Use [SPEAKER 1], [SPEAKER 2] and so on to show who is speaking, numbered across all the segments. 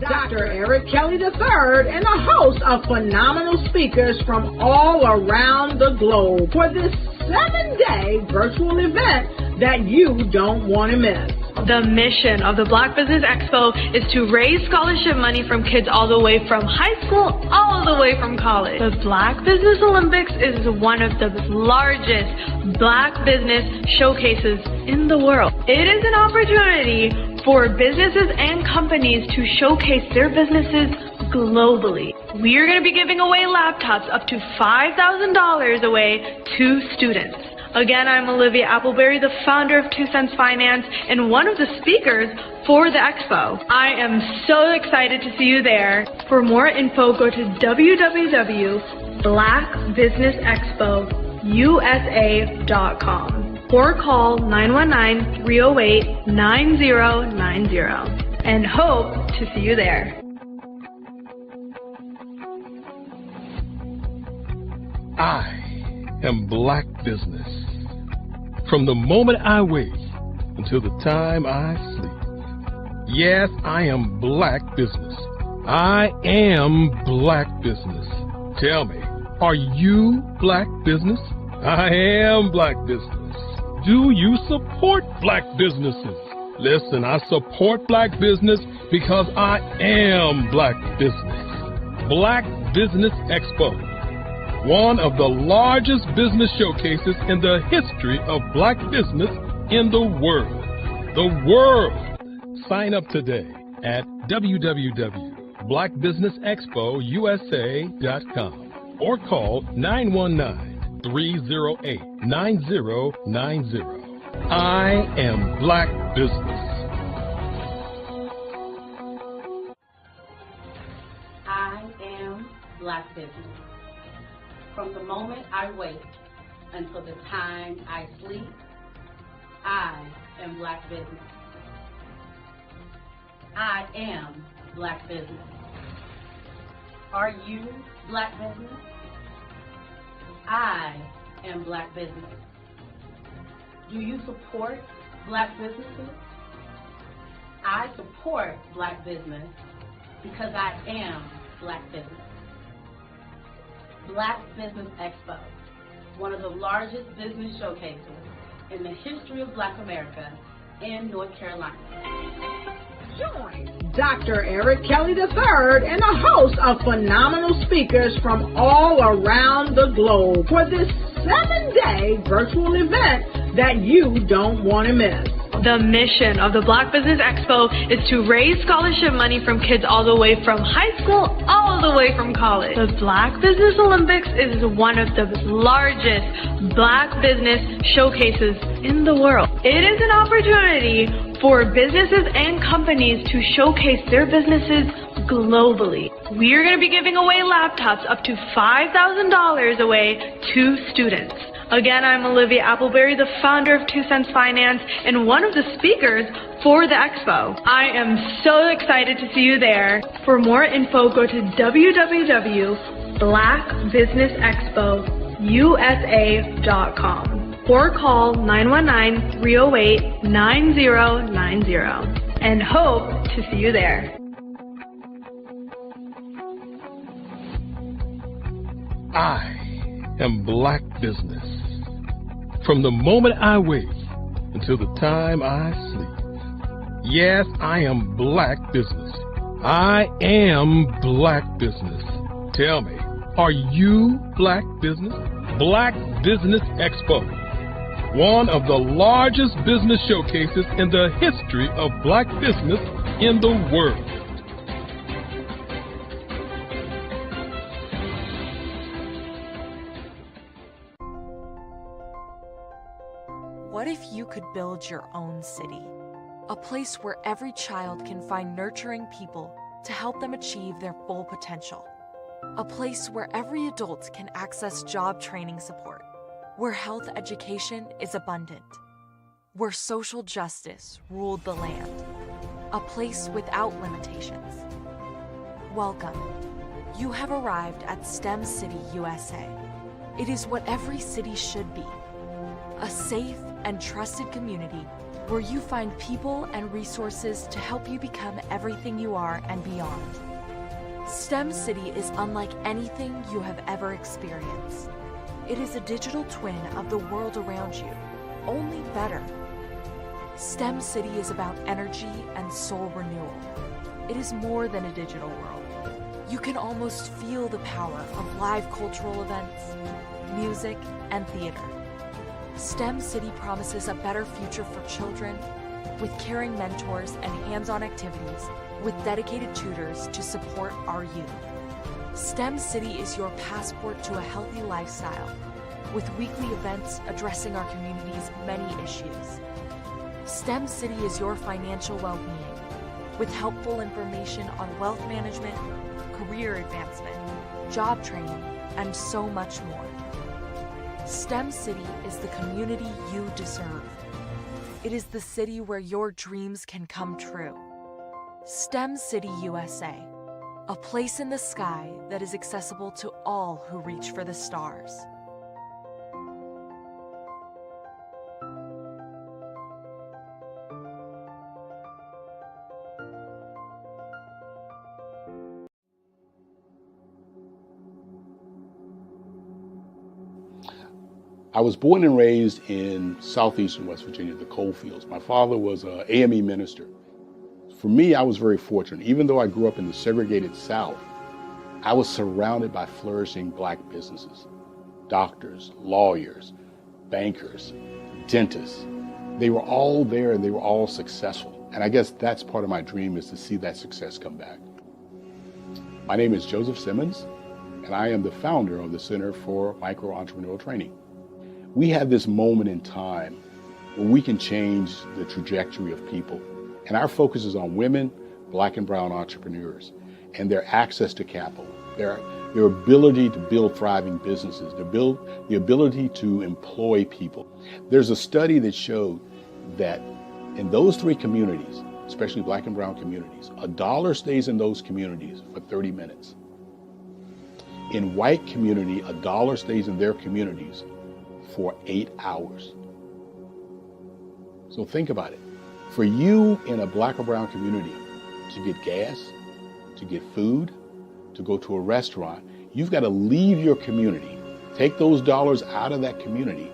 [SPEAKER 1] Dr. Eric Kelly III and a host of phenomenal speakers from all around the globe for this 7-day virtual event that you don't want to miss.
[SPEAKER 2] The mission of the Black Business Expo is to raise scholarship money from kids all the way from high school all the way from college. The Black Business Olympics is one of the largest Black business showcases in the world. It is an opportunity for businesses and companies to showcase their businesses globally. We are going to be giving away laptops up to $5,000 away to students. Again, I'm Olivia Appleberry, the founder of 2 Cents Finance and one of the speakers for the expo. I am so excited to see you there. For more info, go to www.blackbusinessexpousa.com or call 919-308-9090 and hope to see you there.
[SPEAKER 3] I am Black Business. From the moment I wake until the time I sleep. Yes, I am Black Business. I am Black Business. Tell me, are you Black Business? I am Black Business. Do you support Black businesses? Listen, I support Black business because I am Black Business. Black Business Expo, one of the largest business showcases in the history of Black business in the world. The world! Sign up today at www.blackbusinessexpousa.com or call 919-308-9090. I am Black Business.
[SPEAKER 4] I am Black Business. From the moment I wake until the time I sleep, I am Black Business. I am Black Business. Are you Black Business? I am Black Business. Do you support Black businesses? I support Black business because I am Black Business. Black Business Expo, one of the largest business showcases in the history of Black America in North Carolina.
[SPEAKER 1] Join Dr. Eric Kelly III and a host of phenomenal speakers from all around the globe for this 7-day virtual event that you don't want to miss.
[SPEAKER 2] The mission of the Black Business Expo is to raise scholarship money from kids all the way from high school all the way from college. The Black Business Olympics is one of the largest Black business showcases in the world. It is an opportunity for businesses and companies to showcase their businesses globally. We are going to be giving away laptops up to $5,000 away to students. Again, I'm Olivia Appleberry, the founder of 2 Cents Finance and one of the speakers for the expo. I am so excited to see you there. For more info, go to www.blackbusinessexpousa.com or call 919-308-9090 and hope to see you there.
[SPEAKER 3] I am Black Business. From the moment I wake until the time I sleep. Yes, I am Black Business. I am Black Business. Tell me, are you Black Business? Black Business Expo, one of the largest business showcases in the history of Black business in the world.
[SPEAKER 5] What if you could build your own city? A place where every child can find nurturing people to help them achieve their full potential. A place where every adult can access job training support. Where health education is abundant. Where social justice ruled the land. A place without limitations. Welcome. You have arrived at STEM City USA. It is what every city should be. A safe and trusted community where you find people and resources to help you become everything you are and beyond. STEM City is unlike anything you have ever experienced. It is a digital twin of the world around you, only better. STEM City is about energy and soul renewal. It is more than a digital world. You can almost feel the power of live cultural events, music, and theater. STEM City promises a better future for children with caring mentors and hands-on activities with dedicated tutors to support our youth. STEM City is your passport to a healthy lifestyle with weekly events addressing our community's many issues. STEM City is your financial well-being with helpful information on wealth management, career advancement, job training, and so much more. STEM City is the community you deserve. It is the city where your dreams can come true. STEM City USA, a place in the sky that is accessible to all who reach for the stars.
[SPEAKER 6] I was born and raised in southeastern West Virginia, the coal fields. My father was an AME minister. For me, I was very fortunate. Even though I grew up in the segregated South, I was surrounded by flourishing Black businesses, doctors, lawyers, bankers, dentists. They were all there and they were all successful. And I guess that's part of my dream, is to see that success come back. My name is Joseph Simmons, and I am the founder of the Center for Micro-Entrepreneurial Training. We have this moment in time where we can change the trajectory of people. And our focus is on women, Black and brown entrepreneurs, and their access to capital, their ability to build thriving businesses, the ability to employ people. There's a study that showed that in those three communities, especially Black and brown communities, $1 stays in those communities for 30 minutes. In white community, $1 stays in their communities for 8 hours. So think about it. For you in a Black or brown community to get gas, to get food, to go to a restaurant, you've got to leave your community, take those dollars out of that community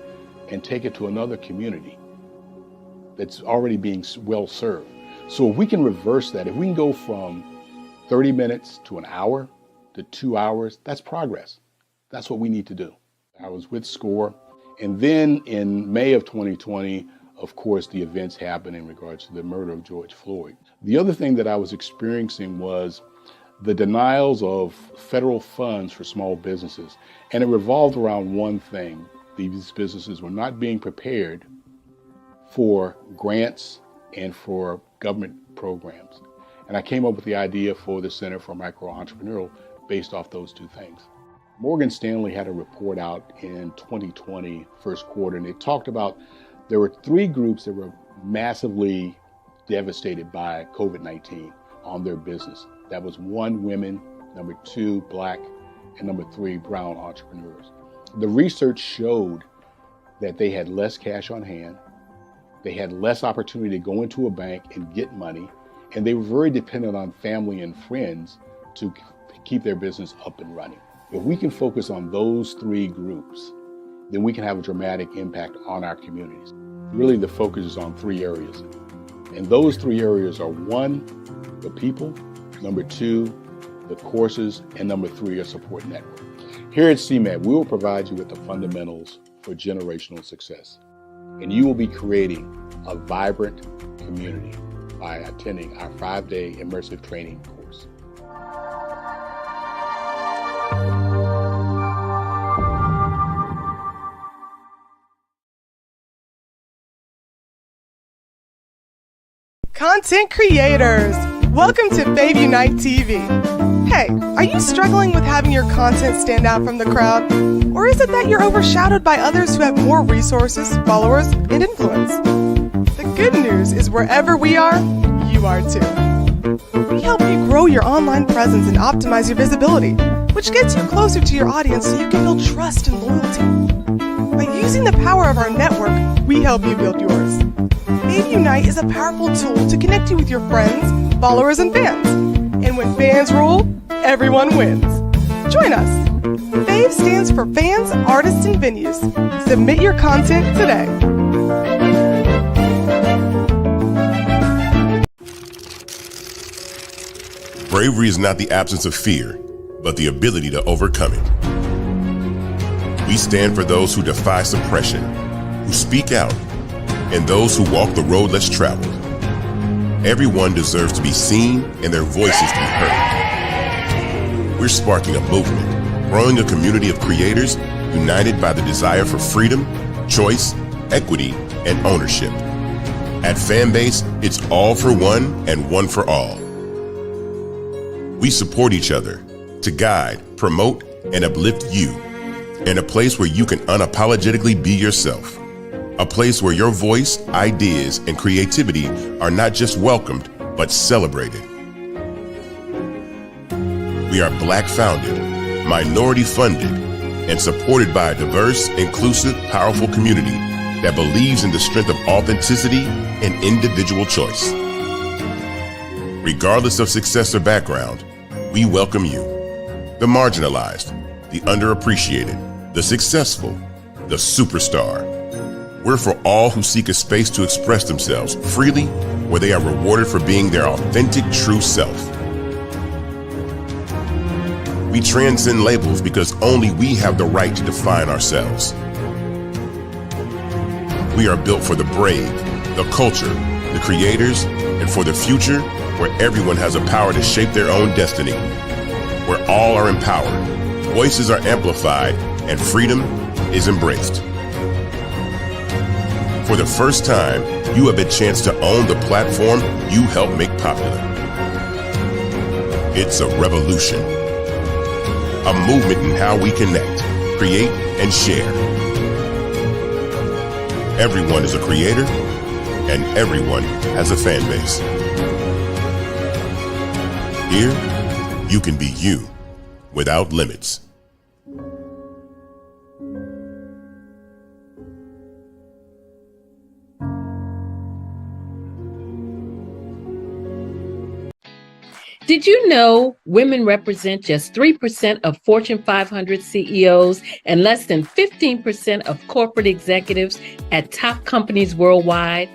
[SPEAKER 6] and take it to another community that's already being well served. So if we can reverse that, if we can go from 30 minutes to an hour to 2 hours, that's progress. That's what we need to do. I was with SCORE. And then in May of 2020, of course, the events happened in regards to the murder of George Floyd. The other thing that I was experiencing was the denials of federal funds for small businesses. And it revolved around one thing. These businesses were not being prepared for grants and for government programs. And I came up with the idea for the Center for Micro-Entrepreneurial based off those two things. Morgan Stanley had a report out in 2020, first quarter, and it talked about there were 3 groups that were massively devastated by COVID-19 on their business. That was 1, women, number 2, Black, and number 3, brown entrepreneurs. The research showed that they had less cash on hand, they had less opportunity to go into a bank and get money, and they were very dependent on family and friends to keep their business up and running. If we can focus on those 3 groups, then we can have a dramatic impact on our communities. Really, the focus is on 3 areas. And those 3 areas are 1, the people, number 2, the courses, and number 3, a support network. Here at CMAT, we will provide you with the fundamentals for generational success. And you will be creating a vibrant community by attending our 5-day immersive training course.
[SPEAKER 7] Content creators, welcome to Fave Unite TV. Hey, are you struggling with having your content stand out from the crowd? Or is it that you're overshadowed by others who have more resources, followers, and influence? The good news is wherever we are, you are too. We help you grow your online presence and optimize your visibility, which gets you closer to your audience so you can build trust and loyalty. By using the power of our network, we help you build yours. Baby Unite is a powerful tool to connect you with your friends, followers, and fans. And when fans rule, everyone wins. Join us. FAVE stands for Fans, Artists, and Venues. Submit your content today.
[SPEAKER 8] Bravery is not the absence of fear, but the ability to overcome it. We stand for those who defy suppression, who speak out, and those who walk the road less traveled. Everyone deserves to be seen and their voices to be heard. We're sparking a movement, growing a community of creators united by the desire for freedom, choice, equity, and ownership. At Fanbase, it's all for one and one for all. We support each other to guide, promote, and uplift you in a place where you can unapologetically be yourself. A place where your voice, ideas, and creativity are not just welcomed, but celebrated. We are Black founded, minority funded, and supported by a diverse, inclusive, powerful community that believes in the strength of authenticity and individual choice. Regardless of success or background, we welcome you, the marginalized, the underappreciated, the successful, the superstar. We're for all who seek a space to express themselves freely, where they are rewarded for being their authentic, true self. We transcend labels because only we have the right to define ourselves. We are built for the brave, the culture, the creators, and for the future where everyone has a power to shape their own destiny, where all are empowered, voices are amplified, and freedom is embraced. For the first time, you have a chance to own the platform you helped make popular. It's a revolution, a movement in how we connect, create, and share. Everyone is a creator, and everyone has a fan base. Here, you can be you without limits.
[SPEAKER 9] Did you know women represent just 3% of Fortune 500 CEOs and less than 15% of corporate executives at top companies worldwide?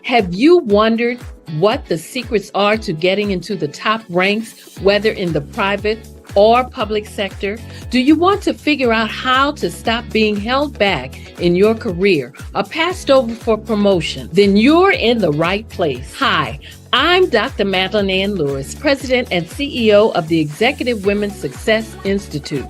[SPEAKER 9] Have you wondered what the secrets are to getting into the top ranks, whether in the private or public sector? Do you want to figure out how to stop being held back in your career or passed over for promotion? Then you're in the right place. Hi, I'm Dr. Madeline Ann Lewis, President and CEO of the Executive Women's Success Institute.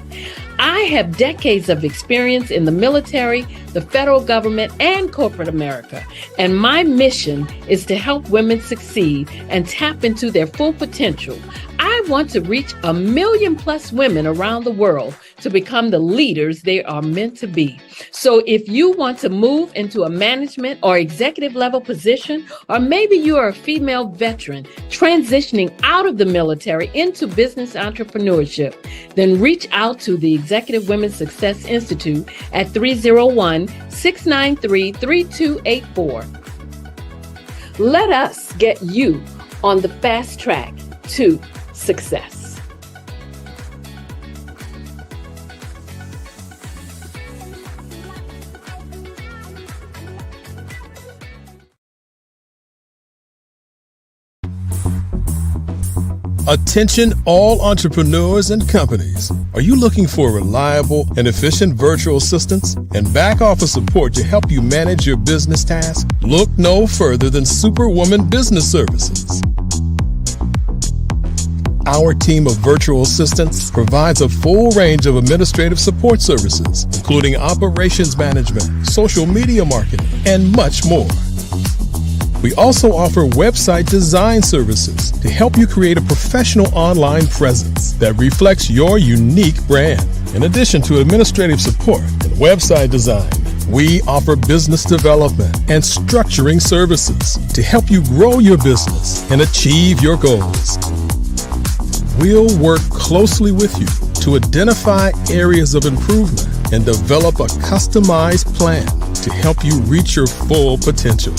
[SPEAKER 9] I have decades of experience in the military, the federal government, and corporate America, and my mission is to help women succeed and tap into their full potential. I want to reach 1 million+ women around the world to become the leaders they are meant to be. So if you want to move into a management or executive level position, or maybe you are a female veteran transitioning out of the military into business entrepreneurship, then reach out to the Executive Women's Success Institute at 301-693-3284. Let us get you on the fast track to success.
[SPEAKER 3] Attention all entrepreneurs and companies. Are you looking for reliable and efficient virtual assistants and back office support to help you manage your business tasks? Look no further than Superwoman Business Services. Our team of virtual assistants provides a full range of administrative support services, including operations management, social media marketing, and much more. We also offer website design services to help you create a professional online presence that reflects your unique brand. In addition to administrative support and website design, we offer business development and structuring services to help you grow your business and achieve your goals. We'll work closely with you to identify areas of improvement and develop a customized plan to help you reach your full potential.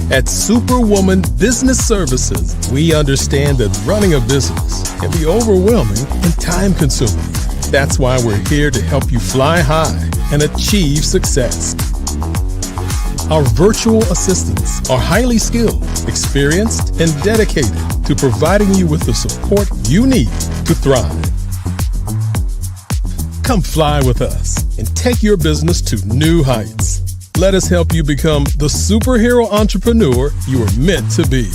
[SPEAKER 3] At Superwoman Business Services, we understand that running a business can be overwhelming and time-consuming. That's why we're here to help you fly high and achieve success. Our virtual assistants are highly skilled, experienced, and dedicated to providing you with the support you need to thrive. Come fly with us and take your business to new heights. Let us help you become the superhero entrepreneur you are meant to be.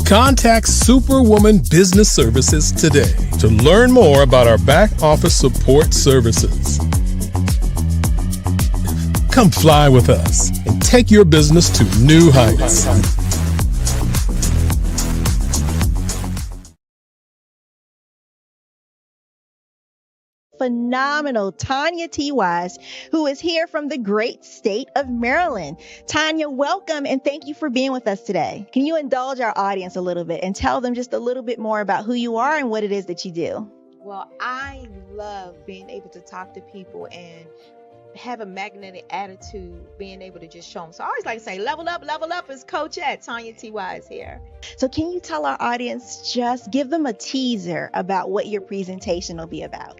[SPEAKER 3] Contact Superwoman Business Services today to learn more about our back office support services. Come fly with us and take your business to new heights.
[SPEAKER 10] Phenomenal Tanya T. Wise, who is here from the great state of Maryland. Tanya, welcome and thank you for being with us today. Can you indulge our audience a little bit and tell them just a little bit more about who you are and what it is that you do?
[SPEAKER 11] Well, I love being able to talk to people and have a magnetic attitude, being able to just show them. So I always like to say, level up is Coach at Tanya T. Wise here.
[SPEAKER 10] So can you tell our audience, just give them a teaser about what your presentation will be about?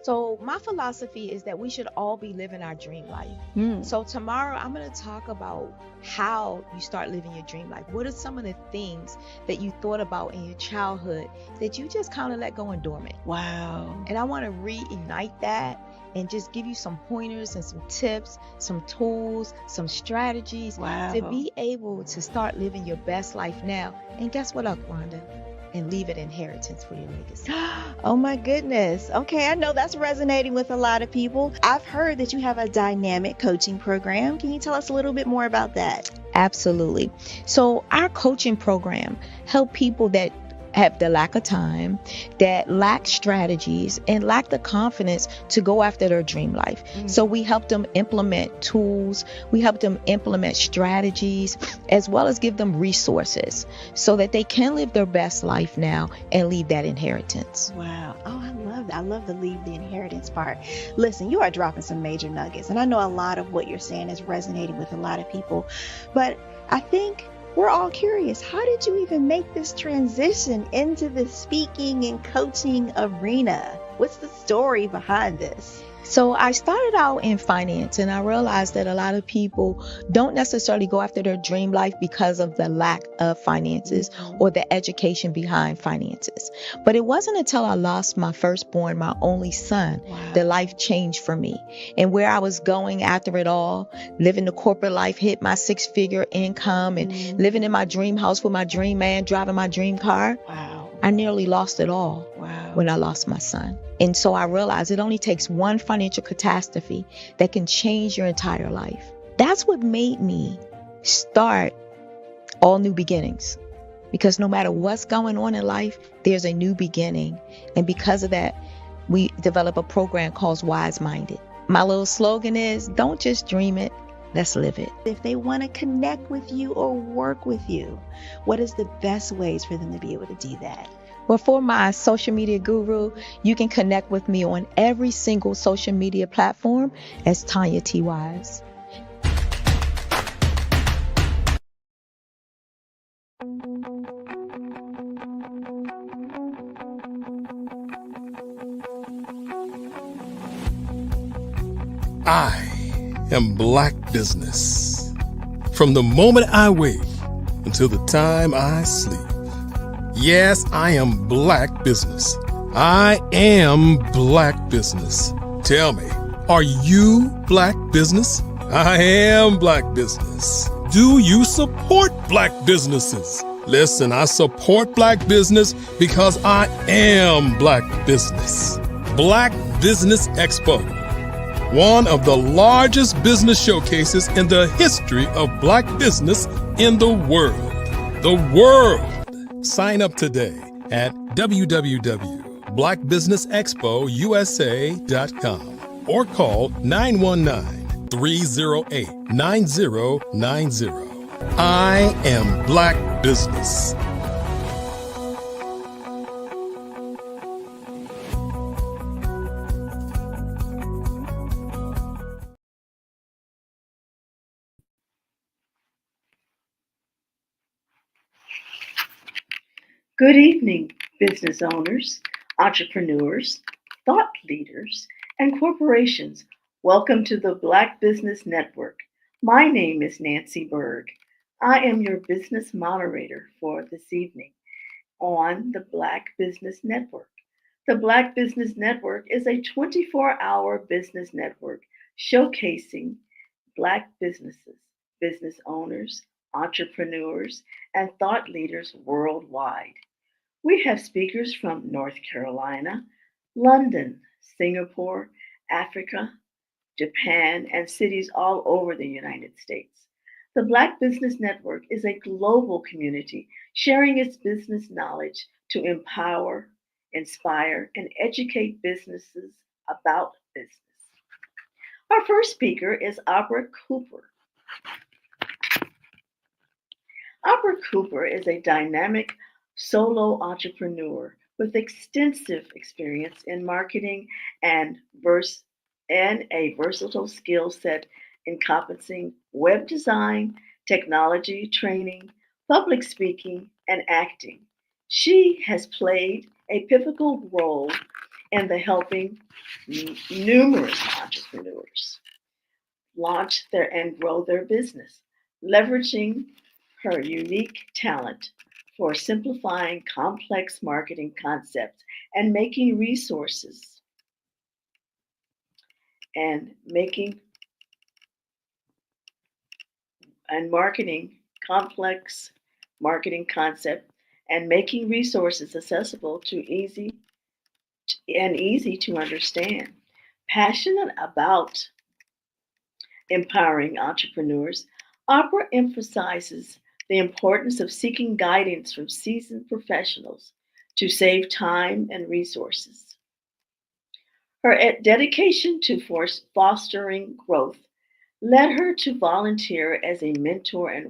[SPEAKER 11] So my philosophy is that we should all be living our dream life. So tomorrow I'm going to talk about how you start living your dream life. What are some of the things that you thought about in your childhood that you just kind of let go and dormant?
[SPEAKER 10] Wow.
[SPEAKER 11] And I want to reignite that and just give you some pointers and some tips, some tools, some strategies to be able to start living your best life now. And guess what, Aquanda? And leave an inheritance for your legacy.
[SPEAKER 10] Oh my goodness. Okay, I know that's resonating with a lot of people. I've heard that you have a dynamic coaching program. Can you tell us a little bit more about that?
[SPEAKER 11] Absolutely. So our coaching program help people that have the lack of time, that lack strategies, and lack the confidence to go after their dream life. So we help them implement tools, we help them implement strategies, as well as give them resources so that they can live their best life now and leave that inheritance.
[SPEAKER 10] Wow. Oh, I love that. I love the leave the inheritance part. Listen, you are dropping some major nuggets, and I know a lot of what you're saying is resonating with a lot of people, but I think we're all curious. How did you even make this transition into the speaking and coaching arena? What's the story behind this?
[SPEAKER 11] So I started out in finance, and I realized that a lot of people don't necessarily go after their dream life because of the lack of finances or the education behind finances. But it wasn't until I lost my firstborn, my only son, that life changed for me. And where I was going after it all, living the corporate life, hit my 6-figure income and living in my dream house with my dream man, driving my dream car. I nearly lost it all when I lost my son. And so I realized it only takes one financial catastrophe that can change your entire life. That's what made me start All New Beginnings. Because no matter what's going on in life, there's a new beginning. And because of that, we developed a program called Wise Minded. My little slogan is, don't just dream it, let's live it.
[SPEAKER 10] If they want to connect with you or work with you, what is the best ways for them to be able to do that?
[SPEAKER 11] Well, for my social media guru, you can connect with me on every single social media platform as Tanya T. Wise.
[SPEAKER 3] I am Black Business. From the moment I wake until the time I sleep. Yes, I am Black Business. I am Black Business. Tell me, are you Black Business? I am Black Business. Do you support Black businesses? Listen, I support Black business because I am Black Business. Black Business Expo, one of the largest business showcases in the history of Black business in the world. The world! Sign up today at www.blackbusinessexpousa.com or call 919-308-9090. I am Black Business.
[SPEAKER 12] Good evening, business owners, entrepreneurs, thought leaders, and corporations. Welcome to the Black Business Network. My name is Nancy Berg. I am your business moderator for this evening on the Black Business Network. The Black Business Network is a 24-hour business network showcasing Black businesses, business owners, entrepreneurs, and thought leaders worldwide. We have speakers from North Carolina, London, Singapore, Africa, Japan, and cities all over the United States. The Black Business Network is a global community sharing its business knowledge to empower, inspire, and educate businesses about business. Our first speaker is Opera Cooper. Opera Cooper is a dynamic solo entrepreneur with extensive experience in marketing and a versatile skill set encompassing web design, technology training, public speaking, and acting. She has played a pivotal role in the helping numerous entrepreneurs launch and grow their business, leveraging her unique talent for simplifying complex marketing concepts and making resources and making and marketing complex marketing concept and making resources accessible to easy to understand. Passionate about empowering entrepreneurs, Opera emphasizes the importance of seeking guidance from seasoned professionals to save time and resources. Her dedication to fostering growth led her to volunteer as a mentor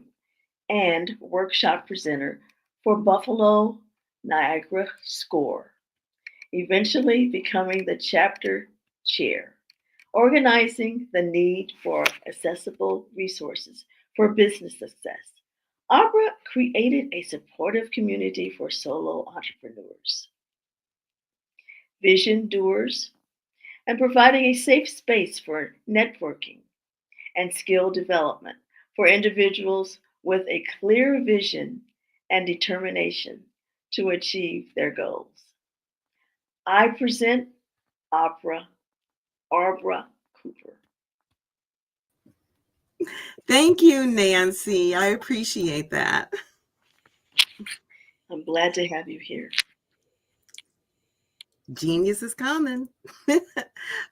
[SPEAKER 12] and workshop presenter for Buffalo Niagara SCORE, eventually becoming the chapter chair, organizing the need for accessible resources for business success. Opera created a supportive community for solo entrepreneurs, vision doers, and providing a safe space for networking and skill development for individuals with a clear vision and determination to achieve their goals. I present Opera Cooper.
[SPEAKER 13] Thank you, Nancy. I appreciate that.
[SPEAKER 12] I'm glad to have you here.
[SPEAKER 13] Genius is coming.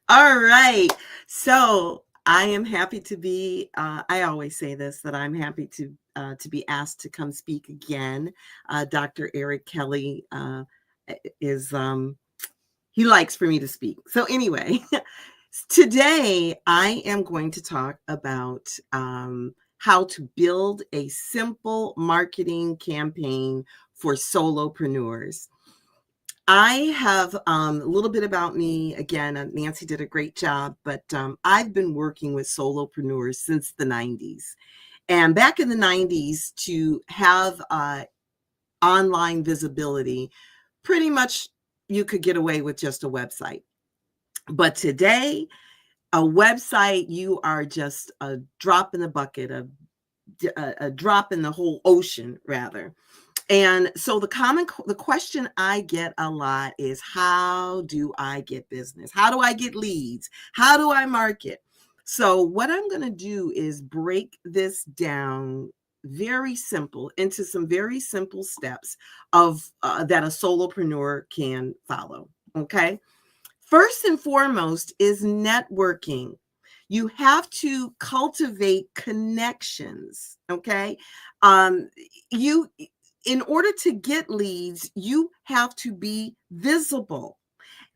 [SPEAKER 13] All right. So I am happy to be, I always say this, that I'm happy to be asked to come speak again. Dr. Eric Kelly is, he likes for me to speak. So anyway, today I am going to talk about how to build a simple marketing campaign for solopreneurs. I have a little bit about me. Again, Nancy did a great job, but I've been working with solopreneurs since the 90s. And back in the 90s, to have online visibility, pretty much you could get away with just a website. But today, a website, you are just a drop in the bucket, a drop in the whole ocean, rather. And so the question I get a lot is, how do I get business? How do I get leads? How do I market? So what I'm going to do is break this down very simple into some very simple steps of that a solopreneur can follow. Okay. First and foremost is networking. You have to cultivate connections. Okay. In order to get leads, you have to be visible.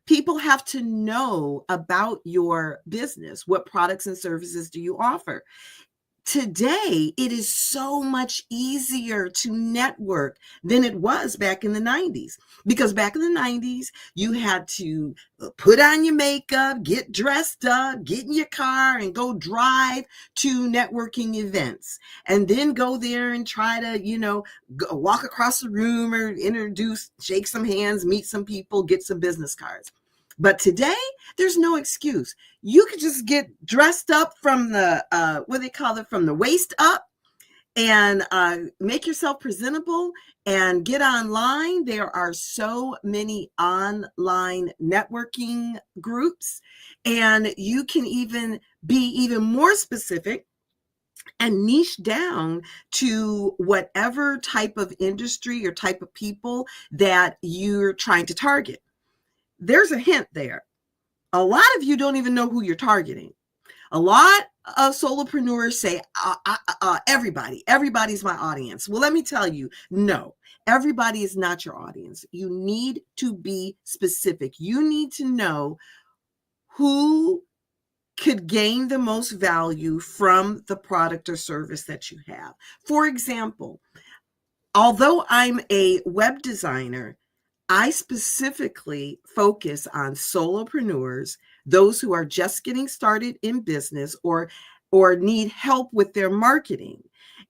[SPEAKER 13] People have to know about your business. What products and services do you offer? today, it is so much easier to network than it was back in the 90s. Because back in the 90s, you had to put on your makeup, get dressed up, get in your car, and go drive to networking events. And then go there and try to, walk across the room or introduce, shake some hands, meet some people, get some business cards. But today, there's no excuse. You could just get dressed up from the, from the waist up, and make yourself presentable and get online. There are so many online networking groups, and you can even be even more specific and niche down to whatever type of industry or type of people that you're trying to target. There's a hint there. A lot of you don't even know who you're targeting. A lot of solopreneurs say, everybody's my audience. Well, let me tell you, no, everybody is not your audience. You need to be specific. You need to know who could gain the most value from the product or service that you have. For example, although I'm a web designer, I specifically focus on solopreneurs, those who are just getting started in business or need help with their marketing.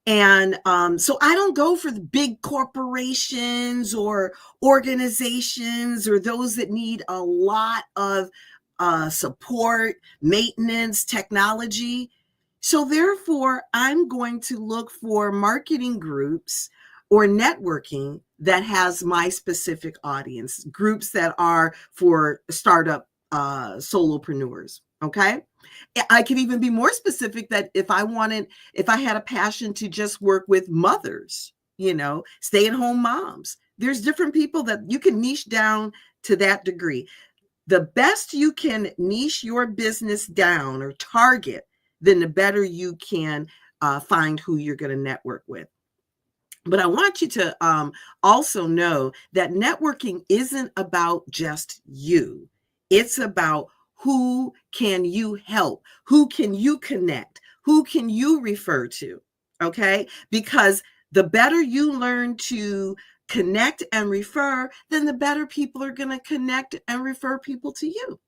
[SPEAKER 13] And so I don't go for the big corporations or organizations or those that need a lot of support, maintenance, technology. So therefore, I'm going to look for marketing groups or networking that has my specific audience, groups that are for startup solopreneurs. Okay. I could even be more specific that if I had a passion to just work with mothers, stay-at-home moms, there's different people that you can niche down to that degree. The best you can niche your business down or target, then the better you can find who you're going to network with. But I want you to also know that networking isn't about just you. It's about who can you help? Who can you connect? Who can you refer to? Okay? Because the better you learn to connect and refer, then the better people are going to connect and refer people to you.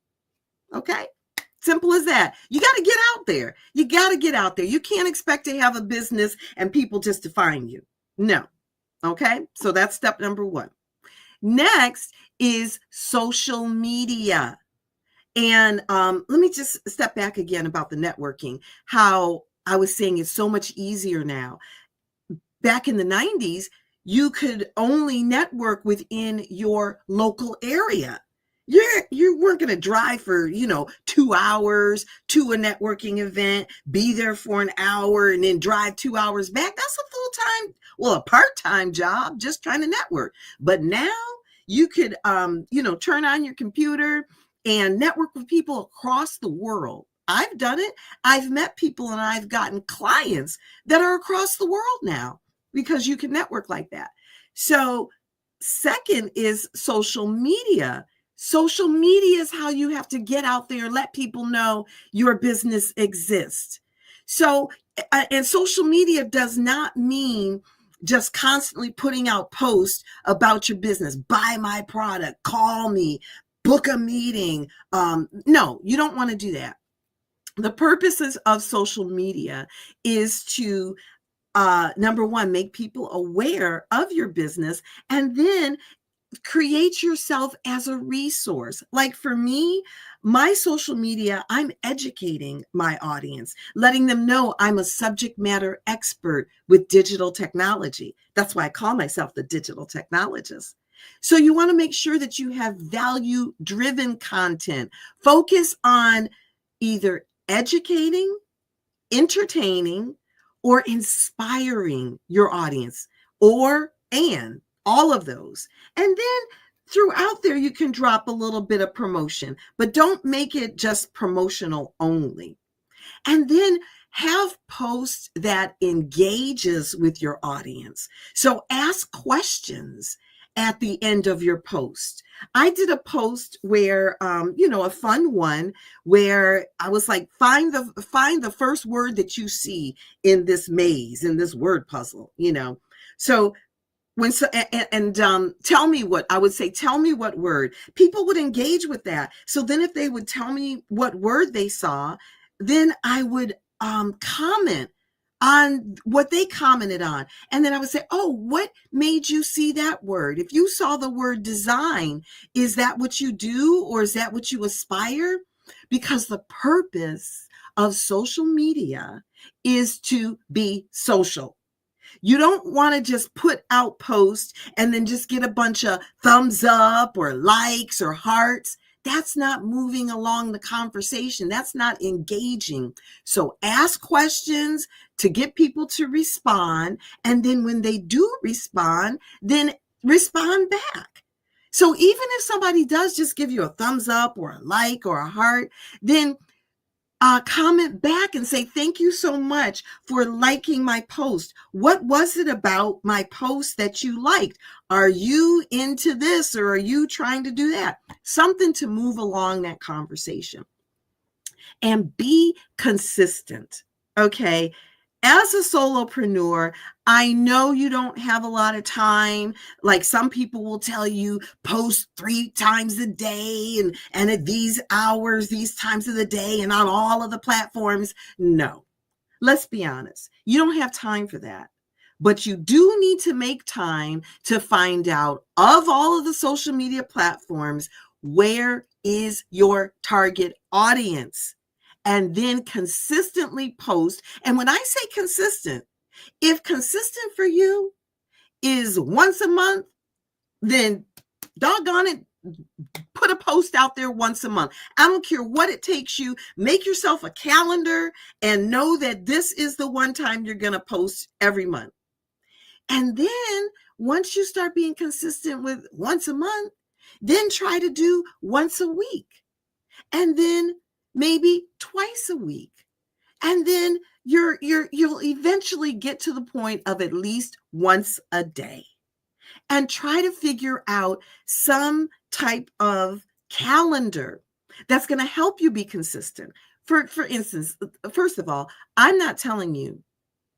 [SPEAKER 13] Okay? Simple as that. You got to get out there. You got to get out there. You can't expect to have a business and people just to find you. No. Okay, so that's step number one. Next is social media. And let me just step back again about the networking, how I was saying it's so much easier now. Back in the 90s, you could only network within your local area. You weren't going to drive for, 2 hours to a networking event, be there for an hour and then drive 2 hours back. That's a part-time job, just trying to network. But now you could, turn on your computer and network with people across the world. I've done it. I've met people and I've gotten clients that are across the world now because you can network like that. So second is social media. Social media is how you have to get out there and let people know your business exists. So, and social media does not mean just constantly putting out posts about your business. Buy my product, call me, book a meeting. No, you don't want to do that. The purposes of social media is to, number one, make people aware of your business, and then create yourself as a resource. Like for me, my social media, I'm educating my audience, letting them know I'm a subject matter expert with digital technology. That's why I call myself the digital technologist. So you want to make sure that you have value-driven content. Focus on either educating, entertaining, or inspiring your audience, and all of those. And then throughout there, you can drop a little bit of promotion, but don't make it just promotional only. And then have posts that engages with your audience. So ask questions at the end of your post. I did a post where, a fun one where I was like, find the first word that you see in this maze, in this word puzzle, So tell me what I would say, tell me what word. People would engage with that. So then if they would tell me what word they saw, then I would comment on what they commented on. And then I would say, oh, what made you see that word? If you saw the word design, is that what you do, or is that what you aspire? Because the purpose of social media is to be social. You don't want to just put out posts and then just get a bunch of thumbs up or likes or hearts. That's not moving along the conversation. That's not engaging. So ask questions to get people to respond. And then when they do respond, then respond back. So even if somebody does just give you a thumbs up or a like or a heart, then comment back and say, thank you so much for liking my post. What was it about my post that you liked? Are you into this, or are you trying to do that? Something to move along that conversation. And be consistent, okay? As a solopreneur, I know you don't have a lot of time. Like some people will tell you, post 3 times a day and at these hours, these times of the day, and on all of the platforms. No, let's be honest. You don't have time for that. But you do need to make time to find out, of all of the social media platforms, where is your target audience? And then consistently post. And when I say consistent, if consistent for you is once a month, then doggone it, put a post out there once a month. I don't care what it takes you. Make yourself a calendar and know that this is the one time you're going to post every month. And then once you start being consistent with once a month, then try to do once a week. And then maybe twice a week. And then you'll eventually get to the point of at least once a day. And try to figure out some type of calendar that's going to help you be consistent. For instance, first of all, I'm not telling you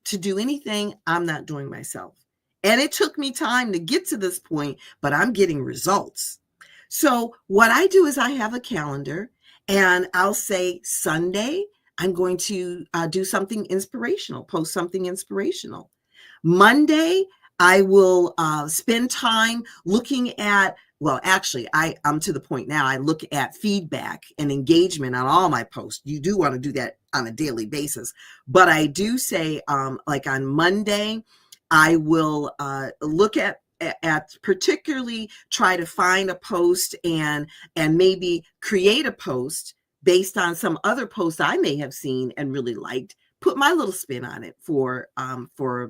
[SPEAKER 13] to do anything I'm not doing myself. And it took me time to get to this point, but I'm getting results. So what I do is I have a calendar, and I'll say Sunday, I'm going to do something inspirational, post something inspirational. Monday, I will spend time looking at, well, actually, I'm to the point now, I look at feedback and engagement on all my posts. You do want to do that on a daily basis. But I do say, like on Monday, I will look at particularly try to find a post and maybe create a post based on some other posts I may have seen and really liked, put my little spin on it for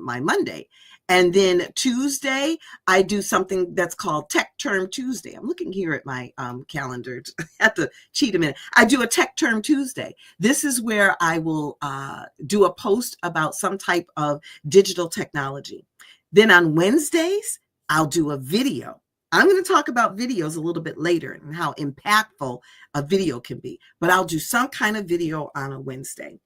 [SPEAKER 13] my Monday. And then Tuesday, I do something that's called Tech Term Tuesday. I'm looking here at my calendar. I have to cheat a minute. I do a Tech Term Tuesday. This is where I will do a post about some type of digital technology. Then on Wednesdays, I'll do a video. I'm going to talk about videos a little bit later and how impactful a video can be, but I'll do some kind of video on a Wednesday.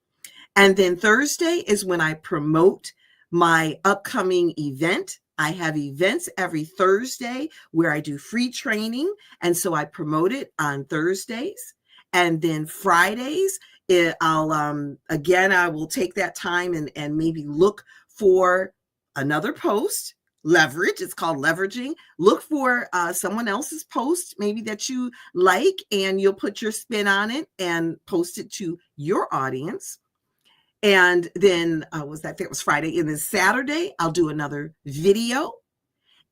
[SPEAKER 13] And then Thursday is when I promote my upcoming event. I have events every Thursday where I do free training. And so I promote it on Thursdays. And then Fridays, I will take that time and maybe look for another post. Leverage, it's called leveraging. Look for someone else's post, maybe that you like, and you'll put your spin on it and post it to your audience. And then it was Friday. And then Saturday, I'll do another video.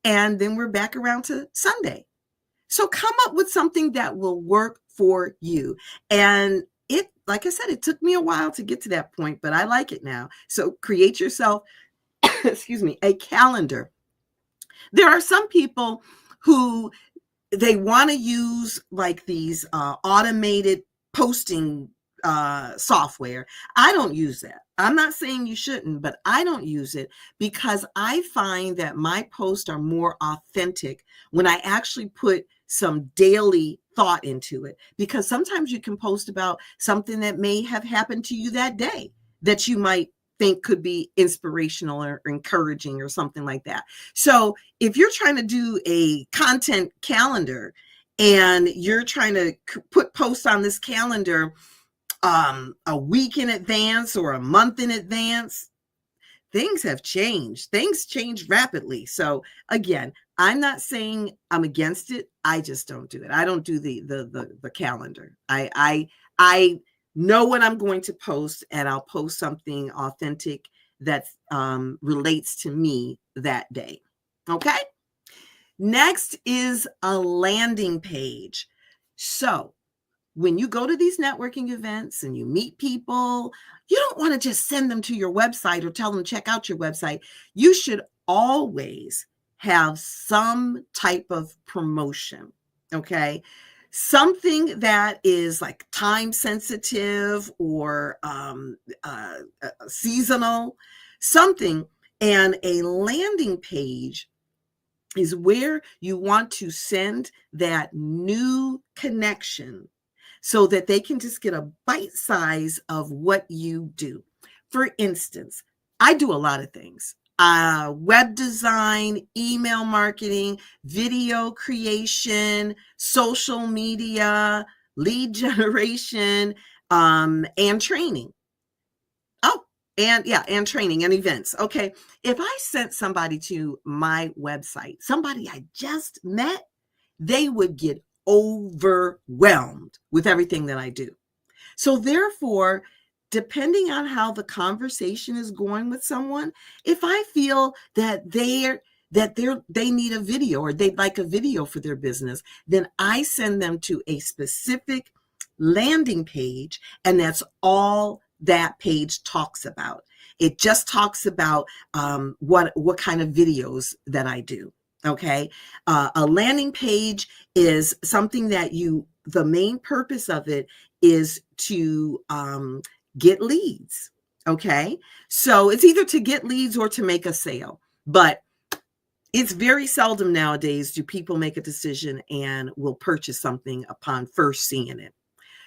[SPEAKER 13] And then we're back around to Sunday. So come up with something that will work for you. And like I said, it took me a while to get to that point, but I like it now. So create yourself, a calendar. There are some people who they want to use like these automated posting software. I don't use that. I'm not saying you shouldn't, but I don't use it because I find that my posts are more authentic when I actually put some daily thought into it. Because sometimes you can post about something that may have happened to you that day that you might think could be inspirational or encouraging or something like that. So if you're trying to do a content calendar and you're trying to put posts on this calendar a week in advance or a month in advance, things have changed. Things change rapidly. So again, I'm not saying I'm against it. I just don't do it. I don't do the calendar. I know what I'm going to post, and I'll post something authentic that relates to me that day. Okay. Next is a landing page. So when you go to these networking events and you meet people, you don't want to just send them to your website or tell them check out your website. You should always have some type of promotion, okay? Something that is like time sensitive or seasonal, something. And a landing page is where you want to send that new connection so that they can just get a bite size of what you do. For instance, I do a lot of things. Web design, email marketing, video creation, social media, lead generation, and training. And training and events. Okay. If I sent somebody to my website, somebody I just met, they would get overwhelmed with everything that I do. So therefore, depending on how the conversation is going with someone, if I feel that they need a video or they'd like a video for their business, then I send them to a specific landing page, and that's all that page talks about. It just talks about what kind of videos that I do. Okay. A landing page is something that the main purpose of it is to get leads. Okay. So it's either to get leads or to make a sale, but it's very seldom nowadays do people make a decision and will purchase something upon first seeing it.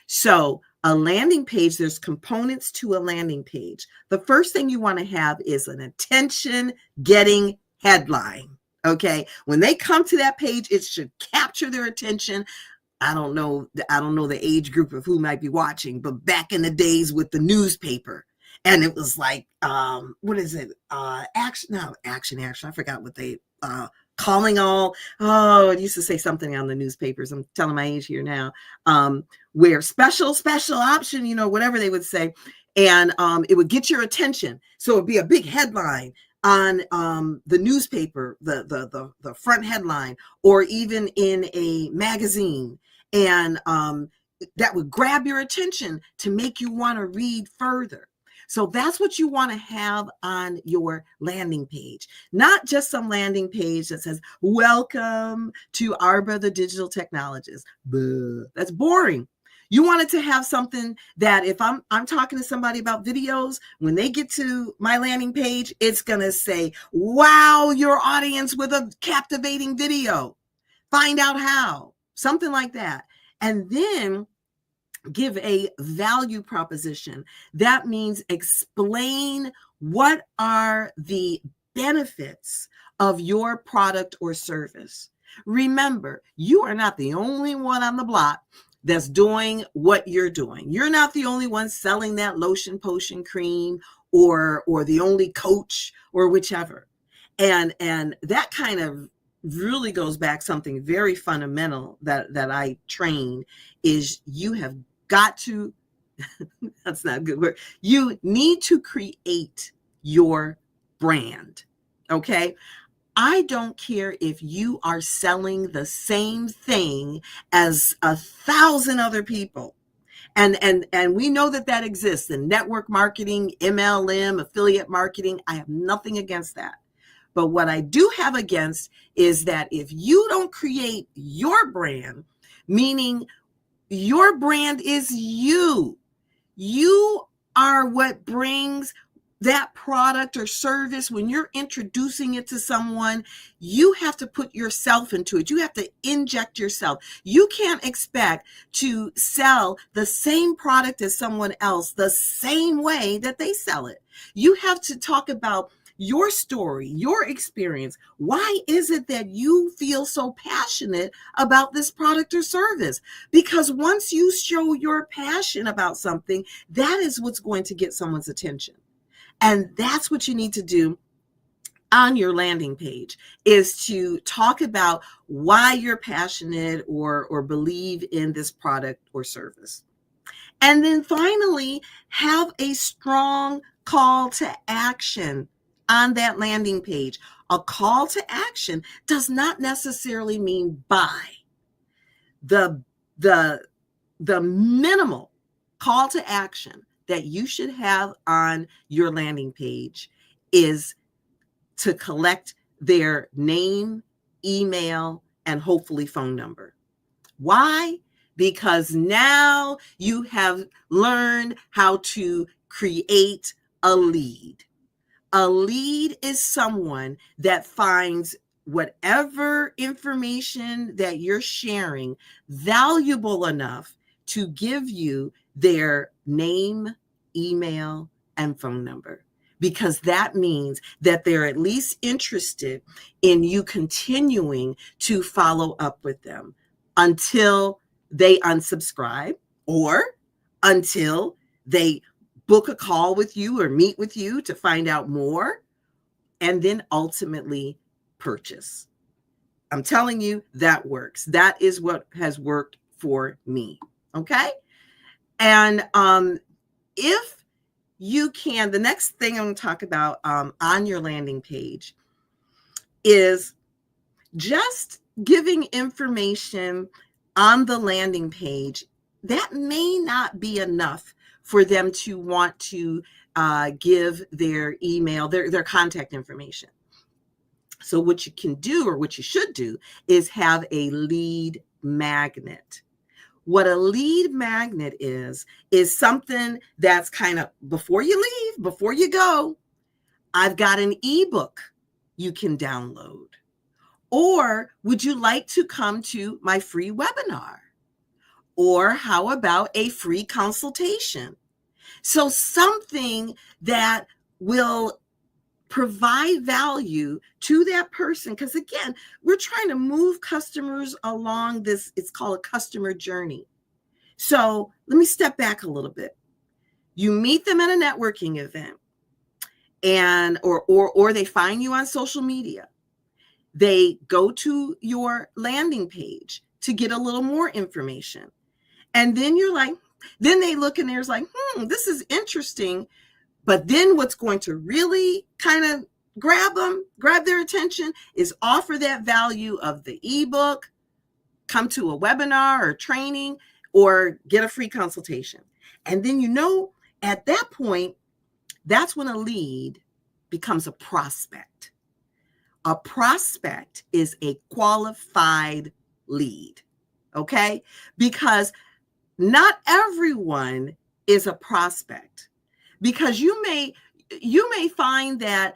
[SPEAKER 13] So a landing page, there's components to a landing page. The first thing you want to have is an attention-getting headline. Okay. When they come to that page, it should capture their attention. I don't know the age group of who might be watching, but back in the days with the newspaper, and it was like, what is it? Action. I forgot what they, calling all. Oh, it used to say something on the newspapers. I'm telling my age here now. Where special option, whatever they would say. And it would get your attention. So it would be a big headline on the newspaper, the front headline, or even in a magazine. And that would grab your attention to make you want to read further. So that's what you want to have on your landing page, not just some landing page that says, welcome to Arba, the digital technologist. Buh, that's boring. You want it to have something that if I'm talking to somebody about videos, when they get to my landing page, it's going to say, wow, your audience with a captivating video. Find out how, something like that. And then give a value proposition. That means explain what are the benefits of your product or service. Remember, you are not the only one on the block that's doing what you're doing. You're not the only one selling that lotion, potion, cream, or the only coach or whichever. And that kind of really goes back something very fundamental that I train is you have got to, that's not a good word. You need to create your brand. Okay. I don't care if you are selling the same thing as 1,000 other people. And we know that exists in network marketing, MLM, affiliate marketing. I have nothing against that. But what I do have against is that if you don't create your brand, meaning your brand is you. You are what brings that product or service. When you're introducing it to someone, you have to put yourself into it. You have to inject yourself. You can't expect to sell the same product as someone else the same way that they sell it. You have to talk about your story, your experience. Why is it that you feel so passionate about this product or service? Because once you show your passion about something, that is what's going to get someone's attention. And that's what you need to do on your landing page, is to talk about why you're passionate or believe in this product or service. And then finally, have a strong call to action on that landing page. A call to action does not necessarily mean buy. The minimal call to action that you should have on your landing page is to collect their name, email, and hopefully phone number. Why? Because now you have learned how to create a lead. A lead is someone that finds whatever information that you're sharing valuable enough to give you their name, email, and phone number, because that means that they're at least interested in you continuing to follow up with them until they unsubscribe or until they book a call with you or meet with you to find out more, and then ultimately purchase. I'm telling you, that works. That is what has worked for me. Okay. And if you can, the next thing I'm going to talk about on your landing page is just giving information on the landing page that may not be enough for them to want to give their email, their contact information. So what you can do, or what you should do, is have a lead magnet. What a lead magnet is something that's kind of, before you leave, before you go, I've got an ebook you can download. Or would you like to come to my free webinar? Or how about a free consultation? So something that will provide value to that person. Because again, we're trying to move customers along this, it's called a customer journey. So let me step back a little bit. You meet them at a networking event, and or they find you on social media. They go to your landing page to get a little more information. And then you're like, then they look and there's like, this is interesting. But then what's going to really kind of grab their attention is offer that value of the ebook, come to a webinar or training, or get a free consultation. And then, at that point, that's when a lead becomes a prospect. A prospect is a qualified lead, okay? Because not everyone is a prospect, because you may find that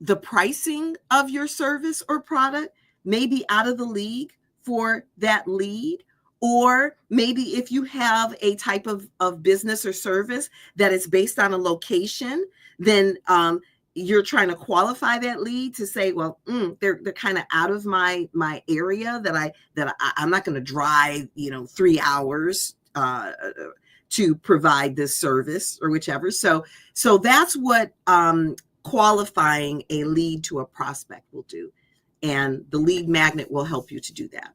[SPEAKER 13] the pricing of your service or product may be out of the league for that lead. Or maybe if you have a type of business or service that is based on a location, then you're trying to qualify that lead to say, well, they're kind of out of my area that I'm not going to drive 3 hours to provide this service or whichever. So that's what qualifying a lead to a prospect will do, and the lead magnet will help you to do that.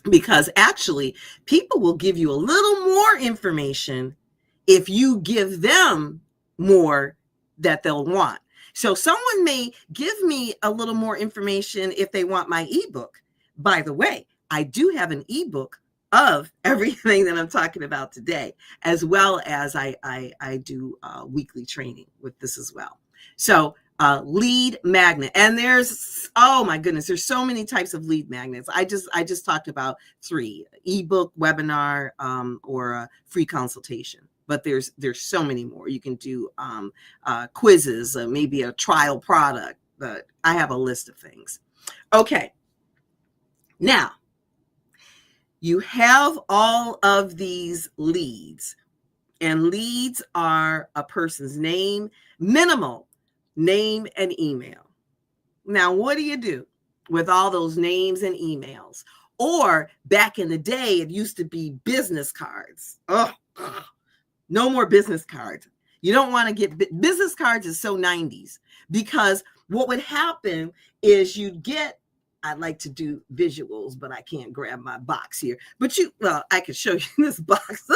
[SPEAKER 13] Because actually, people will give you a little more information if you give them more that they'll want. So someone may give me a little more information if they want my ebook. By the way, I do have an ebook of everything that I'm talking about today, as well as I do weekly training with this as well. So lead magnet, and there's, oh my goodness, there's so many types of lead magnets. I just talked about 3: ebook, webinar, or a free consultation. but there's so many more. You can do quizzes, maybe a trial product, but I have a list of things. Okay. Now, you have all of these leads, and leads are a person's name, minimal name and email. Now, what do you do with all those names and emails? Or back in the day, it used to be business cards. Oh, no more business cards. You don't want to get business cards is so 90s, because what would happen is you'd get, I'd like to do visuals, but I can't grab my box here. But I could show you this box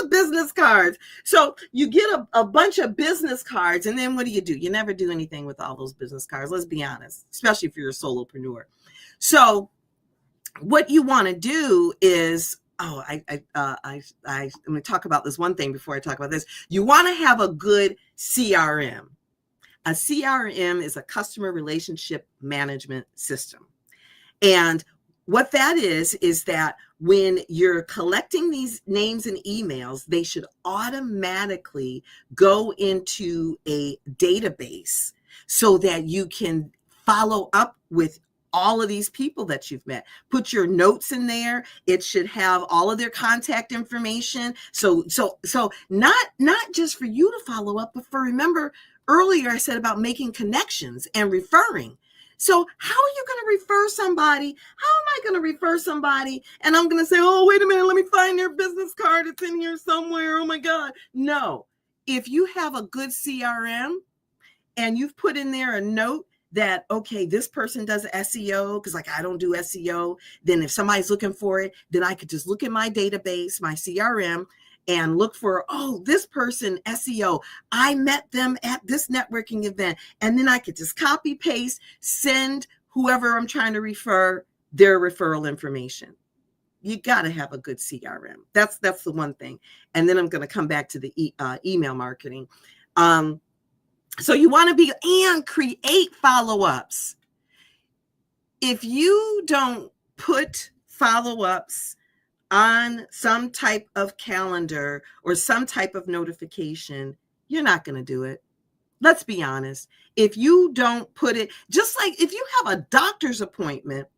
[SPEAKER 13] of business cards. So you get a bunch of business cards, and then what do? You never do anything with all those business cards. Let's be honest, especially if you're a solopreneur. So what you want to do is, I'm going to talk about this one thing before I talk about this. You want to have a good CRM. A CRM is a customer relationship management system. And what that is that when you're collecting these names and emails, they should automatically go into a database so that you can follow up with all of these people that you've met. Put your notes in there. It should have all of their contact information. So not just for you to follow up, but remember earlier I said about making connections and referring. So how are you going to refer somebody? How am I going to refer somebody? And I'm going to say, oh, wait a minute, let me find their business card. It's in here somewhere. Oh my God. No, if you have a good CRM and you've put in there a note that, okay, this person does SEO, because I don't do SEO. Then if somebody's looking for it, then I could just look in my database, my CRM, and look for, this person, SEO, I met them at this networking event. And then I could just copy, paste, send whoever I'm trying to refer their referral information. You got to have a good CRM. That's the one thing. And then I'm going to come back to the email marketing. So you want to create follow-ups. If you don't put follow-ups on some type of calendar or some type of notification, you're not going to do it. Let's be honest. If you don't put it, just like if you have a doctor's appointment,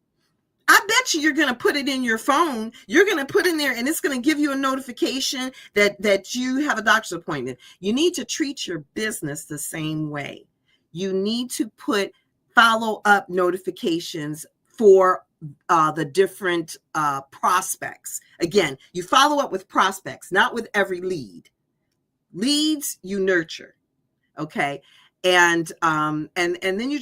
[SPEAKER 13] I bet you're going to put it in your phone. You're going to put in there and it's going to give you a notification that you have a doctor's appointment. You need to treat your business the same way. You need to put follow-up notifications for the different prospects. Again, you follow up with prospects, not with every lead. Leads you nurture, okay, and then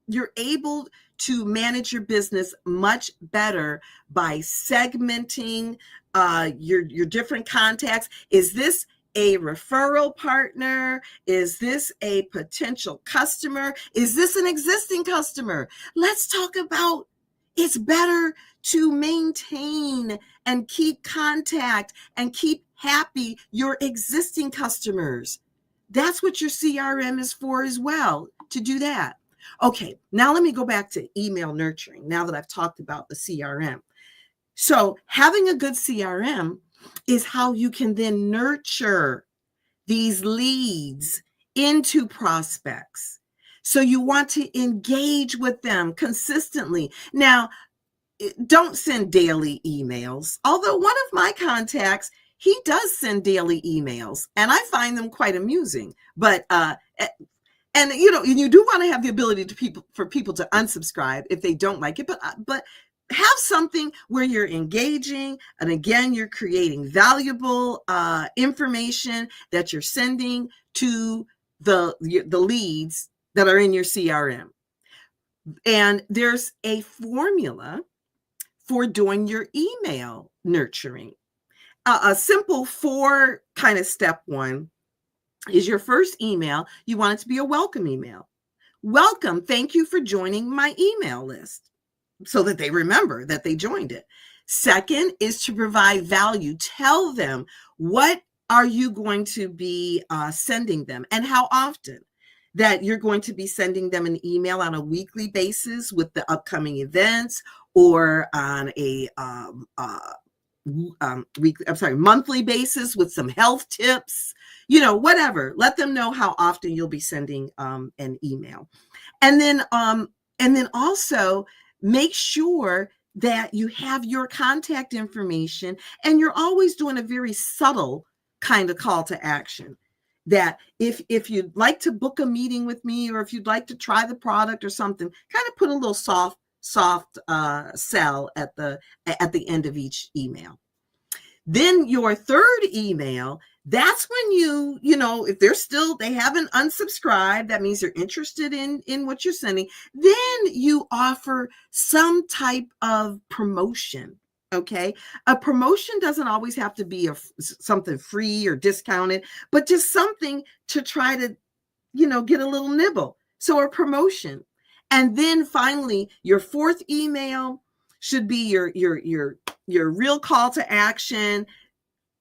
[SPEAKER 13] you're able to manage your business much better by segmenting your different contacts. Is this a referral partner? Is this a potential customer? Is this an existing customer? Let's talk about, it's better to maintain and keep contact and keep happy your existing customers. That's what your CRM is for as well, to do that. Okay, now let me go back to email nurturing now that I've talked about the CRM. So having a good CRM is how you can then nurture these leads into prospects. So you want to engage with them consistently. Now, don't send daily emails. Although one of my contacts, he does send daily emails, and I find them quite amusing. But and you do want to have the ability for people to unsubscribe if they don't like it. But have something where you're engaging, and again, you're creating valuable information that you're sending to the leads that are in your CRM. And there's a formula for doing your email nurturing. A simple 4 kind of step one is your first email. You want it to be a welcome email. Welcome. Thank you for joining my email list, so that they remember that they joined it. Second is to provide value. Tell them what are you going to be sending them and how often. That you're going to be sending them an email on a weekly basis with the upcoming events, or on a monthly basis with some health tips, whatever. Let them know how often you'll be sending an email. And then also make sure that you have your contact information, and you're always doing a very subtle kind of call to action. That if you'd like to book a meeting with me, or if you'd like to try the product or something, kind of put a little soft sell at the end of each email. Then your third email, that's when if they haven't unsubscribed, that means they're interested in what you're sending. Then you offer some type of promotion. Okay. A promotion doesn't always have to be something free or discounted, but just something to try to, get a little nibble. So a promotion. And then finally, your fourth email should be your real call to action.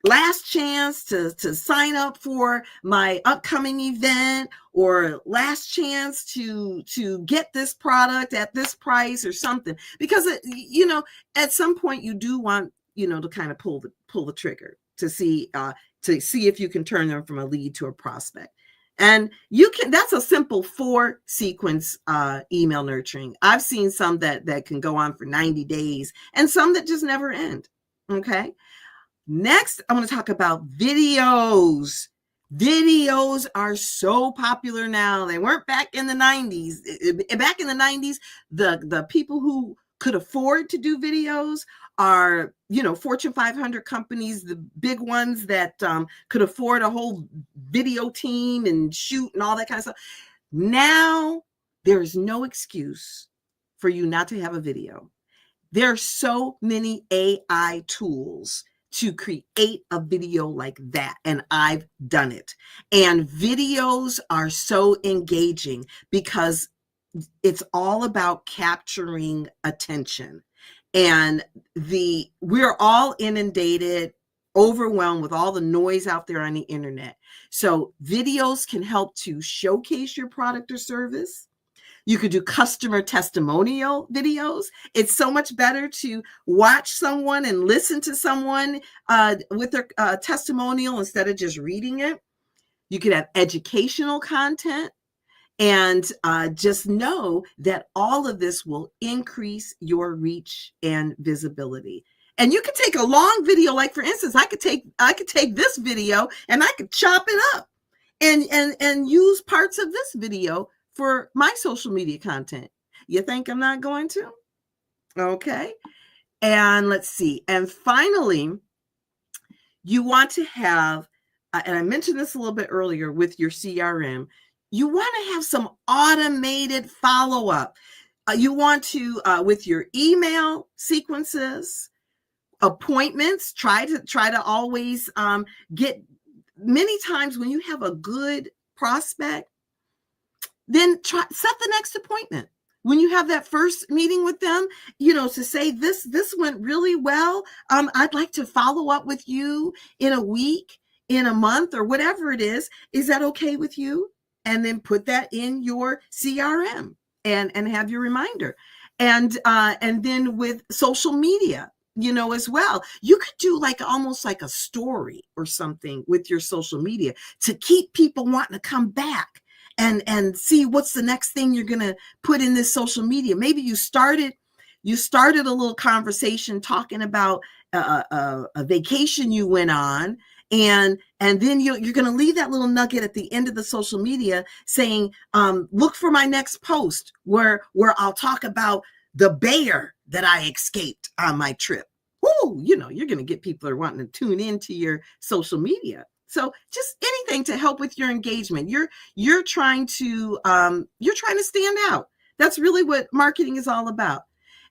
[SPEAKER 13] Last chance to sign up for my upcoming event, or last chance to get this product at this price or something. Because at some point you do want to kind of pull the trigger to see if you can turn them from a lead to a prospect. And that's a simple 4 sequence email nurturing. I've seen some that can go on for 90 days and some that just never end. Okay. Next, I want to talk about videos. Videos are so popular now. They weren't back in the 90s. Back in the 90s, the people who could afford to do videos are, Fortune 500 companies, the big ones that could afford a whole video team and shoot and all that kind of stuff. Now, there is no excuse for you not to have a video. There are so many AI tools to create a video like that. And I've done it. And videos are so engaging because it's all about capturing attention. And we're all inundated, overwhelmed with all the noise out there on the internet. So videos can help to showcase your product or service. You could do customer testimonial videos. It's so much better to watch someone and listen to someone with their testimonial instead of just reading it. You could have educational content, and just know that all of this will increase your reach and visibility. And you could take a long video, like for instance, I could take this video and I could chop it up and use parts of this video for my social media content. You think I'm not going to? Okay. And let's see. And finally, you want to have, and I mentioned this a little bit earlier with your CRM, you want to have some automated follow-up. You want to, with your email sequences, appointments, try to always get, many times when you have a good prospect, then set the next appointment. When you have that first meeting with them, to say this went really well. I'd like to follow up with you in a week, in a month, or whatever it is. Is that okay with you? And then put that in your CRM and have your reminder. And then with social media, as well, you could do almost like a story or something with your social media to keep people wanting to come back and see what's the next thing you're going to put in this social media. Maybe you started a little conversation talking about a vacation you went on, and then you're going to leave that little nugget at the end of the social media saying, look for my next post where I'll talk about the bear that I escaped on my trip. Woo, you're going to get people who are wanting to tune into your social media. So just anything to help with your engagement. You're trying to stand out. That's really what marketing is all about.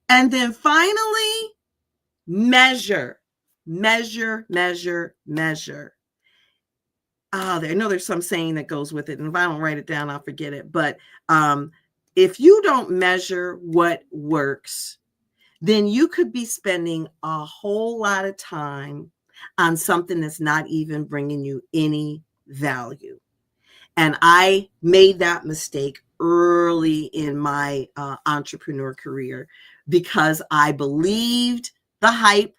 [SPEAKER 13] And then finally, measure. I know there's some saying that goes with it, and if I don't write it down, I'll forget it. But if you don't measure what works, then you could be spending a whole lot of time on something that's not even bringing you any value. And I made that mistake early in my entrepreneur career because I believed the hype.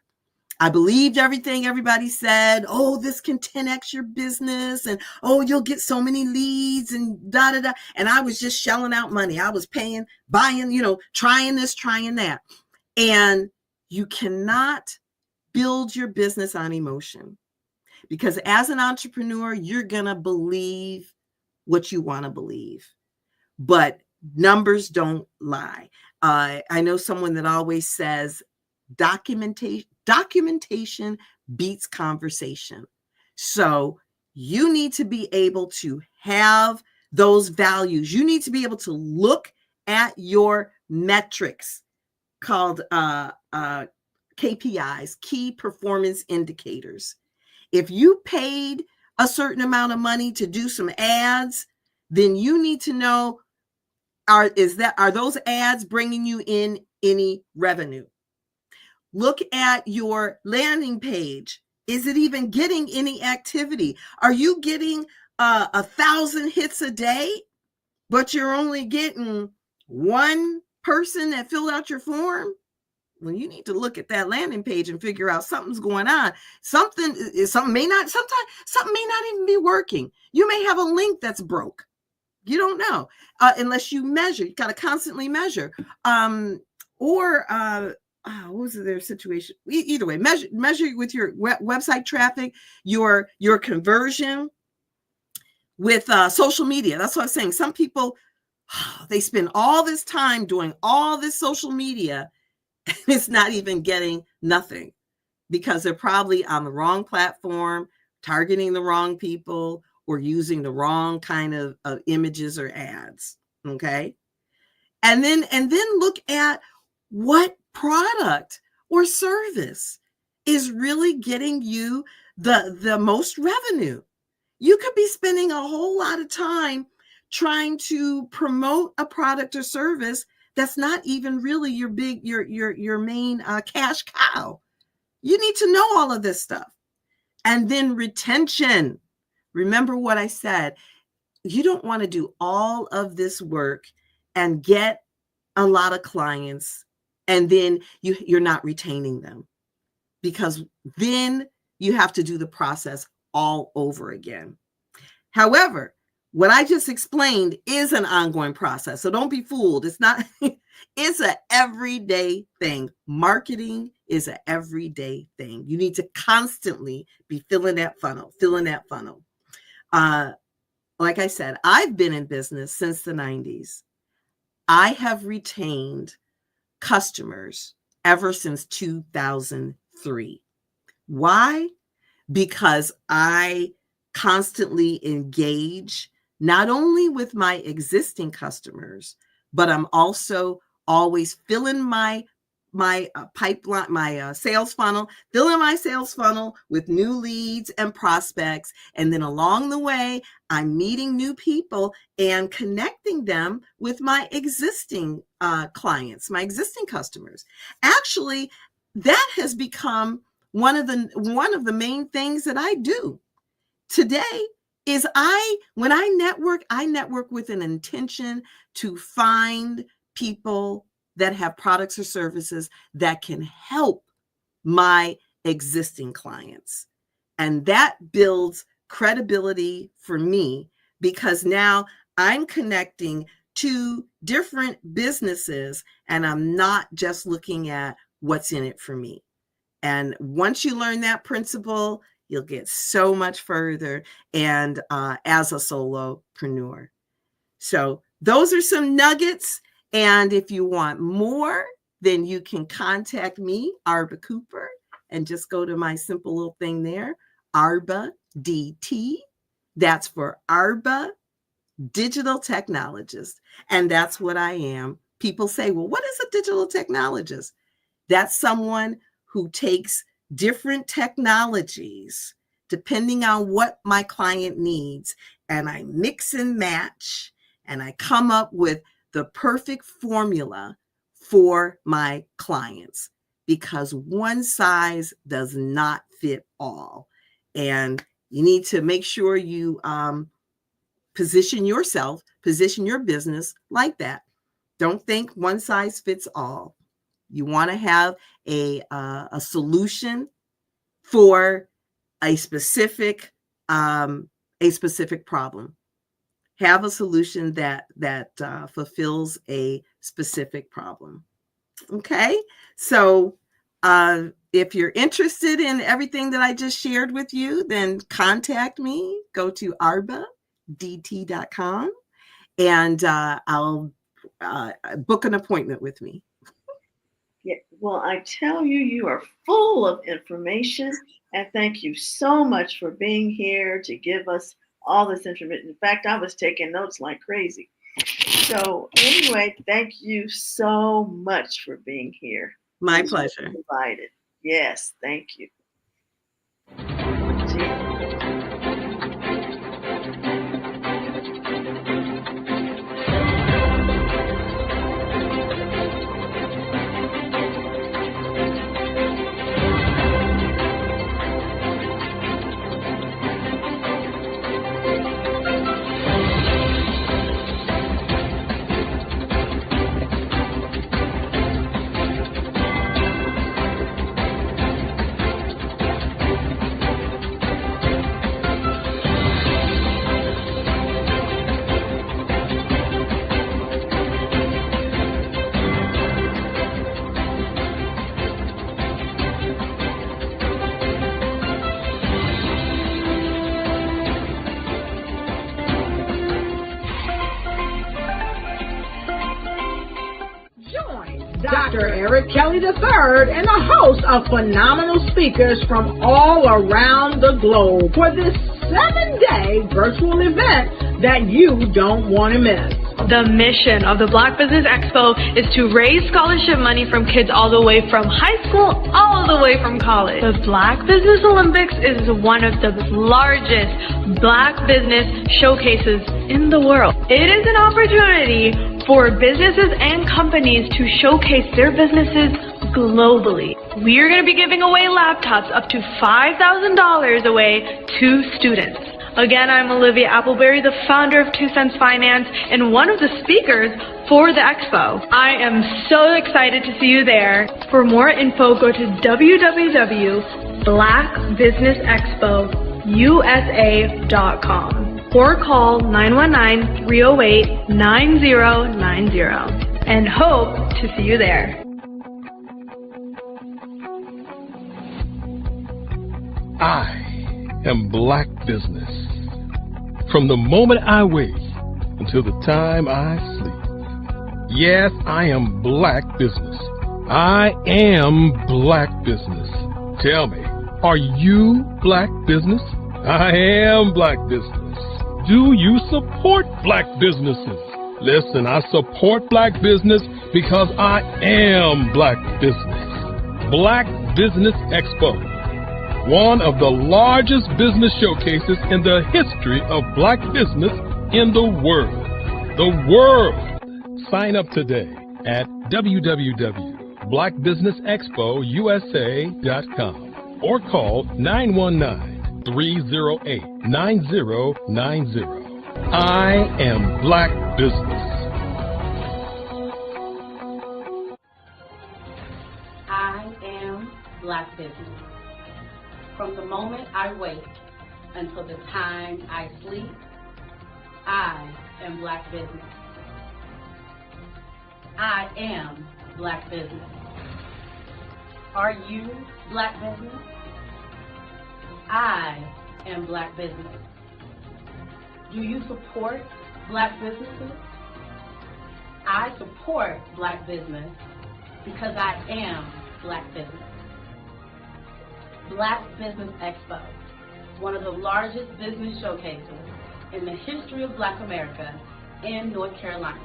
[SPEAKER 13] I believed everything everybody said. Oh, this can 10x your business, and oh, you'll get so many leads, and da da da. And I was just shelling out money. I was paying, buying, trying this, trying that. And you cannot build your business on emotion, because as an entrepreneur, you're going to believe what you want to believe, but numbers don't lie. I know someone that always says documentation beats conversation. So you need to be able to have those values. You need to be able to look at your metrics called KPIs, key performance indicators. If you paid a certain amount of money to do some ads, then you need to know, are those ads bringing you in any revenue? Look at your landing page. Is it even getting any activity? Are you getting 1,000 hits a day, but you're only getting one person that filled out your form? Well, you need to look at that landing page and figure out something's going on. Something may not even be working. You may have a link that's broke. You don't know unless you measure. You got to constantly measure. What was their situation? Either way, measure with your website traffic, your conversion with social media. That's what I'm saying. Some people, they spend all this time doing all this social media, and it's not even getting nothing, because they're probably on the wrong platform, targeting the wrong people, or using the wrong kind of images or ads. Okay. And then look at what product or service is really getting you the most revenue. You could be spending a whole lot of time trying to promote a product or service that's not even really your main cash cow. You need to know all of this stuff. And then retention. Remember what I said. You don't want to do all of this work and get a lot of clients, and then you're not retaining them, because then you have to do the process all over again. However, what I just explained is an ongoing process. So don't be fooled. It's not, it's an everyday thing. Marketing is an everyday thing. You need to constantly be filling that funnel. Like I said, I've been in business since the 90s. I have retained customers ever since 2003. Why? Because I constantly engage not only with my existing customers, but I'm also always filling my pipeline, my sales funnel, filling my sales funnel with new leads and prospects. And then along the way, I'm meeting new people and connecting them with my existing clients, my existing customers. Actually, that has become one of the main things that I do today. Is when I network with an intention to find people that have products or services that can help my existing clients. And that builds credibility for me, because now I'm connecting to different businesses and I'm not just looking at what's in it for me. And once you learn that principle, you'll get so much further and as a solopreneur. So those are some nuggets. And if you want more, then you can contact me, Arba Cooper, and just go to my simple little thing there, Arba DT. That's for Arba Digital Technologist. And that's what I am. People say, well, what is a digital technologist? That's someone who takes different technologies, depending on what my client needs, and I mix and match, and I come up with the perfect formula for my clients, because one size does not fit all. And you need to make sure you position your business like that. Don't think one size fits all. You want to have a solution for a specific problem. Have a solution that fulfills a specific problem. Okay, so if you're interested in everything that I just shared with you, then contact me. Go to arbadt.com and I'll book an appointment with me.
[SPEAKER 12] Yeah, well, I tell you, you are full of information, and thank you so much for being here to give us all this information. In fact, I was taking notes like crazy. So anyway, thank you so much for being here.
[SPEAKER 13] My pleasure.
[SPEAKER 12] Provided. Yes, thank you.
[SPEAKER 1] Dr. Eric Kelly III and a host of phenomenal speakers from all around the globe for this 7-day virtual event that you don't want to miss.
[SPEAKER 2] The mission of the Black Business Expo is to raise scholarship money from kids all the way from high school all the way from college. The Black Business Olympics is one of the largest Black business showcases in the world. It is an opportunity for businesses and companies to showcase their businesses globally. We are going to be giving away laptops up to $5,000 away to students. Again, I'm Olivia Appleberry, the founder of 2 Cents Finance and one of the speakers for the expo. I am so excited to see you there. For more info, go to www.blackbusinessexpousa.com or call 919-308-9090 and hope to see you there.
[SPEAKER 3] I am Black Business. From the moment I wake until the time I sleep. Yes, I am Black Business. I am Black Business. Tell me, are you Black Business? I am Black Business. Do you support Black businesses? Listen, I support Black business because I am Black Business. Black Business Expo, one of the largest business showcases in the history of Black business in the world. The world! Sign up today at www.blackbusinessexpousa.com or call 919-308-9090. I am Black Business.
[SPEAKER 4] I am Black Business. From the moment I wake until the time I sleep, I am Black Business. I am Black Business. Are you Black Business? I am Black Business. Do you support Black businesses? I support Black business because I am Black business. Black Business Expo, one of the largest business showcases in the history of Black America in North Carolina.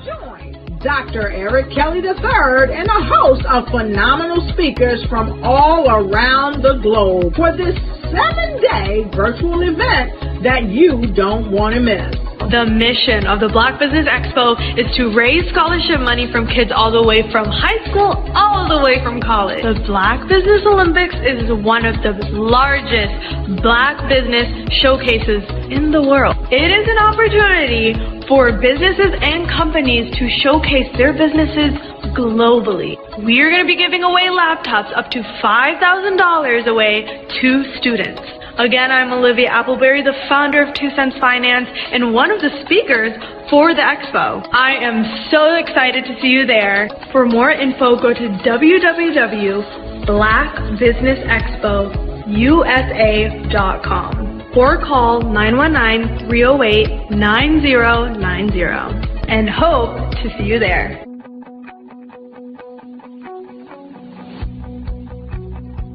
[SPEAKER 1] Join Dr. Eric Kelly III and a host of phenomenal speakers from all around the globe for this 7-day virtual event that you don't want to miss.
[SPEAKER 2] The mission of the Black Business Expo is to raise scholarship money from kids all the way from high school all the way from college. The Black Business Olympics is one of the largest Black business showcases in the world. It is an opportunity for businesses and companies to showcase their businesses globally. We are going to be giving away laptops up to $5,000 away to students. Again, I'm Olivia Appleberry, the founder of 2 Cents Finance and one of the speakers for the expo. I am so excited to see you there. For more info, go to www.blackbusinessexpousa.com or call 919-308-9090 and hope to see you there.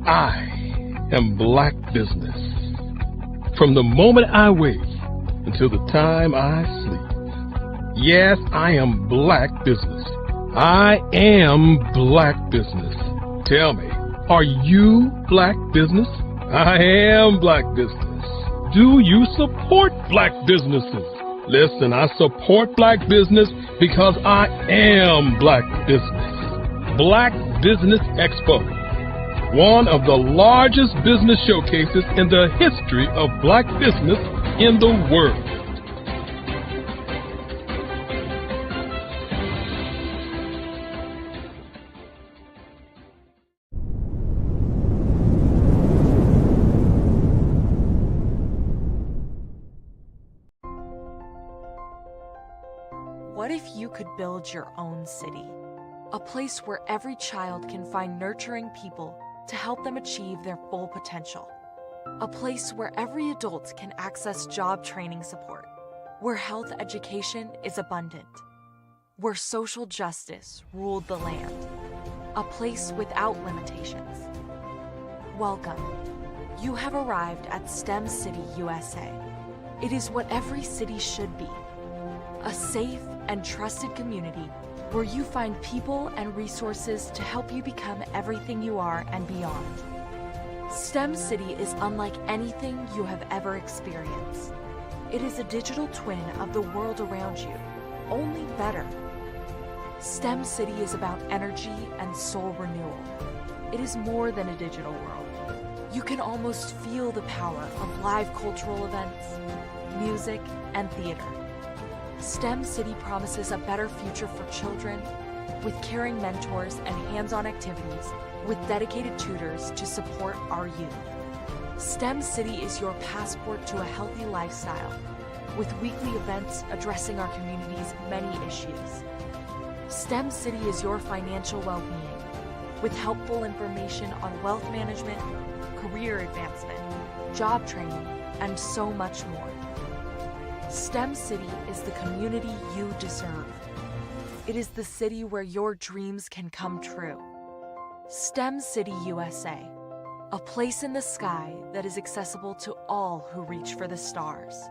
[SPEAKER 3] I am Black Business. From the moment I wake until the time I sleep. Yes, I am Black Business. I am Black Business. Tell me, are you Black Business? I am Black Business. Do you support Black businesses? Listen, I support Black business because I am Black Business. Black Business Expo, one of the largest business showcases in the history of Black business in the world.
[SPEAKER 5] What if you could build your own city? A place where every child can find nurturing people to help them achieve their full potential. A place where every adult can access job training support. Where health education is abundant. Where social justice ruled the land. A place without limitations. Welcome. You have arrived at STEM City USA. It is what every city should be. A safe and trusted community where you find people and resources to help you become everything you are and beyond. STEM City is unlike anything you have ever experienced. It is a digital twin of the world around you, only better. STEM City is about energy and soul renewal. It is more than a digital world. You can almost feel the power of live cultural events, music, and theater. STEM City promises a better future for children with caring mentors and hands-on activities with dedicated tutors to support our youth. STEM City is your passport to a healthy lifestyle with weekly events addressing our community's many issues. STEM City is your financial well-being with helpful information on wealth management, career advancement, job training, and so much more. STEM City is the community you deserve. It is the city where your dreams can come true. STEM City USA, a place in the sky that is accessible to all who reach for the stars.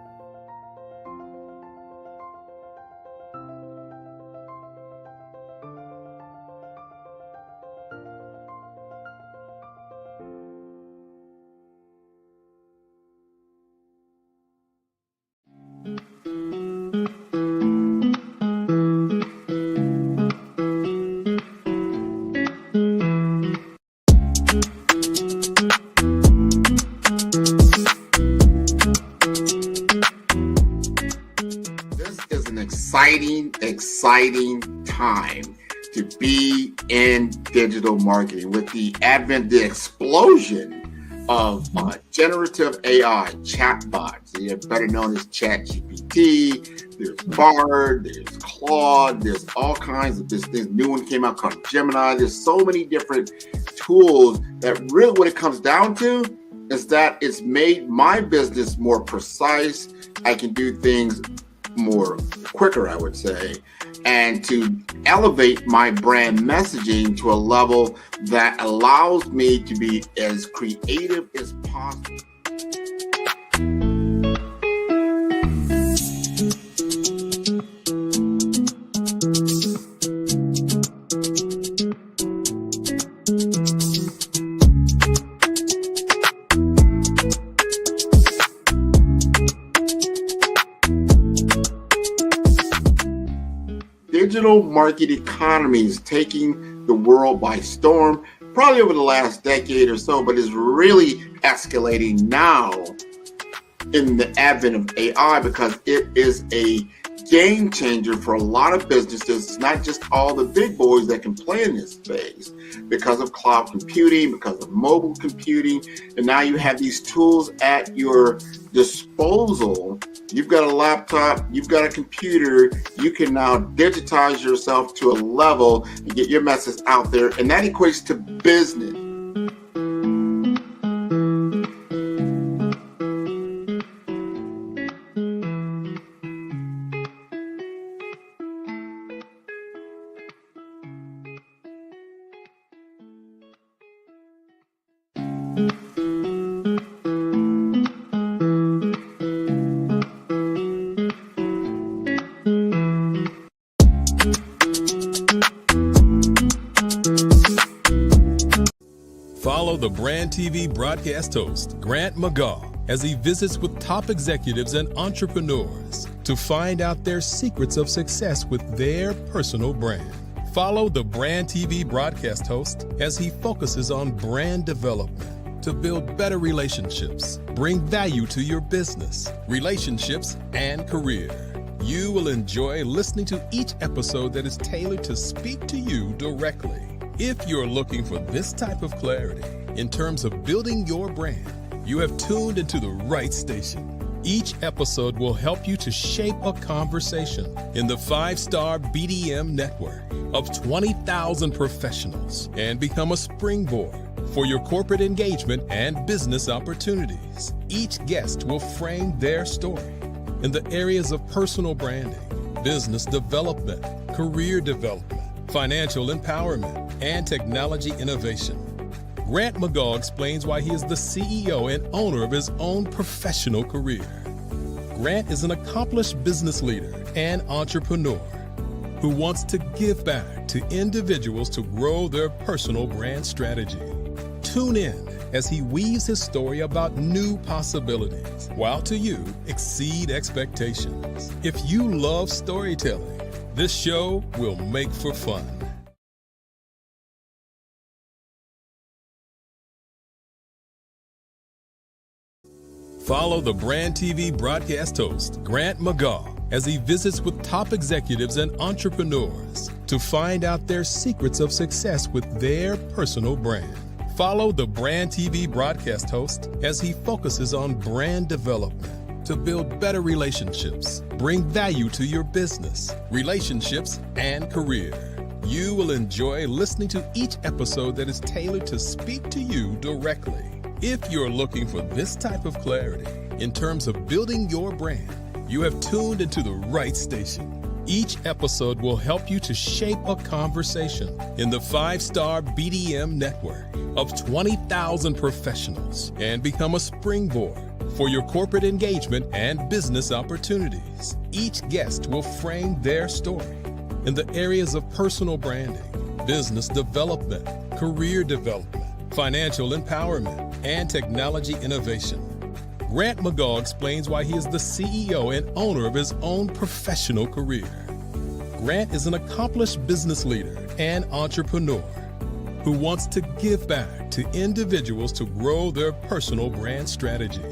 [SPEAKER 14] Exciting time to be in digital marketing with the advent, the explosion of generative AI chatbots. They're better known as ChatGPT. There's Bard, there's Claude, there's all kinds of this new one came out called Gemini. There's so many different tools that really what it comes down to is that it's made my business more precise. I can do things more quicker, I would say, and to elevate my brand messaging to a level that allows me to be as creative as possible. Digital market economy is taking the world by storm, probably over the last decade or so, but is really escalating now in the advent of AI because it is a game changer for a lot of businesses. It's not just all the big boys that can play in this space because of cloud computing, because of mobile computing, and now you have these tools at your disposal. You've got a laptop, you've got a computer, you can now digitize yourself to a level and get your message out there, and that equates to business.
[SPEAKER 3] Follow the Brand TV broadcast host, Grant McGaugh, as he visits with top executives and entrepreneurs to find out their secrets of success with their personal brand. Follow the Brand TV broadcast host as he focuses on brand development to build better relationships, bring value to your business, relationships, and career. You will enjoy listening to each episode that is tailored to speak to you directly. If you're looking for this type of clarity in terms of building your brand, you have tuned into the right station. Each episode will help you to shape a conversation in the 5-star BDM network of 20,000 professionals and become a springboard for your corporate engagement and business opportunities. Each guest will frame their story in the areas of personal branding, business development, career development, financial empowerment, and technology innovation. Grant McGaugh explains why he is the CEO and owner of his own professional career. Grant is an accomplished business leader and entrepreneur who wants to give back to individuals to grow their personal brand strategy. Tune in as he weaves his story about new possibilities, while to you exceed expectations. If you love storytelling, this show will make for fun. Follow the Brand TV broadcast host, Grant McGaugh, as he visits with top executives and entrepreneurs to find out their secrets of success with their personal brand. Follow the Brand TV broadcast host as he focuses on brand development to build better relationships, bring value to your business, relationships, and career. You will enjoy listening to each episode that is tailored to speak to you directly. If you're looking for this type of clarity in terms of building your brand, you have tuned into the right station. Each episode will help you to shape a conversation in the 5-star BDM network of 20,000 professionals and become a springboard for your corporate engagement and business opportunities. Each guest will frame their story in the areas of personal branding, business development, career development, financial empowerment, and technology innovation. Grant McGaugh explains why he is the CEO and owner of his own professional career. Grant is an accomplished business leader and entrepreneur who wants to give back to individuals to grow their personal brand strategy.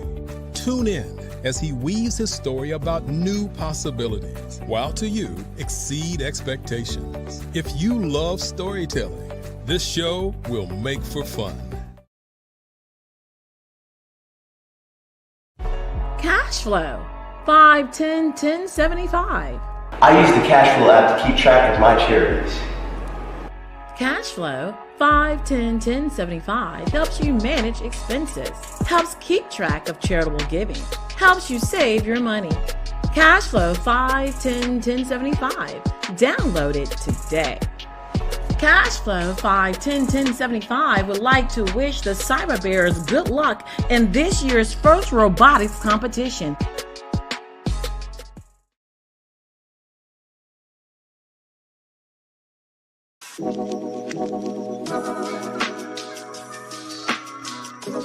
[SPEAKER 3] Tune in as he weaves his story about new possibilities, while to you exceed expectations. If you love storytelling, this show will make for fun.
[SPEAKER 15] Cash flow 5, 10, 10, 75.
[SPEAKER 16] I use the cash flow app to keep track of my charities.
[SPEAKER 15] Cash flow 5, 10, 10, 75 helps you manage expenses, helps keep track of charitable giving, helps you save your money. Cash flow 5, 10, 10, 75. Download it today. Cashflow 5101075 would like to wish the Cyber Bears good luck in this year's first robotics competition.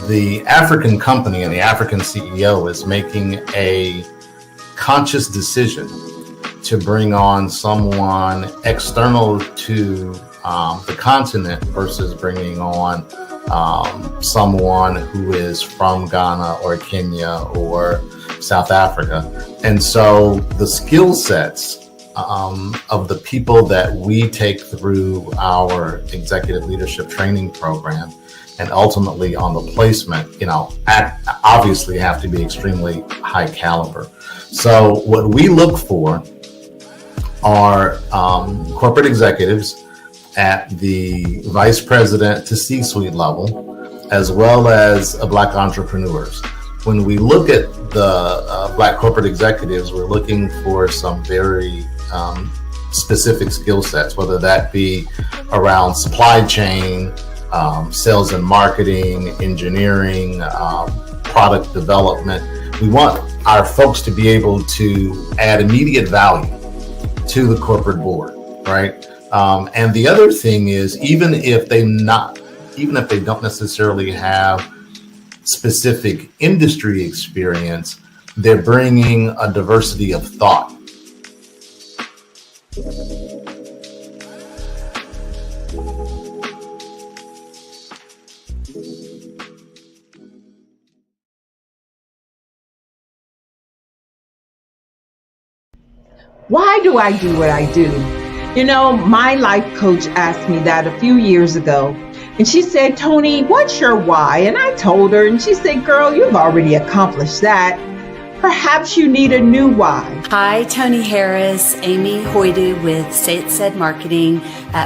[SPEAKER 17] The African company and the African CEO is making a conscious decision to bring on someone external to the continent versus bringing on someone who is from Ghana or Kenya or South Africa. And so the skill sets of the people that we take through our executive leadership training program and ultimately on the placement, obviously have to be extremely high caliber. So what we look for are corporate executives at the vice president to C-suite level, as well as Black entrepreneurs. When we look at the Black corporate executives, we're looking for some very specific skill sets, whether that be around supply chain, sales and marketing, engineering, product development. We want our folks to be able to add immediate value to the corporate board, right? And the other thing is, even if they don't necessarily have specific industry experience, they're bringing a diversity of thought.
[SPEAKER 18] Why do I do what I do? My life coach asked me that a few years ago, and she said, Tony, what's your why? And I told her, and she said, girl, you've already accomplished that. Perhaps you need a new why.
[SPEAKER 19] Hi, Tony Harris, Amy Hoydu with Say It Said Marketing,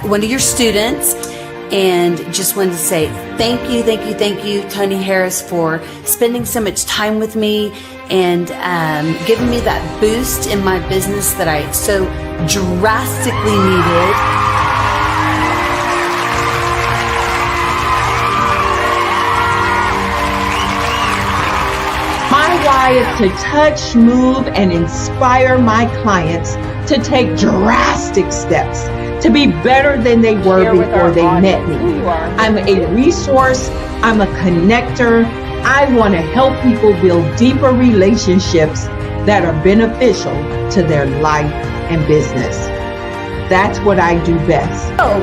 [SPEAKER 19] one of your students. And just wanted to say thank you, Tony Harris, for spending so much time with me and giving me that boost in my business that I so drastically needed.
[SPEAKER 18] My why is to touch, move, and inspire my clients to take drastic steps to be better than they were before they met me. I'm a resource, I'm a connector. I want to help people build deeper relationships that are beneficial to their life and business. That's what I do best.
[SPEAKER 20] So,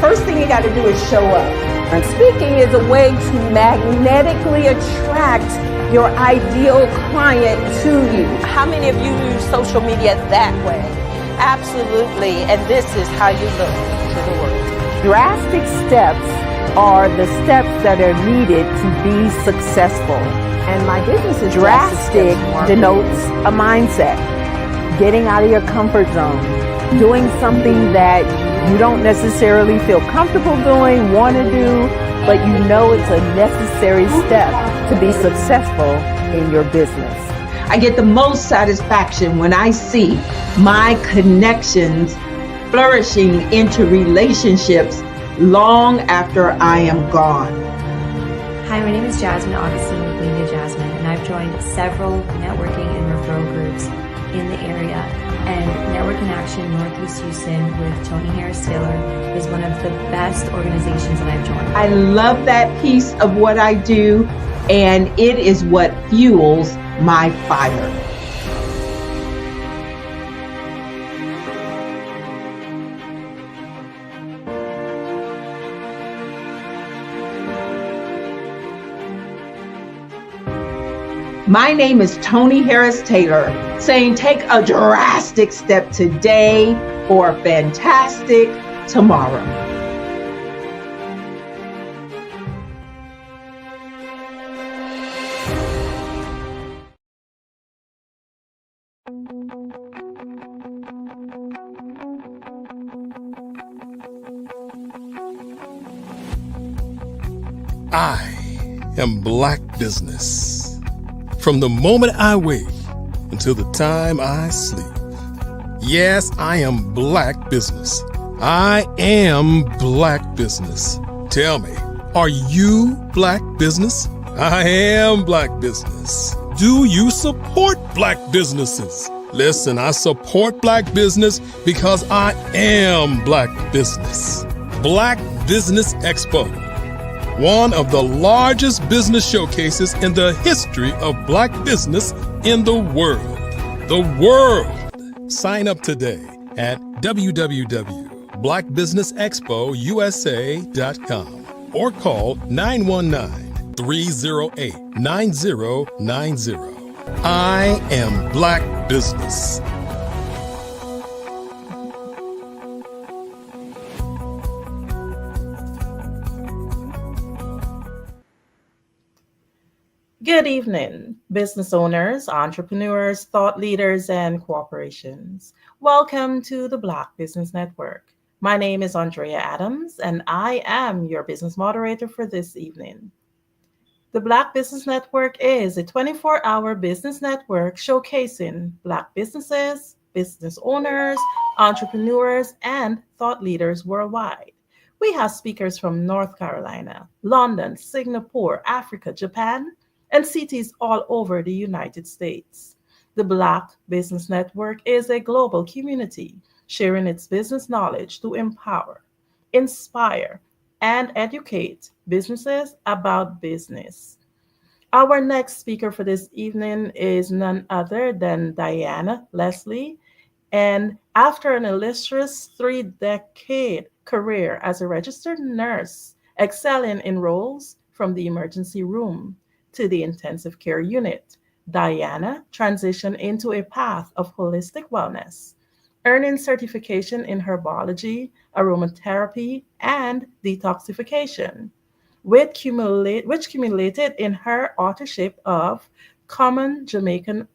[SPEAKER 20] first thing you got to do is show up. And speaking is a way to magnetically attract your ideal client to you. How many of you use social media that way? Absolutely, and this is how you look to the world. Drastic steps are the steps that are needed to be successful. And my business is drastic denotes a mindset. Getting out of your comfort zone. Doing something that you don't necessarily feel comfortable doing, want to do, but you know it's a necessary step to be successful in your business.
[SPEAKER 18] I get the most satisfaction when I see my connections flourishing into relationships long after I am gone.
[SPEAKER 21] Hi, my name is Jasmine Augustine with Media Jasmine, and I've joined several networking and referral groups in the area. And Network in Action Northeast Houston with Tony Harris Taylor is one of the best organizations that I've joined.
[SPEAKER 18] I love that piece of what I do, and it is what fuels my fire. My name is Tony Harris Taylor, saying take a drastic step today for a fantastic tomorrow.
[SPEAKER 3] I am Black Business. From the moment I wake until the time I sleep. Yes, I am Black Business. I am Black Business. Tell me, are you Black Business? I am Black Business. Do you support Black businesses? Listen, I support Black business because I am Black Business. Black Business Expo, one of the largest business showcases in the history of Black business in the world. The world! Sign up today at www.blackbusinessexpousa.com. or call 919-308-9090. I am Black Business.
[SPEAKER 6] Good evening, business owners, entrepreneurs, thought leaders, and corporations. Welcome to the Black Business Network. My name is Andrea Adams, and I am your business moderator for this evening. The Black Business Network is a 24-hour business network showcasing Black businesses, business owners, entrepreneurs, and thought leaders worldwide. We have speakers from North Carolina, London, Singapore, Africa, Japan, and cities all over the United States. The Black Business Network is a global community sharing its business knowledge to empower, inspire, and educate businesses about business. Our next speaker for this evening is none other than Diana Leslie. And after an illustrious 3-decade career as a registered nurse, excelling in roles from the emergency room to the intensive care unit, Diana transitioned into a path of holistic wellness, earning certification in herbology, aromatherapy, and detoxification, which culminated in her authorship of Common Jamaican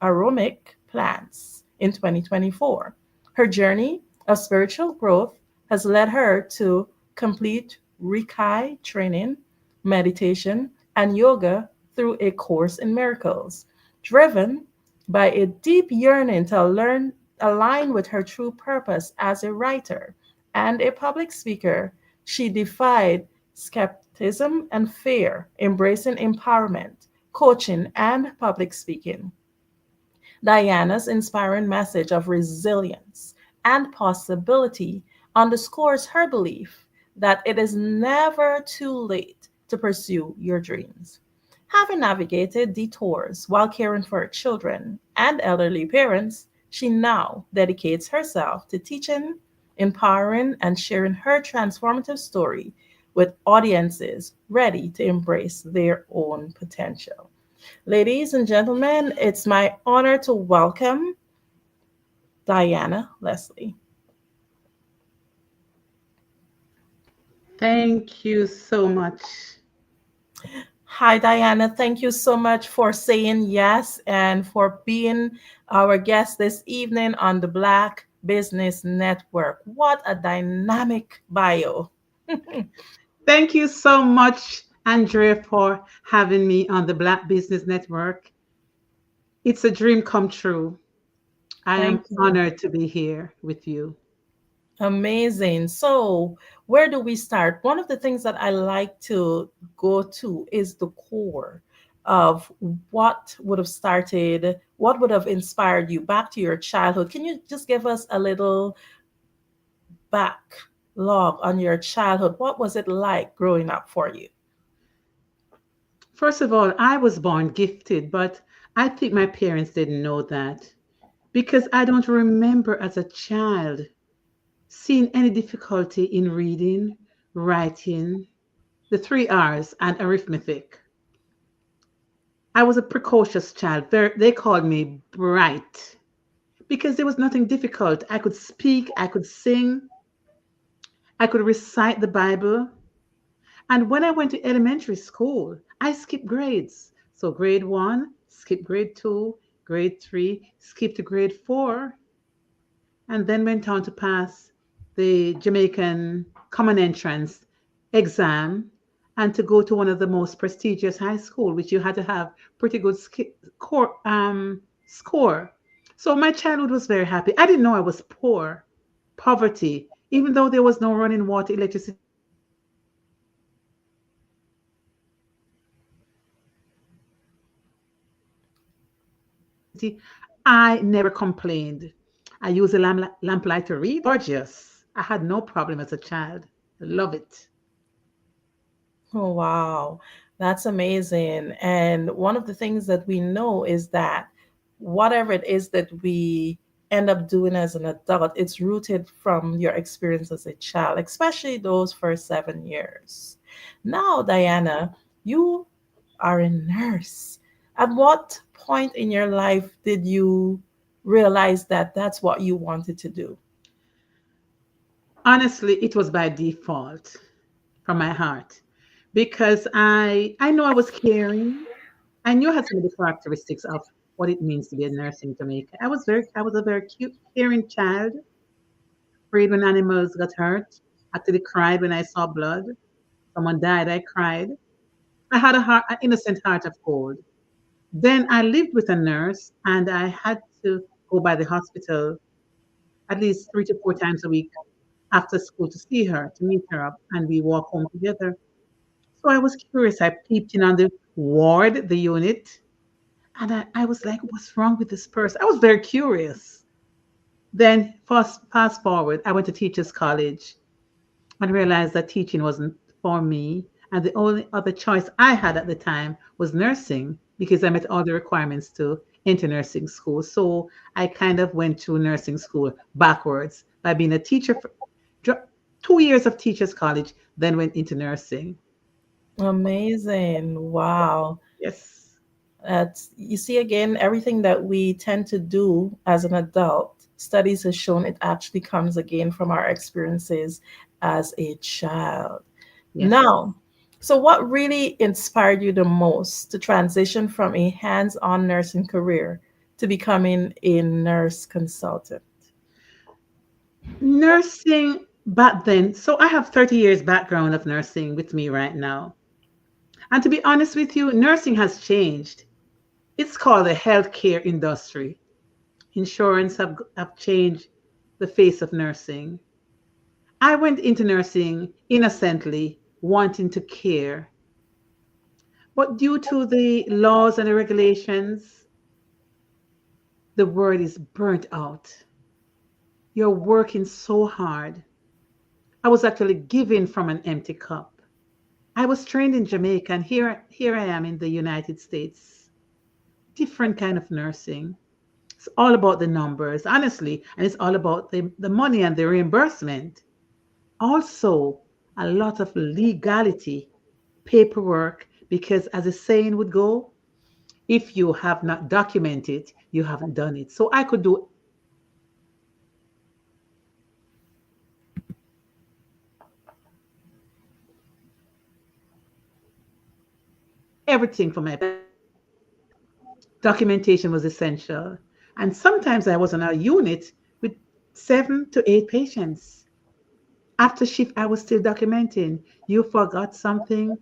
[SPEAKER 6] Aromatic Plants in 2024. Her journey of spiritual growth has led her to complete Reiki training, meditation, and yoga through a course in miracles, driven by a deep yearning to align with her true purpose as a writer and a public speaker. She defied skepticism and fear, embracing empowerment, coaching, and public speaking. Diana's inspiring message of resilience and possibility underscores her belief that it is never too late to pursue your dreams. Having navigated detours while caring for her children and elderly parents, she now dedicates herself to teaching, empowering, and sharing her transformative story with audiences ready to embrace their own potential. Ladies and gentlemen, it's my honor to welcome Diana Leslie.
[SPEAKER 22] Thank you so much.
[SPEAKER 6] Hi, Diana. Thank you so much for saying yes and for being our guest this evening on the Black Business Network. What a dynamic bio.
[SPEAKER 22] Thank you so much, Andrea, for having me on the Black Business Network. It's a dream come true. I am honored to be here with you.
[SPEAKER 6] Amazing. So, where do we start? One of the things that I like to go to is the core of what would have inspired you back to your childhood. Can you just give us a little backlog on your childhood? What was it like growing up for you?
[SPEAKER 22] First of all, I was born gifted, but I think my parents didn't know that because I don't remember as a child seeing any difficulty in reading, writing, the 3 R's, and arithmetic. I was a precocious child. They called me bright because there was nothing difficult. I could speak, I could sing, I could recite the Bible. And when I went to elementary school, I skipped grades. So grade 1, skipped grade 2, grade 3, skipped to grade 4, and then went on to pass the Jamaican Common Entrance exam and to go to one of the most prestigious high school, which you had to have pretty good score. So my childhood was very happy. I didn't know I was poor, poverty, even though there was no running water, electricity. I never complained. I used a lamplight to read. Gorgeous. I had no problem as a child. Love it.
[SPEAKER 6] Oh, wow. That's amazing. And one of the things that we know is that whatever it is that we end up doing as an adult, it's rooted from your experience as a child, especially those first 7 years. Now, Diana, you are a nurse. At what point in your life did you realize that that's what you wanted to do?
[SPEAKER 22] Honestly, it was by default from my heart because I know I was caring. I knew I had some of the characteristics of what it means to be a nurse in Jamaica. I was a very cute, caring child. Afraid when animals got hurt. Actually cried when I saw blood. Someone died, I cried. I had an innocent heart of gold. Then I lived with a nurse and I had to go by the hospital at least 3 to 4 times a week after school to see her, to meet her up, and we walk home together. So I was curious. I peeped in on the ward, the unit, and I was like, what's wrong with this person? I was very curious. Then fast forward, I went to teachers college and realized that teaching wasn't for me. And the only other choice I had at the time was nursing because I met all the requirements to enter nursing school. So I kind of went to nursing school backwards by being a teacher for 2 years of teachers college, then went into nursing.
[SPEAKER 6] Amazing. Wow.
[SPEAKER 22] Yes.
[SPEAKER 6] That's, you see, again, everything that we tend to do as an adult, studies have shown it actually comes again from our experiences as a child.
[SPEAKER 22] Yes.
[SPEAKER 6] Now, so what really inspired you the most to transition from a hands-on nursing career to becoming a nurse consultant?
[SPEAKER 22] Nursing back then, so I have 30 years background of nursing with me right now. And to be honest with you, nursing has changed. It's called the healthcare industry. Insurance have changed the face of nursing. I went into nursing innocently, wanting to care. But due to the laws and the regulations, the word is burnt out. You're working so hard. I was actually giving from an empty cup. I was trained in Jamaica, and here I am in the United States. Different kind of nursing. It's all about the numbers, honestly, and it's all about the money and the reimbursement. Also, a lot of legality, paperwork, because as a saying would go, if you have not documented, you haven't done it. So I could do everything for my documentation was essential. And sometimes I was on a unit with 7 to 8 patients. After shift, I was still documenting. You forgot something,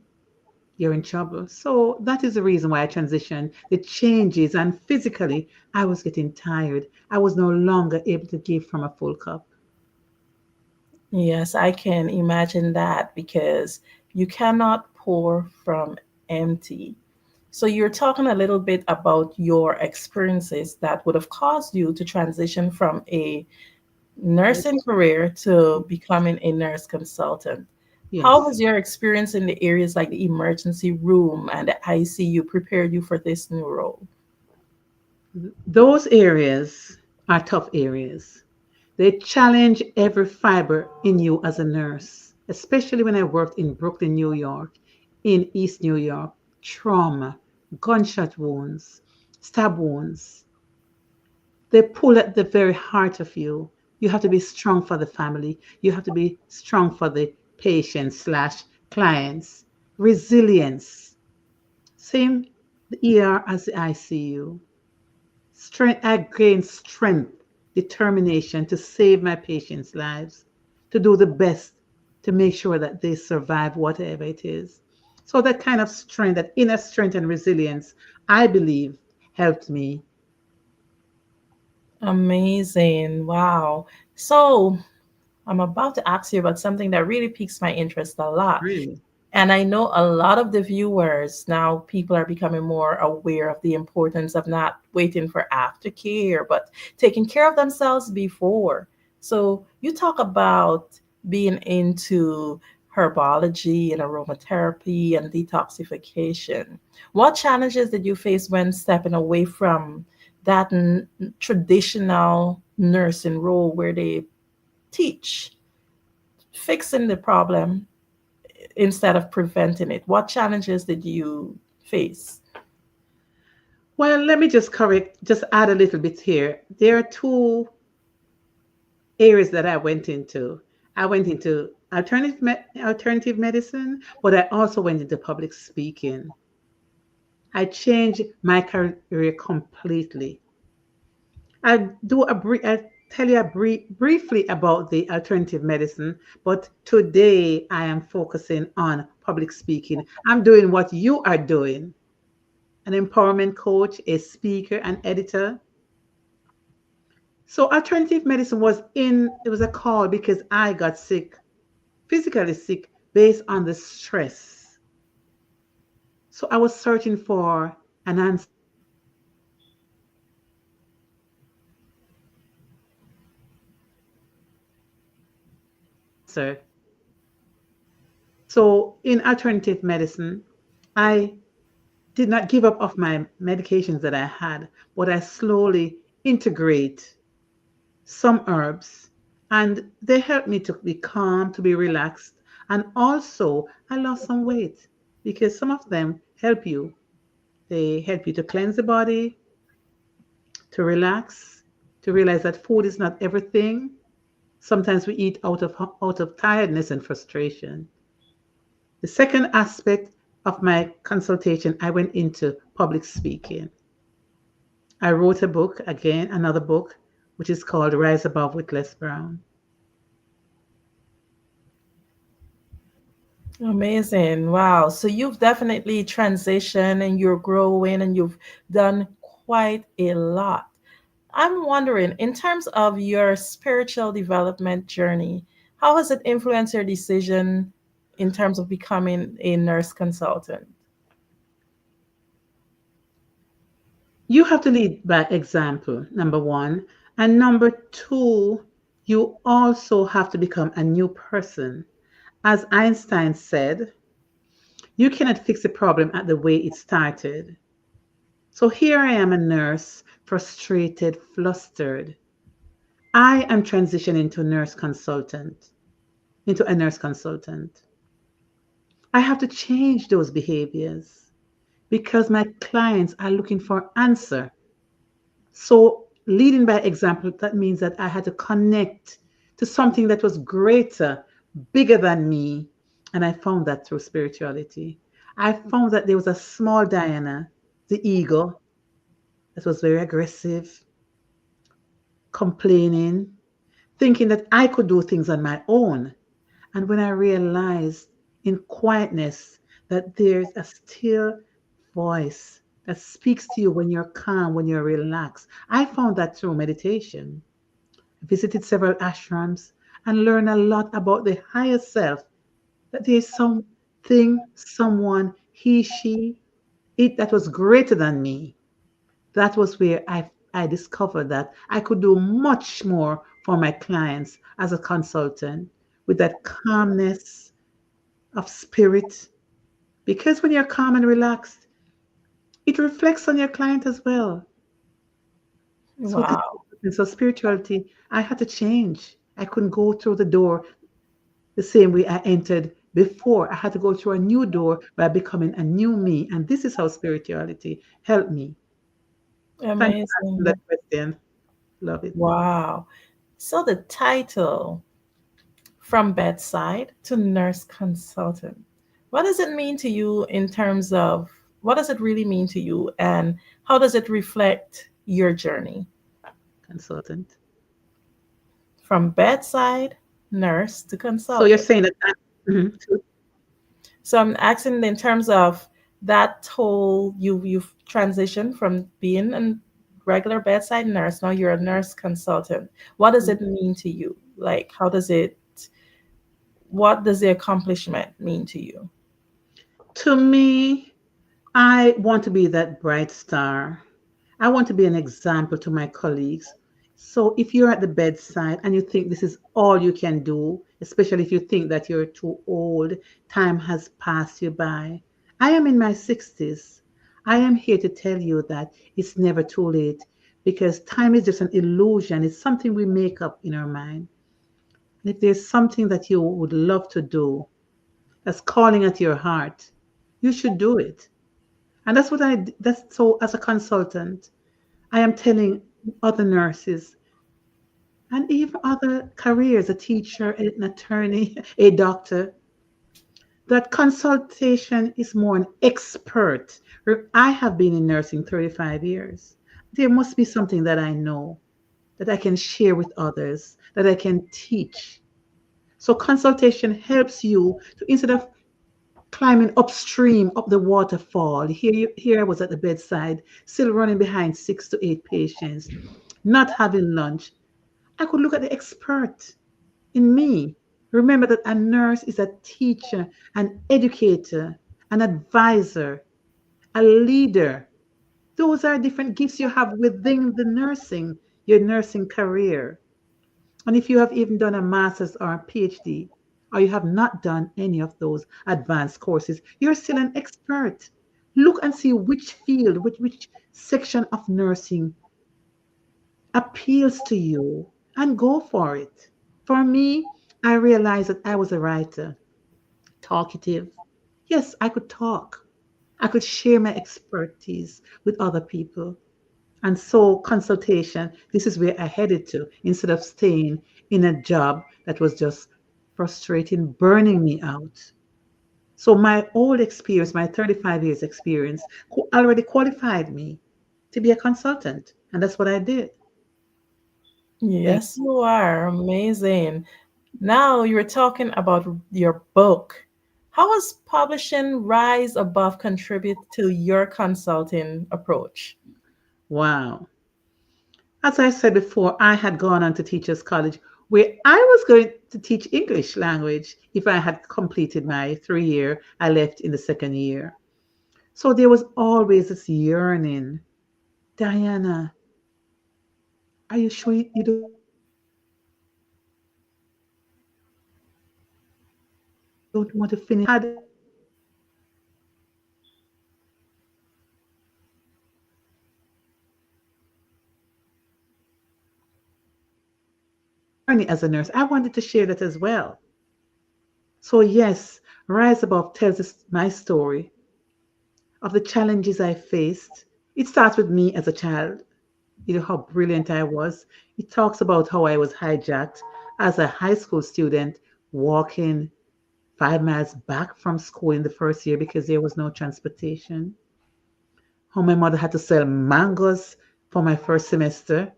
[SPEAKER 22] you're in trouble. So that is the reason why I transitioned. The changes, and physically, I was getting tired. I was no longer able to give from a full cup.
[SPEAKER 6] Yes, I can imagine that because you cannot pour from empty. So you're talking a little bit about your experiences that would have caused you to transition from a nursing career to becoming a nurse consultant. How
[SPEAKER 22] Yes.
[SPEAKER 6] has your experience in the areas like the emergency room and the ICU prepared you for this new role?
[SPEAKER 22] Those areas are tough areas. They challenge every fiber in you as a nurse, especially when I worked in Brooklyn, New York, in East New York. Trauma, gunshot wounds, stab wounds. They pull at the very heart of you. You have to be strong for the family. You have to be strong for the patients slash clients. Resilience. Same the ER as the ICU. Strength, I gain strength, determination to save my patients' lives, to do the best to make sure that they survive whatever it is. So that kind of strength, that inner strength and resilience, I believe helped me.
[SPEAKER 6] Amazing. Wow. So I'm about to ask you about something that really piques my interest a lot.
[SPEAKER 22] Really?
[SPEAKER 6] And I know a lot of the viewers now, people are becoming more aware of the importance of not waiting for aftercare, but taking care of themselves before. So you talk about being into herbology and aromatherapy and detoxification. What challenges did you face when stepping away from that traditional nursing role where they teach fixing the problem instead of preventing it? What challenges did you face?
[SPEAKER 22] Well, let me just add a little bit here. There are two areas that I went into. I went into alternative medicine, but I also went into public speaking. I changed my career completely. I tell you briefly about the alternative medicine, but today I am focusing on public speaking. I'm doing what you are doing, an empowerment coach, a speaker, an editor. So alternative medicine it was a call because I got sick, physically sick, based on the stress. So I was searching for an answer. So in alternative medicine, I did not give up of my medications that I had, but I slowly integrate some herbs, and they helped me to be calm, to be relaxed, and also I lost some weight because some of them help you. They help you to cleanse the body, to relax, to realize that food is not everything. Sometimes we eat out of tiredness and frustration. The second aspect of my consultation, I went into public speaking. I wrote a book, again, another book, which is called Rise Above with Les Brown.
[SPEAKER 6] Amazing. Wow. So you've definitely transitioned and you're growing and you've done quite a lot. I'm wondering, in terms of your spiritual development journey, how has it influenced your decision in terms of becoming a nurse consultant?
[SPEAKER 22] You have to lead by example, number one. And number two, you also have to become a new person. As Einstein said, you cannot fix a problem at the way it started. So here I am, a nurse, frustrated, flustered. I am transitioning to into a nurse consultant. I have to change those behaviors because my clients are looking for answer. So leading by example, that means that I had to connect to something that was greater, bigger than me. And I found that through spirituality. I found that there was a small Diana, the ego, that was very aggressive, complaining, thinking that I could do things on my own. And when I realized in quietness that there's a still voice that speaks to you when you're calm, when you're relaxed, I found that through meditation. I visited several ashrams and learned a lot about the higher self, that there's something, someone, he, she, it that was greater than me. That was where I discovered that I could do much more for my clients as a consultant with that calmness of spirit. Because when you're calm and relaxed, it reflects on your client as well.
[SPEAKER 6] Wow.
[SPEAKER 22] So spirituality, I had to change. I couldn't go through the door the same way I entered before. I had to go through a new door by becoming a new me. And this is how spirituality helped me. Thank you for asking
[SPEAKER 6] Amazing.
[SPEAKER 22] that question. Love it.
[SPEAKER 6] Wow. So the title, From Bedside to Nurse Consultant, what does it mean to you in terms of what does it really mean to you and how does it reflect your journey?
[SPEAKER 22] Consultant.
[SPEAKER 6] From bedside nurse to
[SPEAKER 22] So you're
[SPEAKER 6] consultant.
[SPEAKER 22] saying that mhm.
[SPEAKER 6] So I'm asking in terms of that whole you've transitioned from being a regular bedside nurse, now you're a nurse consultant. What does it mean to you? Like what does the accomplishment mean to you?
[SPEAKER 22] To me, I want to be that bright star. I want to be an example to my colleagues. So if you're at the bedside and you think this is all you can do, especially if you think that you're too old, time has passed you by. I am in my 60s. I am here to tell you that it's never too late because time is just an illusion. It's something we make up in our mind. And if there's something that you would love to do, that's calling at your heart, you should do it. And that's what that's so as a consultant, I am telling other nurses and even other careers, a teacher, an attorney, a doctor, that consultation is more an expert. I have been in nursing 35 years. There must be something that I know that I can share with others, that I can teach. So consultation helps you to, instead of climbing upstream up the waterfall, here I was at the bedside, still running behind 6 to 8 patients, not having lunch. I could look at the expert in me. Remember that a nurse is a teacher, an educator, an advisor, a leader. Those are different gifts you have within the nursing, your nursing career. And if you have even done a master's or a PhD, or you have not done any of those advanced courses, you're still an expert. Look and see which field, which section of nursing appeals to you and go for it. For me, I realized that I was a writer, talkative. Yes, I could talk. I could share my expertise with other people. And so, consultation, this is where I headed to instead of staying in a job that was just frustrating, burning me out. So, my old experience, my 35 years experience, already qualified me to be a consultant. And that's what I did. Thank
[SPEAKER 6] Yes, you are. Amazing. Now you're talking about your book. How has publishing Rise Above contribute to your consulting approach?
[SPEAKER 22] Wow. As I said before, I had gone on to Teachers College where I was going to teach English language if I had completed my 3 year. I left in the second year. So there was always this yearning. Diana, are you sure you don't want to finish this degree? Had journey as a nurse. I wanted to share that as well. So yes, Rise Above tells us my story of the challenges I faced. It starts with me as a child. You know how brilliant I was. It talks about how I was hijacked as a high school student walking 5 miles back from school in the first year because there was no transportation. How my mother had to sell mangoes for my first semester.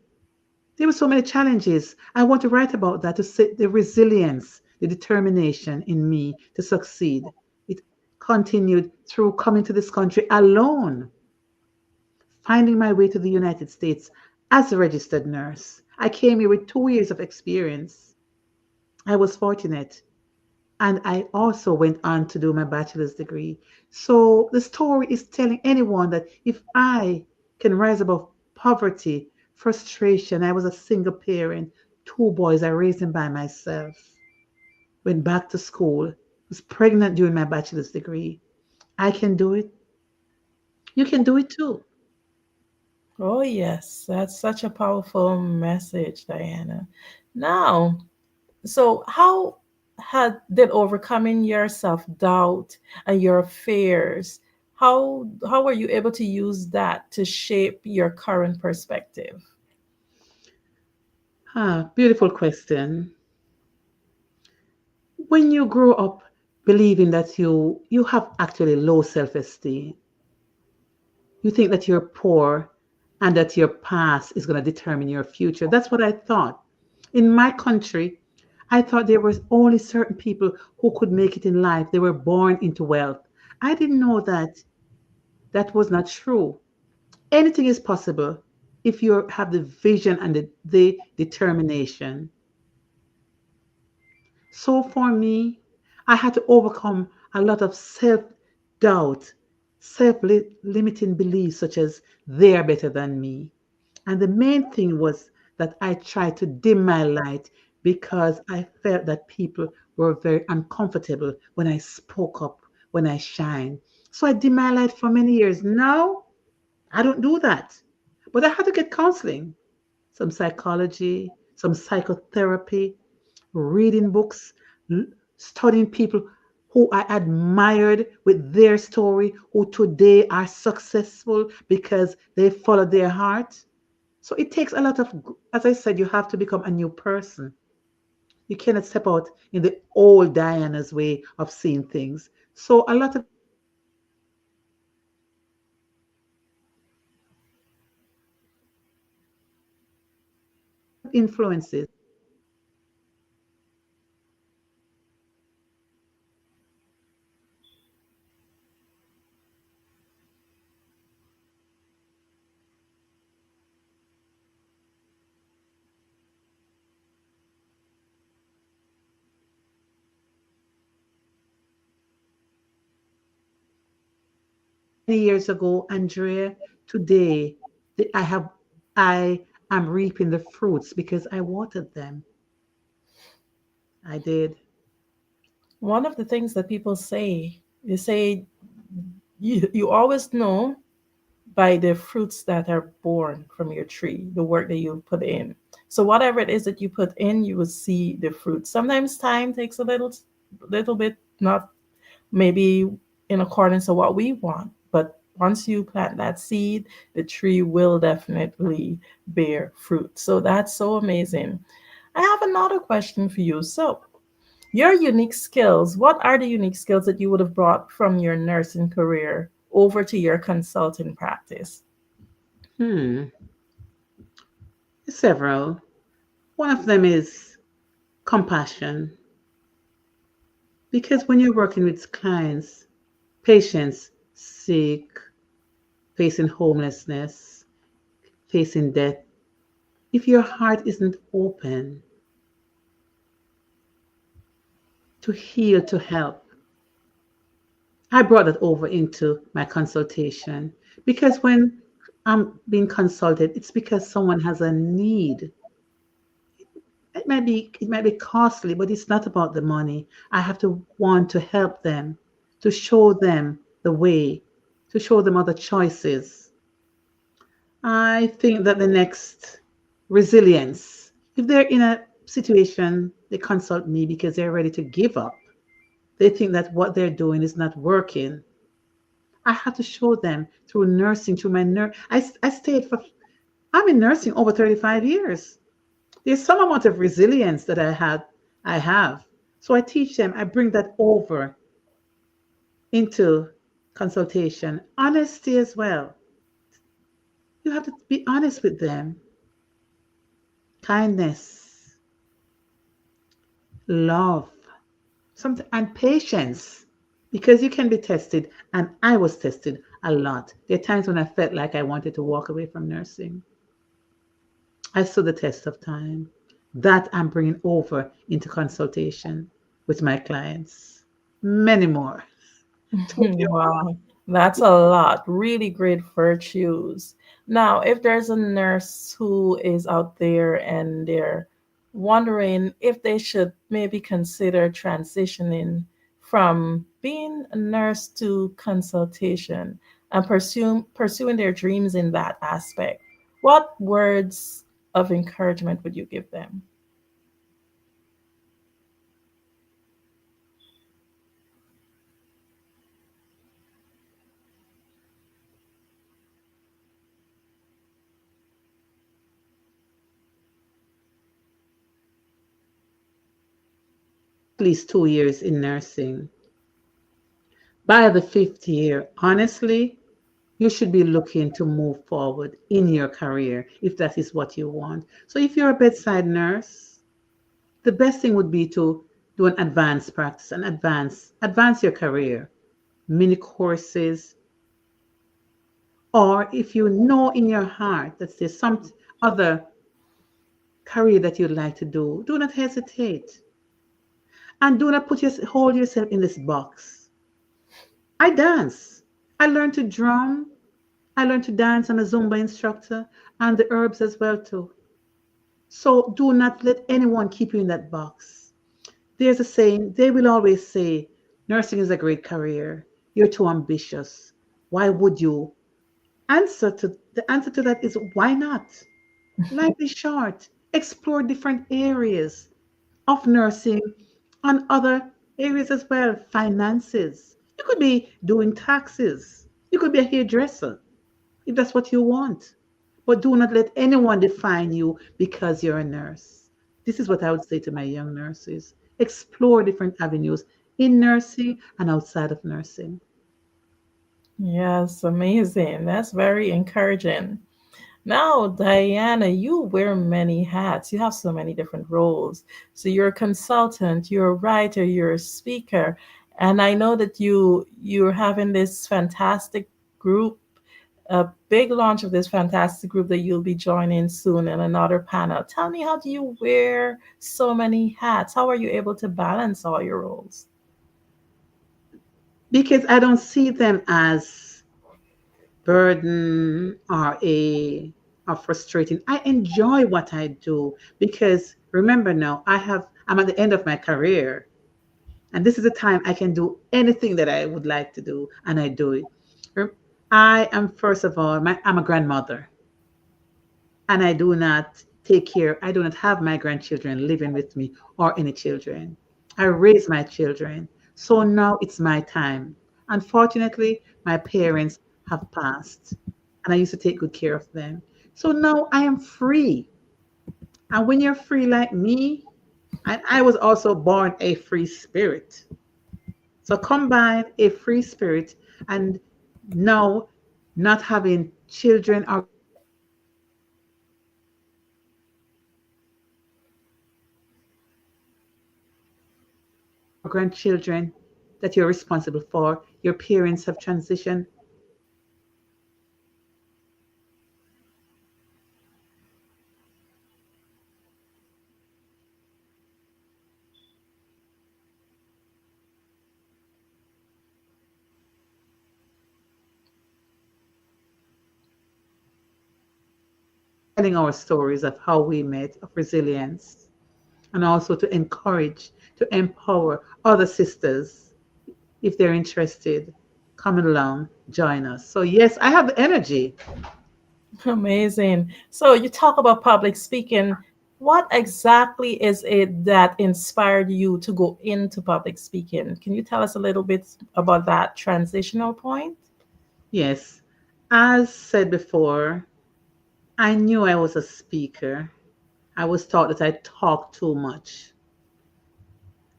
[SPEAKER 22] There were so many challenges. I want to write about that to see the resilience, the determination in me to succeed. It continued through coming to this country alone, finding my way to the United States as a registered nurse. I came here with 2 years of experience. I was fortunate. And I also went on to do my bachelor's degree. So the story is telling anyone that if I can rise above poverty, frustration, I was a single parent, 2 boys, I raised them by myself, went back to school, was pregnant during my bachelor's degree. I can do it. You can do it too.
[SPEAKER 6] Oh, yes, that's such a powerful message, Diana. Now, so how did overcoming your self-doubt and your fears, how were you able to use that to shape your current perspective?
[SPEAKER 22] Beautiful question. When you grow up believing that you have actually low self-esteem, you think that you're poor and that your past is going to determine your future. That's what I thought. In my country, I thought there was only certain people who could make it in life. They were born into wealth. I didn't know that that was not true. Anything is possible if you have the vision and the determination. So for me, I had to overcome a lot of self doubt, self limiting beliefs, such as they are better than me. And the main thing was that I tried to dim my light because I felt that people were very uncomfortable when I spoke up, when I shined. So I dimmed my light for many years. Now I don't do that. But I had to get counseling, some psychology, some psychotherapy, reading books, studying people who I admired with their story, who today are successful because they followed their heart. So it takes a lot of, as I said, you have to become a new person. You cannot step out in the old Diana's way of seeing things. So a lot of influences. Many years ago, Andrea, today I have I am reaping the fruits because I watered them. I did.
[SPEAKER 6] One of the things that people say, they say you always know by the fruits that are born from your tree, the work that you put in. So whatever it is that you put in, you will see the fruit. Sometimes time takes a little bit, not maybe in accordance to what we want, but once you plant that seed, the tree will definitely bear fruit. So that's so amazing. I have another question for you. So, your unique skills, what are the unique skills that you would have brought from your nursing career over to your consulting practice?
[SPEAKER 22] Hmm. Several. One of them is compassion. Because when you're working with clients, patients sick, facing homelessness, facing death, if your heart isn't open to heal, to help, I brought that over into my consultation because when I'm being consulted, it's because someone has a need. It might be costly, but it's not about the money. I have to want to help them, to show them the way, to show them other choices. I think that the next resilience, if they're in a situation, they consult me because they're ready to give up. They think that what they're doing is not working. I have to show them through nursing, through my nurse. I stayed for, I'm in nursing over 35 years. There's some amount of resilience that I have. So I teach them, I bring that over into consultation. Honesty as well. You have to be honest with them. Kindness, love, something, and patience. Because you can be tested, and I was tested a lot. There are times when I felt like I wanted to walk away from nursing. I stood the test of time. That I'm bringing over into consultation with my clients. Many more.
[SPEAKER 6] Wow, that's a lot. Really great virtues. Now, if there's a nurse who is out there and they're wondering if they should maybe consider transitioning from being a nurse to consultation and pursuing their dreams in that aspect, what words of encouragement would you give them?
[SPEAKER 22] At least 2 years in nursing. By the fifth year, honestly, you should be looking to move forward in your career if that is what you want. So if you're a bedside nurse, the best thing would be to do an advanced practice and advance your career, mini courses, or if you know in your heart that there's some other career that you'd like to do, do not hesitate. And do not hold yourself in this box. I dance. I learned to drum. I learned to dance. I'm a Zumba instructor and the herbs as well too. So do not let anyone keep you in that box. There's a saying, they will always say, nursing is a great career. You're too ambitious. Why would you? The answer to that is why not? Life is short. Explore different areas of nursing and other areas as well, finances. You could be doing taxes. You could be a hairdresser if that's what you want. But do not let anyone define you because you're a nurse. This is what I would say to my young nurses. Explore different avenues in nursing and outside of nursing.
[SPEAKER 6] Yes, amazing. That's very encouraging. Now, Diana, you wear many hats. You have so many different roles. So you're a consultant, you're a writer, you're a speaker, and I know that you're having this fantastic group, a big launch of this fantastic group that you'll be joining soon in another panel. Tell me, how do you wear so many hats? How are you able to balance all your roles?
[SPEAKER 22] Because I don't see them as burden or frustrating. I enjoy what I do because remember now, I'm at the end of my career. And this is a time I can do anything that I would like to do, and I do it. I am, first of all, I'm a grandmother, and I do not have my grandchildren living with me or any children. I raise my children. So now it's my time. Unfortunately, my parents have passed, and I used to take good care of them. So now I am free. And when you're free like me, and I was also born a free spirit. So combine a free spirit and now not having children or grandchildren that you're responsible for. Your parents have transitioned. Telling our stories of how we met, of resilience, and also to encourage, to empower other sisters if they're interested. Come along, join us. So, yes, I have the energy.
[SPEAKER 6] Amazing. So you talk about public speaking. What exactly is it that inspired you to go into public speaking? Can you tell us a little bit about that transitional point?
[SPEAKER 22] Yes, as said before, I knew I was a speaker. I was taught that I talk too much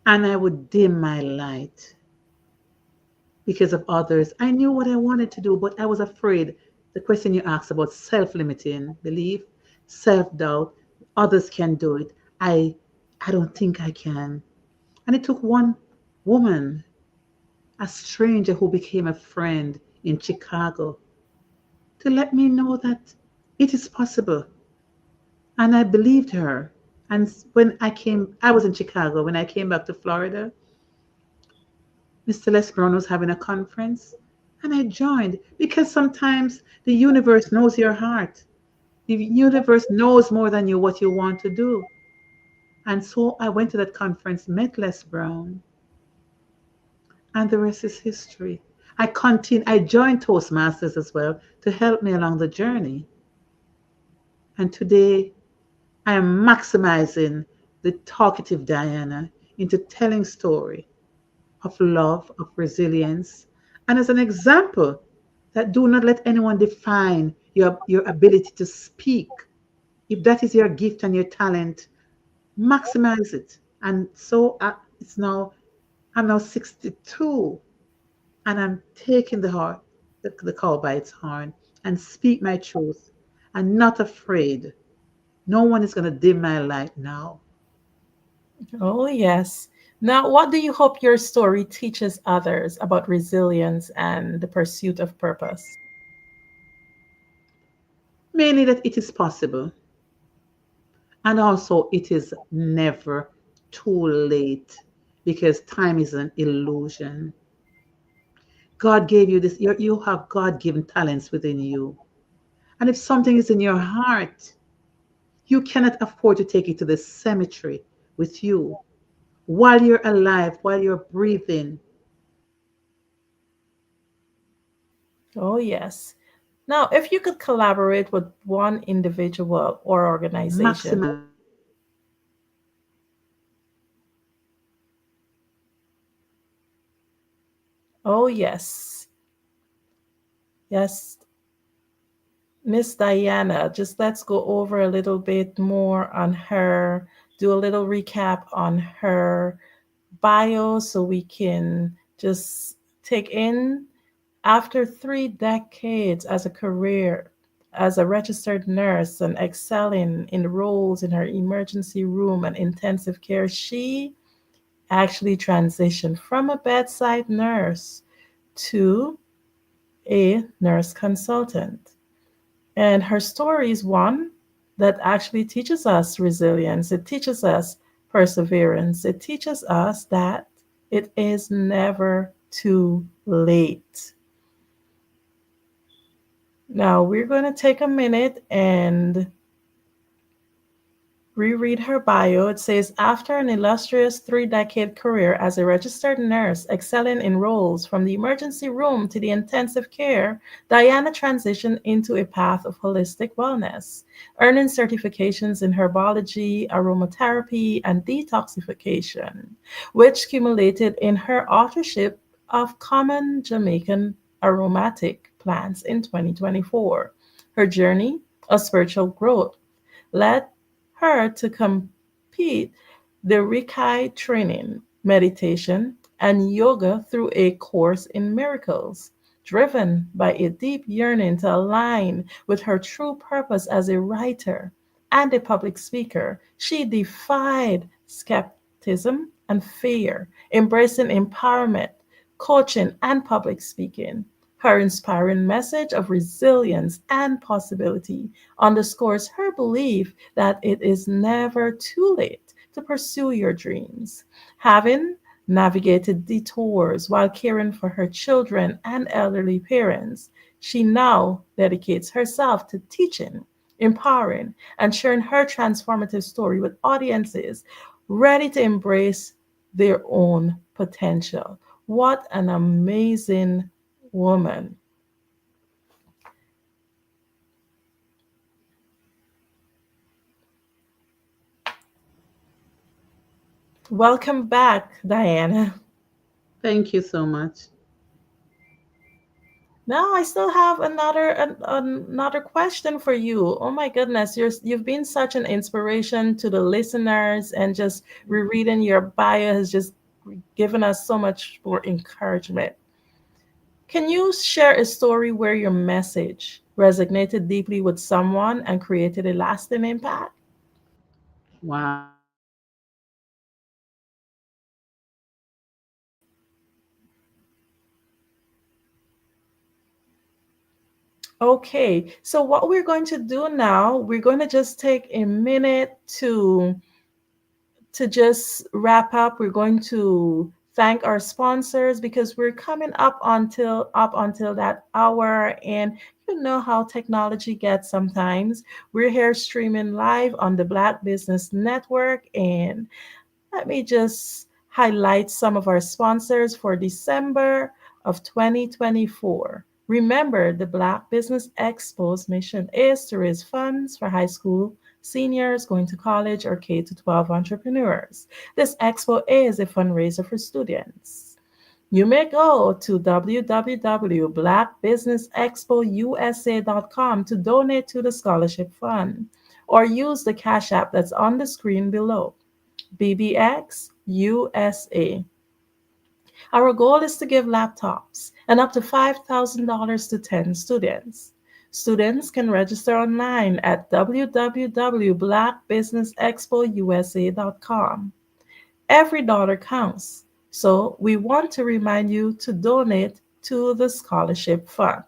[SPEAKER 22] and I would dim my light because of others. I knew what I wanted to do, but I was afraid. The question you asked about self limiting belief, self doubt, others can do it. I don't think I can. And it took one woman, a stranger who became a friend in Chicago, to let me know that it is possible. And I believed her. And I was in Chicago. When I came back to Florida, Mr. Les Brown was having a conference, and I joined because sometimes the universe knows your heart. The universe knows more than you what you want to do. And so I went to that conference, met Les Brown, and the rest is history. I joined Toastmasters as well to help me along the journey. And today I am maximizing the talkative Diana into telling story of love, of resilience, and as an example that do not let anyone define your ability to speak. If that is your gift and your talent, maximize it. And so I'm now 62 and I'm taking the call by its horn and speak my truth and not afraid. No one is going to dim my light now.
[SPEAKER 6] Oh, yes. Now, what do you hope your story teaches others about resilience and the pursuit of purpose?
[SPEAKER 22] Mainly that it is possible. And also, it is never too late because time is an illusion. God gave you this, you have God given talents within you. And if something is in your heart, you cannot afford to take it to the cemetery with you while you're alive, while you're breathing.
[SPEAKER 6] Oh, yes. Now, if you could collaborate with one individual or organization, who.
[SPEAKER 22] Maximum.
[SPEAKER 6] Oh, yes. Yes, Miss Diana, just let's go over a little bit more on her, do a little recap on her bio so we can just take in after 3 decades as a career as a registered nurse and excelling in roles in her emergency room and intensive care, she actually transitioned from a bedside nurse to a nurse consultant. And her story is one that actually teaches us resilience. It teaches us perseverance. It teaches us that it is never too late. Now, we're going to take a minute and reread her bio. It says, after an illustrious 3 decade career as a registered nurse, excelling in roles from the emergency room to the intensive care, Diana transitioned into a path of holistic wellness, earning certifications in herbology, aromatherapy, and detoxification, which culminated in her authorship of Common Jamaican Aromatic Plants in 2024. Her journey of spiritual growth led her to complete the Rikai training, meditation, and yoga through a course in miracles. Driven by a deep yearning to align with her true purpose as a writer and a public speaker, she defied skepticism and fear, embracing empowerment, coaching, and public speaking. Her inspiring message of resilience and possibility underscores her belief that it is never too late to pursue your dreams. Having navigated detours while caring for her children and elderly parents, she now dedicates herself to teaching, empowering, and sharing her transformative story with audiences ready to embrace their own potential. What an amazing woman. Welcome back, Diana.
[SPEAKER 22] Thank you so much.
[SPEAKER 6] Now I still have another question for you. Oh my goodness, you've been such an inspiration to the listeners, and just rereading your bio has just given us so much more encouragement. Can you share a story where your message resonated deeply with someone and created a lasting impact?
[SPEAKER 22] Wow. Okay, so what we're going to do now, we're going to just take a minute to just wrap up. We're going to thank our sponsors because we're coming up until that hour, and you know how technology gets sometimes. We're here streaming live on the Black Business Network, and let me just highlight some of our sponsors for December of 2024. Remember, the Black Business Expo's mission is to raise funds for high school seniors going to college or K to 12 entrepreneurs. This expo is a fundraiser for students. You may go to www.blackbusinessexpousa.com to donate to the scholarship fund or use the Cash App that's on the screen below. BBX USA. Our goal is to give laptops and up to $5,000 to 10 students. Students can register online at www.blackbusinessexpousa.com. Every dollar counts, so we want to remind you to donate to the scholarship fund.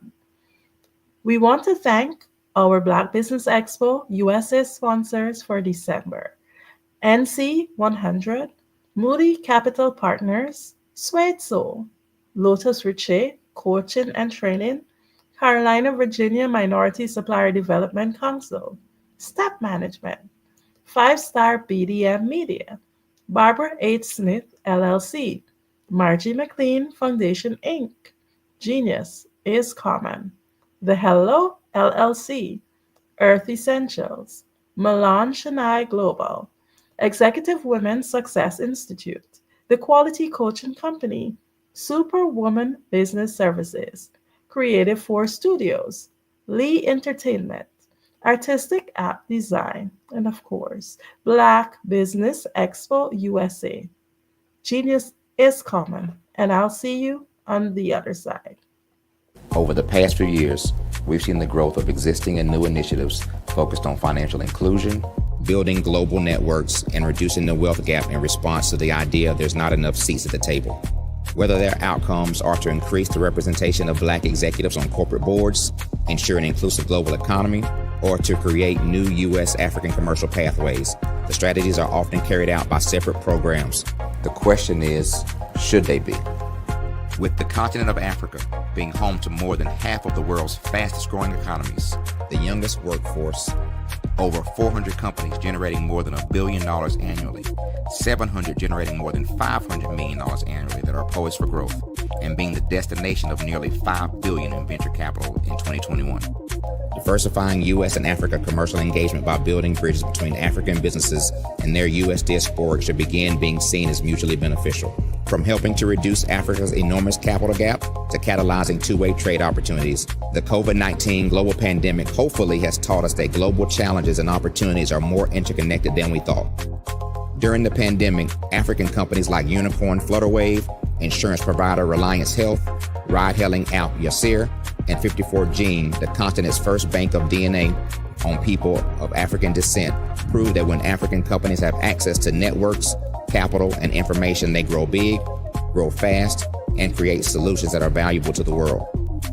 [SPEAKER 22] We want to thank our Black Business Expo USA sponsors for December. NC 100, Moody Capital Partners, Suede Soul, Lotus Riche, Coaching and Training, Carolina, Virginia Minority Supplier Development Council, Step Management, Five Star BDM Media, Barbara H. Smith, LLC, Margie McLean Foundation, Inc., Genius is Common, The Hello, LLC, Earth Essentials, Milan Shania Global, Executive Women Success Institute, The Quality Coaching Company,
[SPEAKER 6] Superwoman Business Services, Creative Force Studios, Lee Entertainment, Artistic App Design, and of course, Black Business Expo USA. Genius is common, and I'll see you on the other side.
[SPEAKER 7] Over the past few years, we've seen the growth of existing and new initiatives focused on financial inclusion, building global networks, and reducing the wealth gap in response to the idea there's not enough seats at the table. Whether their outcomes are to increase the representation of Black executives on corporate boards, ensure an inclusive global economy, or to create new U.S. African commercial pathways, the strategies are often carried out by separate programs. The question is, should they be? With the continent of Africa being home to more than half of the world's fastest growing economies, the youngest workforce, over 400 companies generating more than $1 billion annually, 700 generating more than $500 million annually that are poised for growth, and being the destination of nearly $5 billion in venture capital in 2021. Diversifying U.S. and Africa commercial engagement by building bridges between African businesses and their U.S. diaspora should begin being seen as mutually beneficial. From helping to reduce Africa's enormous capital gap to catalyzing two-way trade opportunities, the COVID-19 global pandemic hopefully has taught us that global challenges and opportunities are more interconnected than we thought. During the pandemic, African companies like Unicorn Flutterwave, insurance provider Reliance Health, ride-hailing app Yasir, and 54Gene, the continent's first bank of DNA on people of African descent, proved that when African companies have access to networks, capital, and information, they grow big, grow fast, and create solutions that are valuable to the world.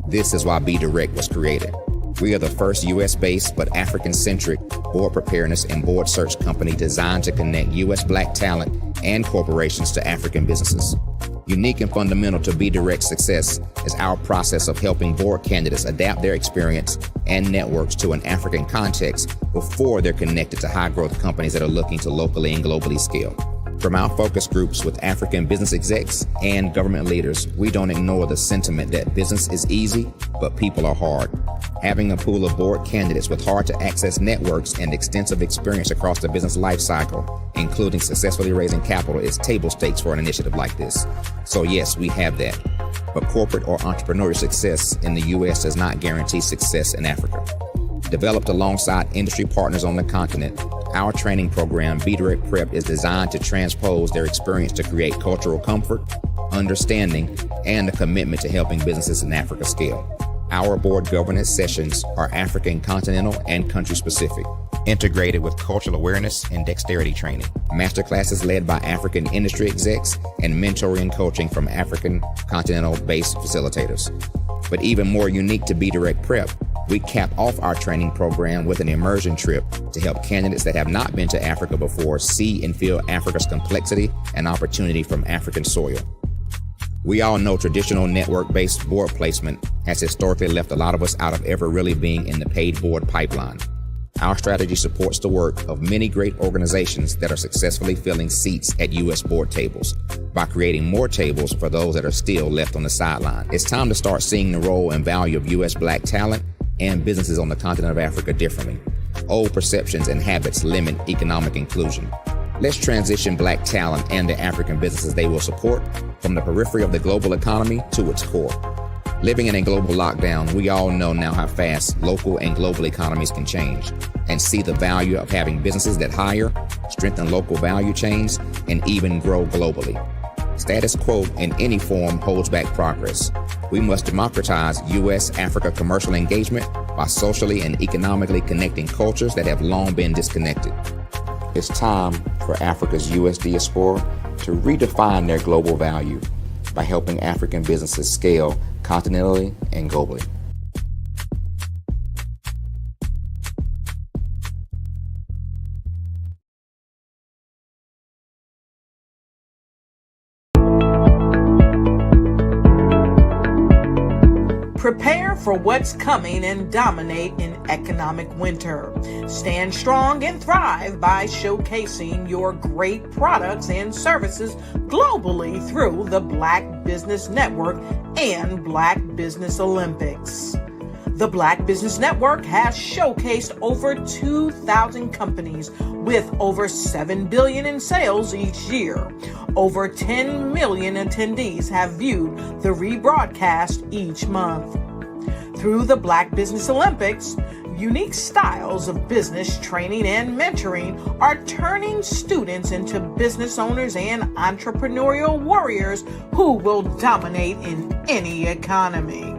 [SPEAKER 7] This is why BDirect was created. We are the first U.S.-based but African-centric board preparedness and board search company designed to connect U.S. Black talent and corporations to African businesses. Unique and fundamental to BDirect's success is our process of helping board candidates adapt their experience and networks to an African context before they're connected to high-growth companies that are looking to locally and globally scale. From our focus groups with African business execs and government leaders, we don't ignore the sentiment that business is easy, but people are hard. Having a pool of board candidates with hard-to-access networks and extensive experience across the business life cycle, including successfully raising capital, is table stakes for an initiative like this. So yes, we have that. But corporate or entrepreneurial success in the U.S. does not guarantee success in Africa. Developed alongside industry partners on the continent, our training program, BDirect Prep, is designed to transpose their experience to create cultural comfort, understanding, and a commitment to helping businesses in Africa scale. Our board governance sessions are African continental and country specific, integrated with cultural awareness and dexterity training, masterclasses led by African industry execs, and mentoring and coaching from African continental-based facilitators. But even more unique to BDirect Prep, we cap off our training program with an immersion trip to help candidates that have not been to Africa before see and feel Africa's complexity and opportunity from African soil. We all know traditional network-based board placement has historically left a lot of us out of ever really being in the paid board pipeline. Our strategy supports the work of many great organizations that are successfully filling seats at U.S. board tables by creating more tables for those that are still left on the sideline. It's time to start seeing the role and value of U.S. Black talent and businesses on the continent of Africa differently. Old perceptions and habits limit economic inclusion. Let's transition Black talent and the African businesses they will support from the periphery of the global economy to its core. Living in a global lockdown, we all know now how fast local and global economies can change, and see the value of having businesses that hire, strengthen local value chains, and even grow globally. Status quo in any form holds back progress. We must democratize U.S.-Africa commercial engagement by socially and economically connecting cultures that have long been disconnected. It's time for Africa's U.S. diaspora to redefine their global value by helping African businesses scale continentally and globally.
[SPEAKER 1] Prepare for what's coming and dominate in economic winter. Stand strong and thrive by showcasing your great products and services globally through the Black Business Network and Black Business Olympics.
[SPEAKER 8] The Black Business Network has showcased over 2,000 companies with over $7 billion in sales each year. Over 10 million attendees have viewed the rebroadcast each month. Through the Black Business Olympics, unique styles of business training and mentoring are turning students into business owners and entrepreneurial warriors who will dominate in any economy.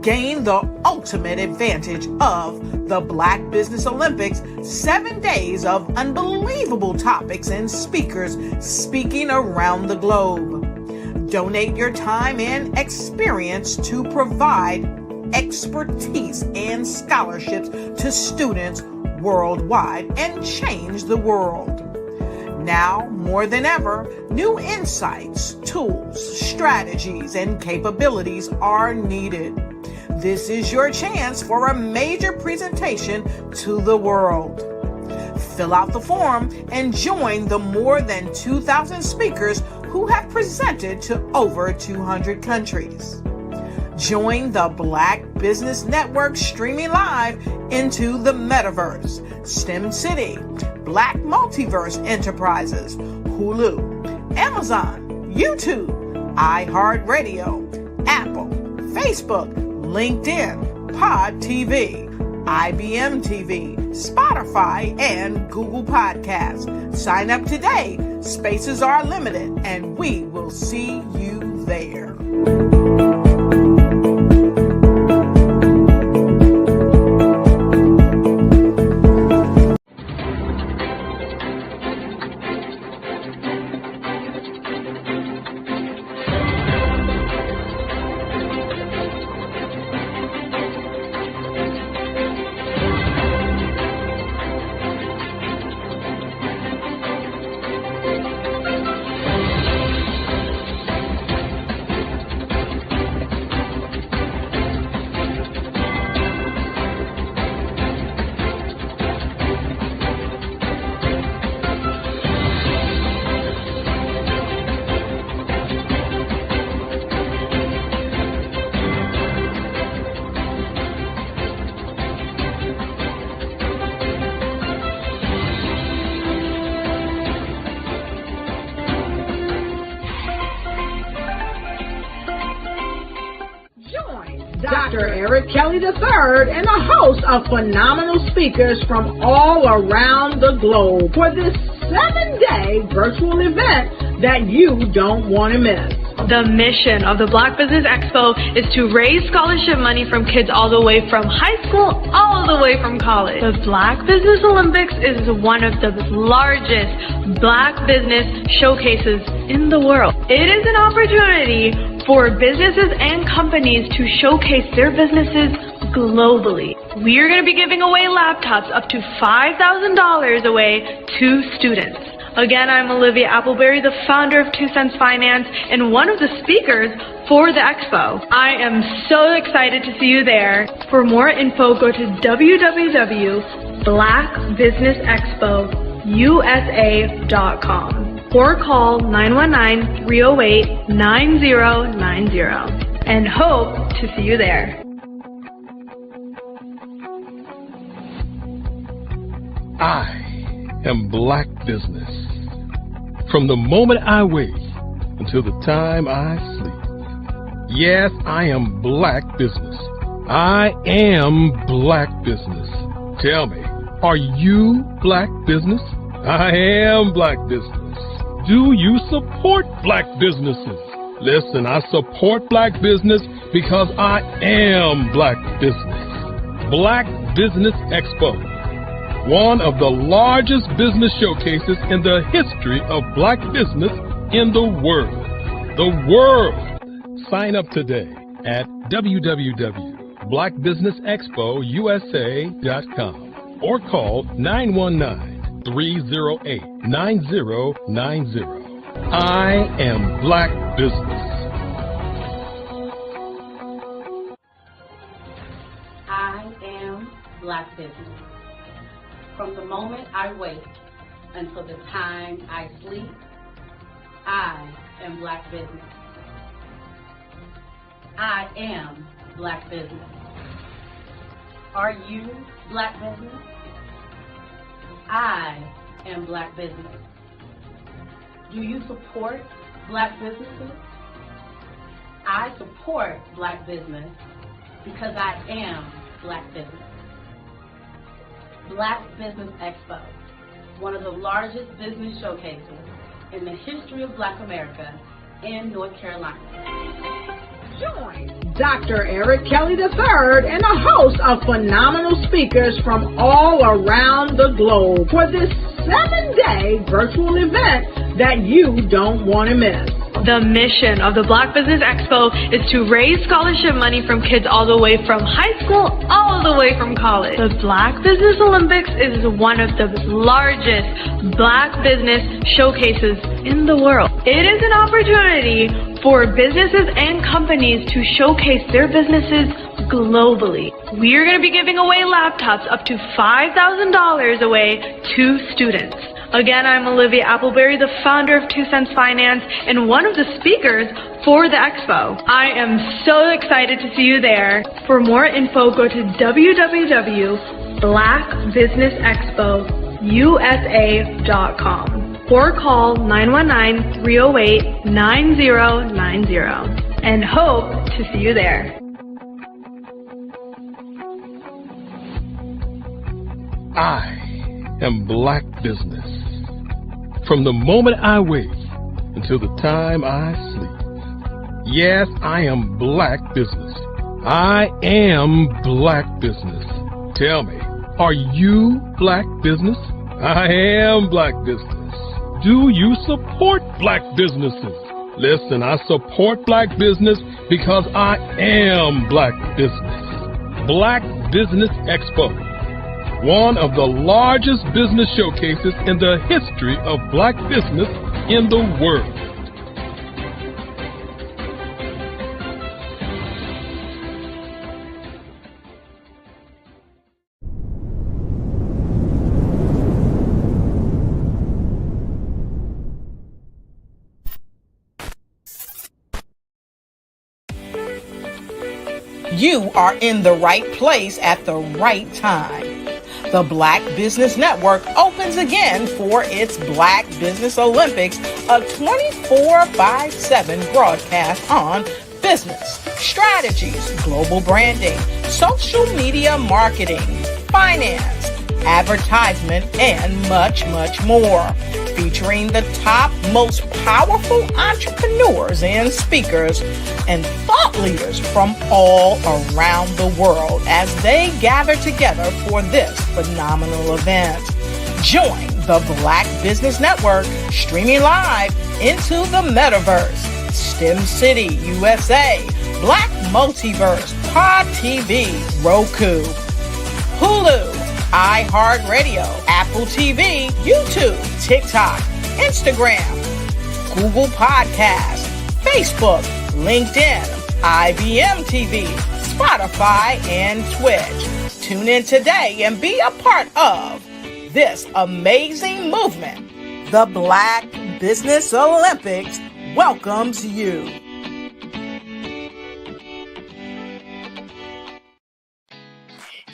[SPEAKER 8] Gain the ultimate advantage of the Black Business Olympics, 7 days of unbelievable topics and speakers speaking around the globe. Donate your time and experience to provide expertise and scholarships to students worldwide and change the world. Now, more than ever, new insights, tools, strategies, and capabilities are needed. This is your chance for a major presentation to the world. Fill out the form and join the more than 2,000 speakers who have presented to over 200 countries. Join the Black Business Network streaming live into the Metaverse, STEM City, Black Multiverse Enterprises, Hulu, Amazon, YouTube, iHeartRadio, Apple, Facebook, LinkedIn, Pod TV, IBM TV, Spotify, and Google Podcasts. Sign up today. Spaces are limited, and we will see you there.
[SPEAKER 1] Dr. Eric Kelly III and a host of phenomenal speakers from all around the globe for this 7-day virtual event that you don't want to miss.
[SPEAKER 2] The mission of the Black Business Expo is to raise scholarship money from kids all the way from high school all the way from college. The Black Business Olympics is one of the largest Black business showcases in the world. It is an opportunity for businesses and companies to showcase their businesses globally. We are going to be giving away laptops up to $5,000 away to students. Again, I'm Olivia Appleberry, the founder of 2 Cents Finance and one of the speakers for the expo. I am so excited to see you there. For more info, go to www.blackbusinessexpousa.com or call 919-308-9090 and hope to see you there.
[SPEAKER 3] I am Black Business. From the moment I wake until the time I sleep. Yes, I am Black Business. I am Black Business. Tell me, are you Black Business? I am Black Business. Do you support Black businesses? Listen, I support Black business because I am Black Business. Black Business Expo, one of the largest business showcases in the history of Black business in the world. The world! Sign up today at www.blackbusinessexpousa.com or call 919-308-9090. I am Black Business.
[SPEAKER 4] I am Black Business. From the moment I wake until the time I sleep, I am Black Business. I am Black Business. Are you Black business? I am Black business. Do you support Black businesses? I support Black business because I am Black business. Black Business Expo, one of the largest business showcases in the history of Black America in North Carolina.
[SPEAKER 1] Join Dr. Eric Kelly III and a host of phenomenal speakers from all around the globe for this 7-day virtual event that you don't want to miss.
[SPEAKER 2] The mission of the Black Business Expo is to raise scholarship money from kids all the way from high school, all the way from college. The Black Business Olympics is one of the largest Black business showcases in the world. It is an opportunity for businesses and companies to showcase their businesses globally. We are going to be giving away laptops up to $5,000 away to students. Again, I'm Olivia Appleberry, the founder of 2 Cents Finance and one of the speakers for the expo. I am so excited to see you there. For more info, go to www.blackbusinessexpousa.com or call 919-308-9090 and hope to see you there.
[SPEAKER 3] I am Black business. From the moment I wake until the time I sleep. Yes, I am Black business. I am Black business. Tell me, are you Black business? I am Black business. Do you support Black businesses? Listen, I support Black business because I am Black business. Black Business Expo, one of the largest business showcases in the history of Black business in the world.
[SPEAKER 8] You are in the right place at the right time. The Black Business Network opens again for its Black Business Olympics, a 24/7 broadcast on business, strategies, global branding, social media marketing, finance, advertisement, and much, much more. Featuring the top, most powerful entrepreneurs and speakers and thought leaders from all around the world as they gather together for this phenomenal event. Join the Black Business Network streaming live into the metaverse, STEM City, USA, Black Multiverse, Pod TV, Roku, Hulu, iHeartRadio, Apple TV, YouTube, TikTok, Instagram, Google Podcasts, Facebook, LinkedIn, IBM TV, Spotify, and Twitch. Tune in today and be a part of this amazing movement. The Black Business Olympics welcomes you.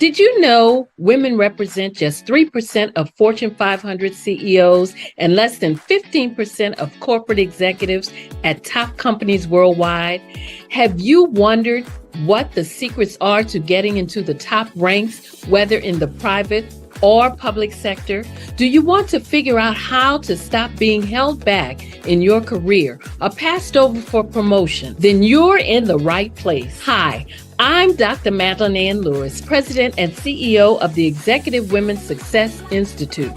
[SPEAKER 9] Did you know women represent just 3% of Fortune 500 CEOs and less than 15% of corporate executives at top companies worldwide? Have you wondered what the secrets are to getting into the top ranks, whether in the private or public sector? Do you want to figure out how to stop being held back in your career or passed over for promotion? Then you're in the right place. Hi, I'm Dr. Madeline Ann Lewis, President and CEO of the Executive Women's Success Institute.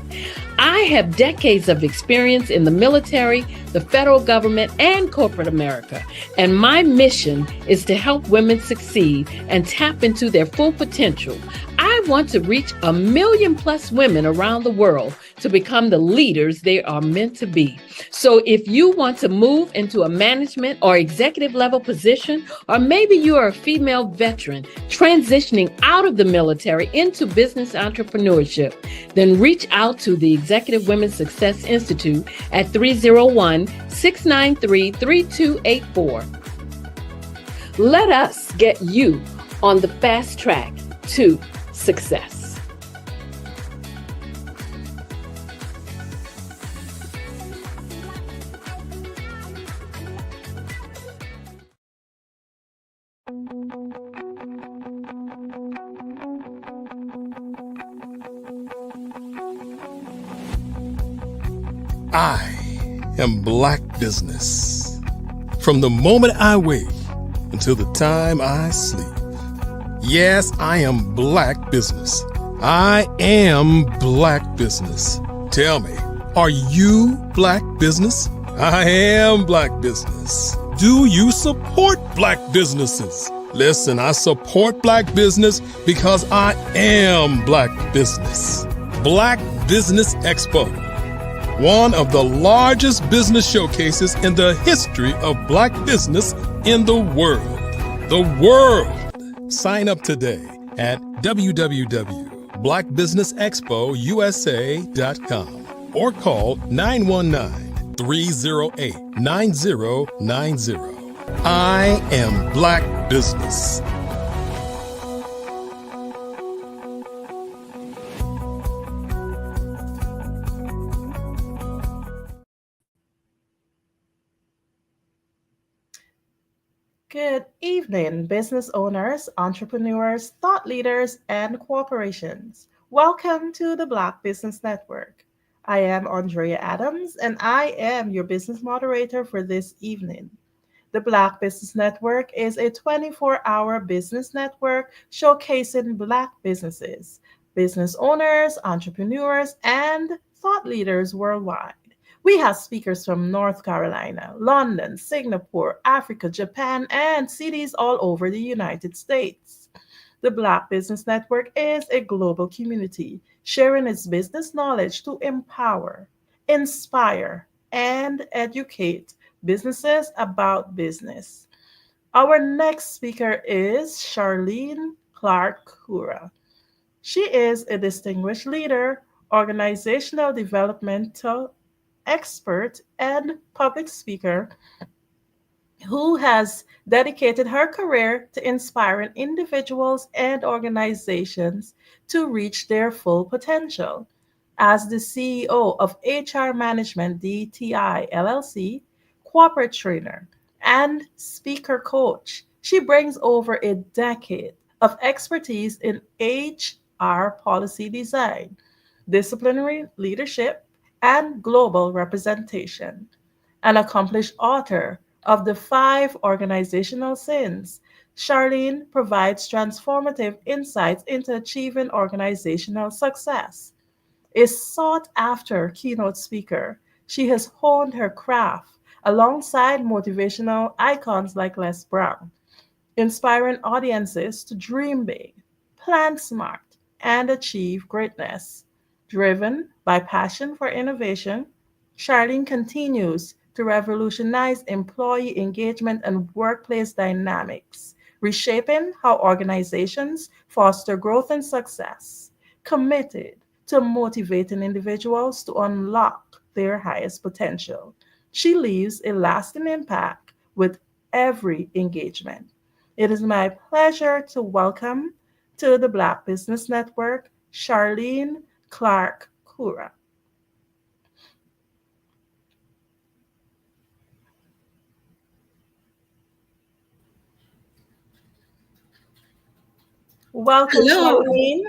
[SPEAKER 9] I have decades of experience in the military, the federal government, and corporate America, and my mission is to help women succeed and tap into their full potential. I want to reach 1 million plus women around the world to become the leaders they are meant to be. So if you want to move into a management or executive level position, or maybe you are a female veteran transitioning out of the military into business entrepreneurship, then reach out to the Executive Women's Success Institute at 301-693-3284. Let us get you on the fast track to success.
[SPEAKER 3] I am Black Business. From the moment I wake until the time I sleep. Yes, I am Black Business. I am Black Business. Tell me, are you Black Business? I am Black Business. Do you support Black businesses? Listen, I support Black business because I am Black Business. Black Business Expo, one of the largest business showcases in the history of Black business in the world. The world! Sign up today at www.blackbusinessexpousa.com or call 919-308-9090. I am Black Business.
[SPEAKER 6] Good evening, business owners, entrepreneurs, thought leaders, and corporations. Welcome to the Black Business Network. I am Andrea Adams, and I am your business moderator for this evening. The Black Business Network is a 24-hour business network showcasing Black businesses, business owners, entrepreneurs, and thought leaders worldwide. We have speakers from North Carolina, London, Singapore, Africa, Japan, and cities all over the United States. The Black Business Network is a global community sharing its business knowledge to empower, inspire, and educate businesses about business. Our next speaker is Charlene Clark-Cura. She is a distinguished leader, organizational developmental expert, and public speaker who has dedicated her career to inspiring individuals and organizations to reach their full potential. As the CEO of HR Management DTI LLC, corporate trainer, and speaker coach, she brings over a decade of expertise in HR policy design, disciplinary leadership, and global representation. An accomplished author of The Five Organizational Sins, Charlene provides transformative insights into achieving organizational success. A sought after keynote speaker, she has honed her craft alongside motivational icons like Les Brown, inspiring audiences to dream big, plan smart, and achieve greatness. Driven by passion for innovation, Charlene continues to revolutionize employee engagement and workplace dynamics, reshaping how organizations foster growth and success. Committed to motivating individuals to unlock their highest potential, she leaves a lasting impact with every engagement. It is my pleasure to welcome to the Black Business Network, Charlene Clark-Cura. Welcome,
[SPEAKER 10] Hello.
[SPEAKER 6] Charlene.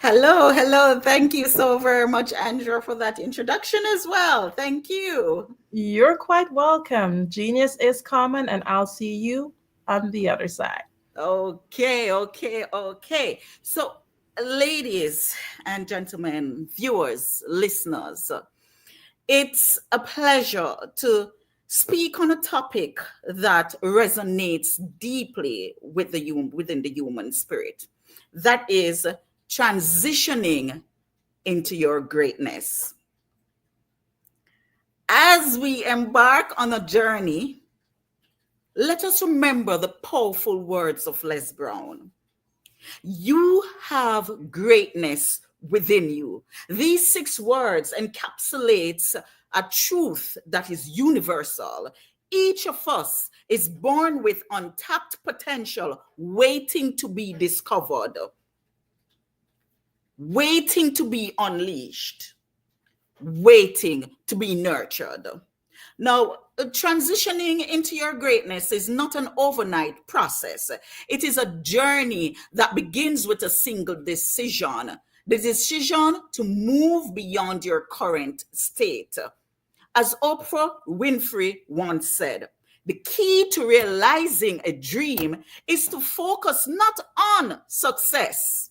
[SPEAKER 10] Hello. Thank you so very much, Andrea, for that introduction as well. Thank you.
[SPEAKER 6] You're quite welcome. Genius is common, and I'll see you on the other side.
[SPEAKER 10] Okay. So, ladies and gentlemen, viewers, listeners, it's a pleasure to speak on a topic that resonates deeply with within the human spirit. That is transitioning into your greatness. As we embark on a journey, let us remember the powerful words of Les Brown. You have greatness within you. These 6 words encapsulates a truth that is universal. Each of us is born with untapped potential waiting to be discovered. waiting to be unleashed, waiting to be nurtured. Now, transitioning into your greatness is not an overnight process. It is a journey that begins with a single decision, the decision to move beyond your current state. As Oprah Winfrey once said, the key to realizing a dream is to focus not on success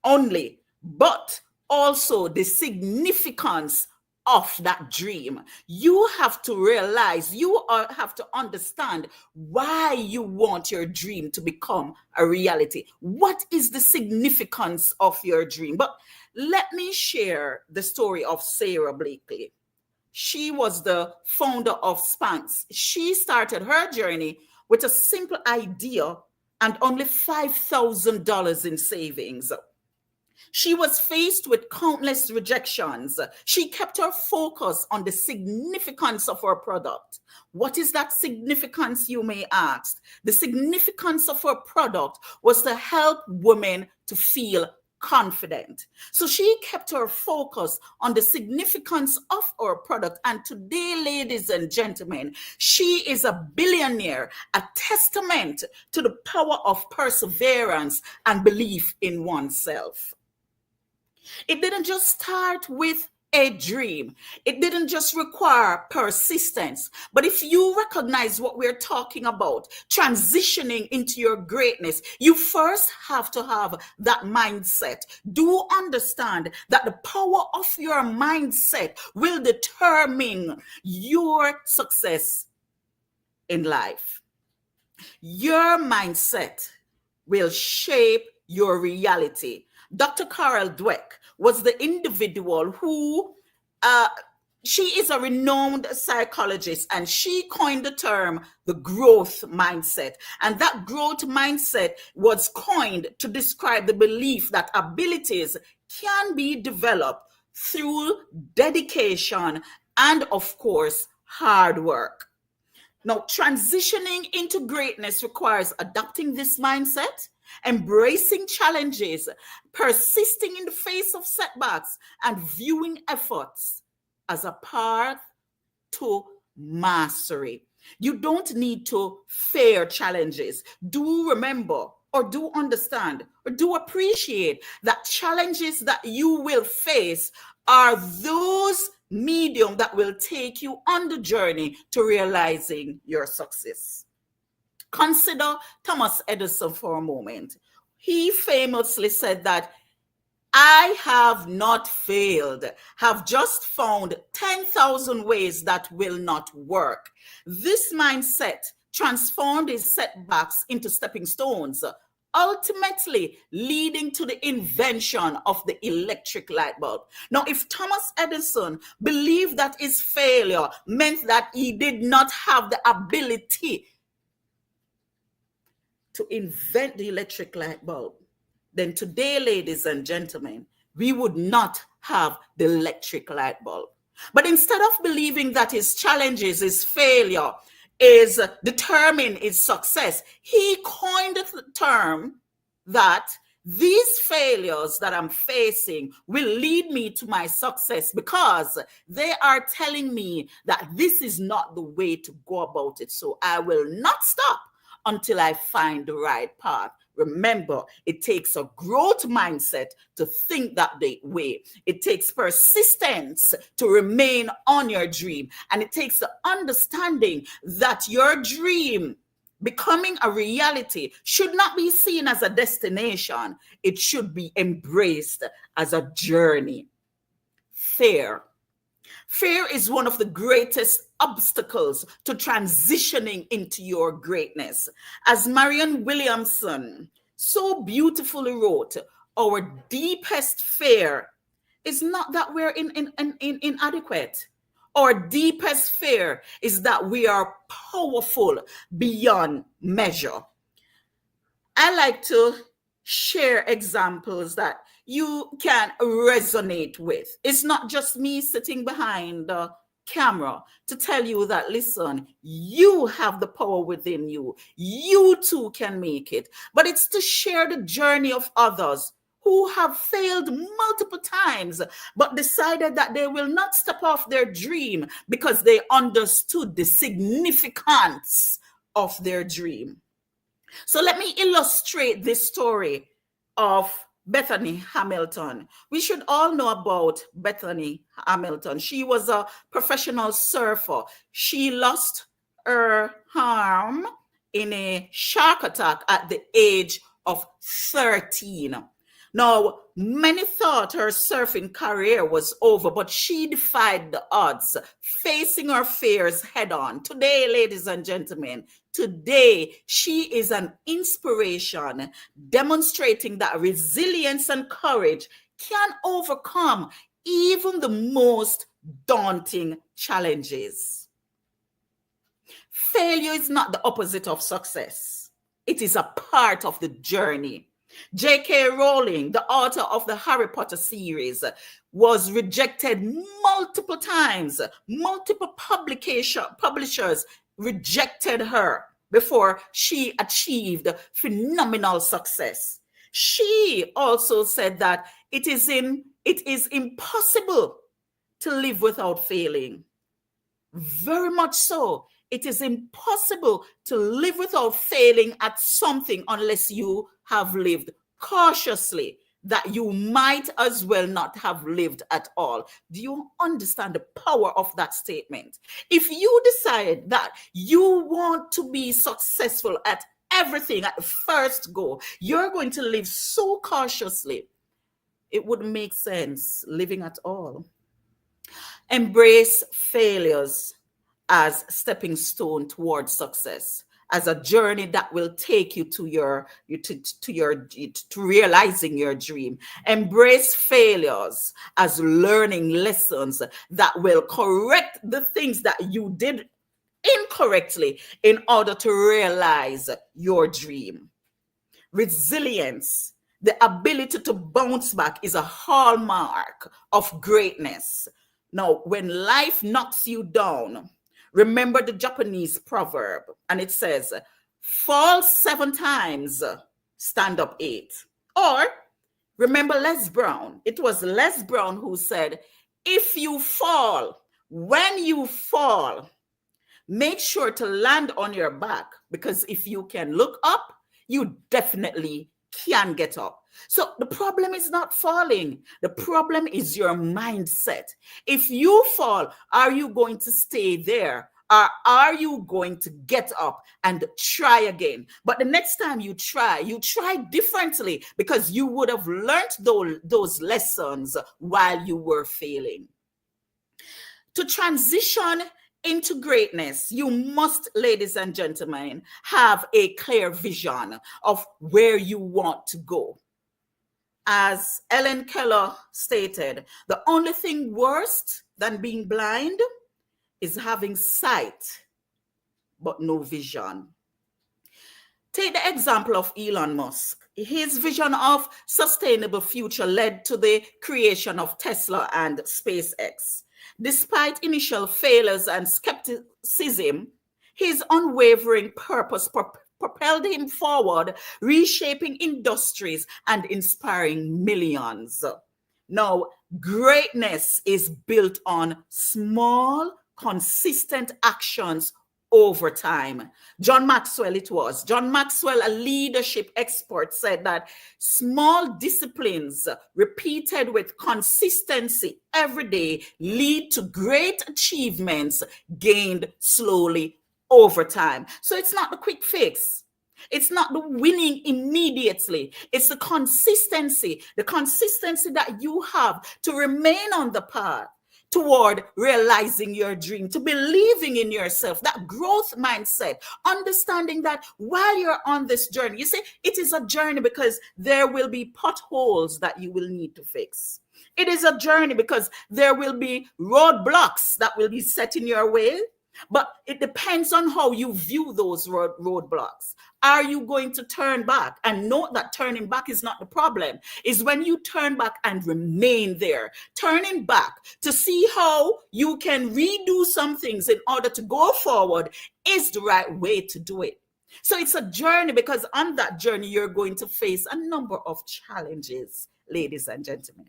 [SPEAKER 10] only, but also the significance of that dream. You have to realize, have to understand why you want your dream to become a reality. What is the significance of your dream? But let me share the story of Sarah Blakely. She was the founder of Spanx. She started her journey with a simple idea and only $5,000 in savings. She was faced with countless rejections. She kept her focus on the significance of her product. What is that significance, you may ask? The significance of her product was to help women to feel confident. So she kept her focus on the significance of her product. And today, ladies and gentlemen, she is a billionaire, a testament to the power of perseverance and belief in oneself. It didn't just start with a dream. It didn't just require persistence. But if you recognize what we're talking about, transitioning into your greatness, you first have to have that mindset. Do understand that the power of your mindset will determine your success in life. Your mindset will shape your reality. Dr. Carol Dweck was the individual who, she is a renowned psychologist, and she coined the term the growth mindset. And that growth mindset was coined to describe the belief that abilities can be developed through dedication and, of course, hard work. Now, transitioning into greatness requires adopting this mindset, embracing challenges, persisting in the face of setbacks, and viewing efforts as a path to mastery. You don't need to fear challenges. Do remember, or do understand, or do appreciate that challenges that you will face are those medium that will take you on the journey to realizing your success. Consider Thomas Edison for a moment. He famously said that I have not failed, have just found 10,000 ways that will not work. This mindset transformed his setbacks into stepping stones, ultimately leading to the invention of the electric light bulb. Now, if Thomas Edison believed that his failure meant that he did not have the ability to invent the electric light bulb, then today, ladies and gentlemen, we would not have the electric light bulb. But instead of believing that his challenges, his failure, is determine his success, he coined the term that these failures that I'm facing will lead me to my success because they are telling me that this is not the way to go about it. So I will not stop until I find the right path. Remember, it takes a growth mindset to think that way. It takes persistence to remain on your dream. And it takes the understanding that your dream becoming a reality should not be seen as a destination. It should be embraced as a journey. Fear is one of the greatest obstacles to transitioning into your greatness. As Marianne Williamson so beautifully wrote, our deepest fear is not that we're inadequate. Our deepest fear is that we are powerful beyond measure. I like to share examples that you can resonate with. It's not just me sitting behind the camera to tell you that, listen, you have the power within you. You too can make it. But it's to share the journey of others who have failed multiple times, but decided that they will not step off their dream because they understood the significance of their dream. So let me illustrate this story of Bethany Hamilton. We should all know about Bethany Hamilton. She was a professional surfer. She lost her arm in a shark attack at the age of 13. Now, many thought her surfing career was over, but she defied the odds, facing her fears head on. Today, ladies and gentlemen, today she is an inspiration, demonstrating that resilience and courage can overcome even the most daunting challenges. Failure is not the opposite of success. It is a part of the journey. J.K. Rowling, the author of the Harry Potter series, was rejected multiple times. Multiple publishers rejected her before she achieved phenomenal success. She also said that it is impossible to live without failing. Very much so. It is impossible to live without failing at something unless you have lived cautiously, that you might as well not have lived at all. Do you understand the power of that statement? If you decide that you want to be successful at everything at the first go, you're going to live so cautiously, it wouldn't make sense living at all. Embrace failures as stepping stone towards success, as a journey that will take you to realizing your dream. Embrace failures as learning lessons that will correct the things that you did incorrectly in order to realize your dream. Resilience, the ability to bounce back, is a hallmark of greatness. Now, when life knocks you down, remember the Japanese proverb, and it says, fall 7 times, stand up 8. Or remember Les Brown. It was Les Brown who said, if you fall, when you fall, make sure to land on your back, because if you can look up, you definitely can get up. So the problem is not falling. The problem is your mindset. If you fall, are you going to stay there? Or are you going to get up and try again? But the next time you try differently, because you would have learned those lessons while you were failing. To transition into greatness, you must, ladies and gentlemen, have a clear vision of where you want to go. As Ellen Keller stated, the only thing worse than being blind is having sight but no vision. Take the example of Elon Musk. His vision of sustainable future led to the creation of Tesla and SpaceX. Despite initial failures and skepticism, his unwavering purpose propelled him forward, reshaping industries and inspiring millions. Now, greatness is built on small, consistent actions over time. John Maxwell, a leadership expert, said that small disciplines repeated with consistency every day lead to great achievements gained slowly over time. So it's not the quick fix. It's not the winning immediately. It's the consistency that you have to remain on the path toward realizing your dream, to believing in yourself, that growth mindset, understanding that while you're on this journey, you see, it is a journey because there will be potholes that you will need to fix. It is a journey because there will be roadblocks that will be set in your way, but it depends on how you view those roadblocks. Are you going to turn back? And note that turning back is not the problem. It's when you turn back and remain there. Turning back to see how you can redo some things in order to go forward is the right way to do it. So it's a journey, because on that journey, you're going to face a number of challenges, ladies and gentlemen.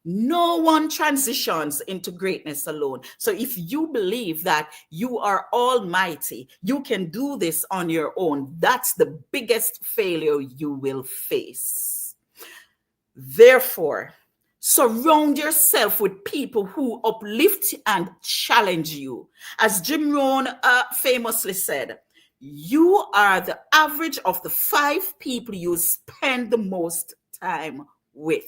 [SPEAKER 10] No one transitions into greatness alone. So if you believe that you are almighty, you can do this on your own, that's the biggest failure you will face. Therefore, surround yourself with people who uplift and challenge you. As Jim Rohn famously said, you are the average of the 5 people you spend the most time with.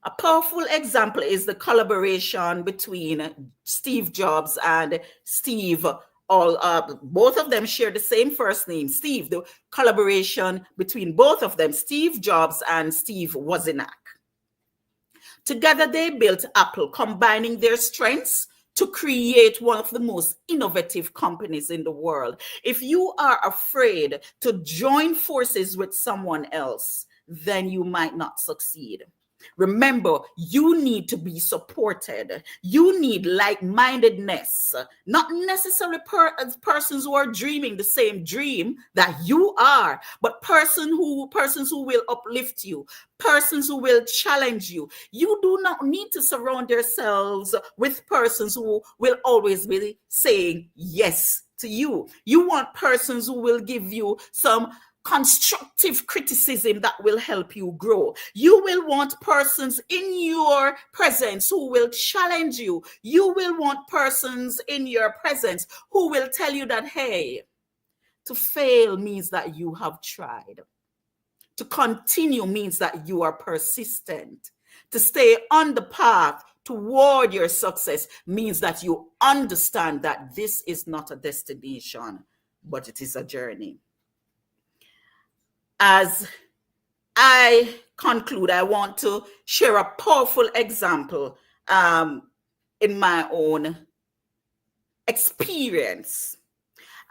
[SPEAKER 10] A powerful example is the collaboration between Steve Jobs and Steve. Both of them share the same first name, Steve. The collaboration between both of them, Steve Jobs and Steve Wozniak. Together, they built Apple, combining their strengths to create one of the most innovative companies in the world. If you are afraid to join forces with someone else, then you might not succeed. Remember, you need to be supported. You need like-mindedness, not necessarily persons who are dreaming the same dream that you are, but persons who will uplift you, persons who will challenge you. You do not need to surround yourselves with persons who will always be saying yes to you. You want persons who will give you some constructive criticism that will help you grow. You will want persons in your presence who will challenge you. You will want persons in your presence who will tell you that, hey, to fail means that you have tried. To continue means that you are persistent. To stay on the path toward your success means that you understand that this is not a destination, but it is a journey. As I conclude, I want to share a powerful example in my own experience.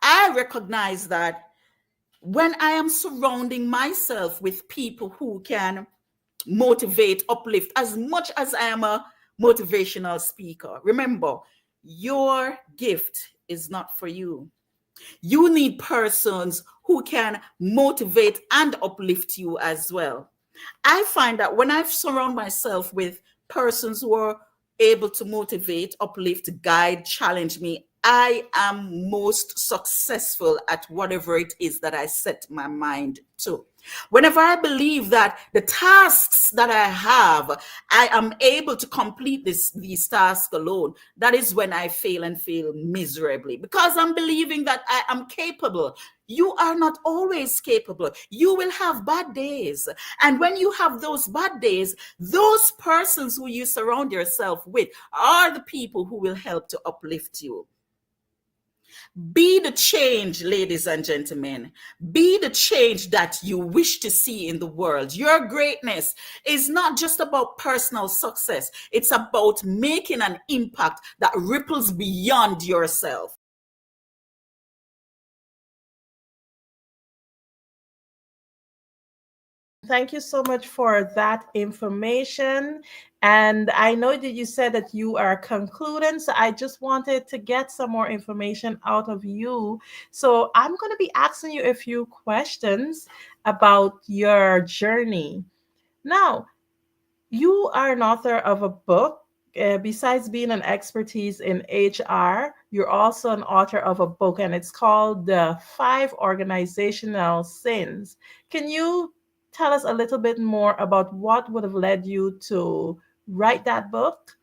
[SPEAKER 10] I recognize that when I am surrounding myself with people who can motivate, uplift, as much as I am a motivational speaker, remember, your gift is not for you. You need persons who can motivate and uplift you as well. I find that when I surround myself with persons who are able to motivate, uplift, guide, challenge me, I am most successful at whatever it is that I set my mind to. Whenever I believe that the tasks that I have, I am able to complete these tasks alone, that is when I fail and fail miserably, because I'm believing that I am capable. You are not always capable. You will have bad days. And when you have those bad days, those persons who you surround yourself with are the people who will help to uplift you. Be the change, ladies and gentlemen. Be the change that you wish to see in the world. Your greatness is not just about personal success. It's about making an impact that ripples beyond yourself.
[SPEAKER 6] Thank you so much for that information. And I know that you said that you are concluding, so I just wanted to get some more information out of you. So I'm going to be asking you a few questions about your journey. Now, you are an author of a book. Besides being an expertise in HR, you're also an author of a book, and it's called The 5 Organizational Sins. Can you tell us a little bit more about what would have led you to write that book?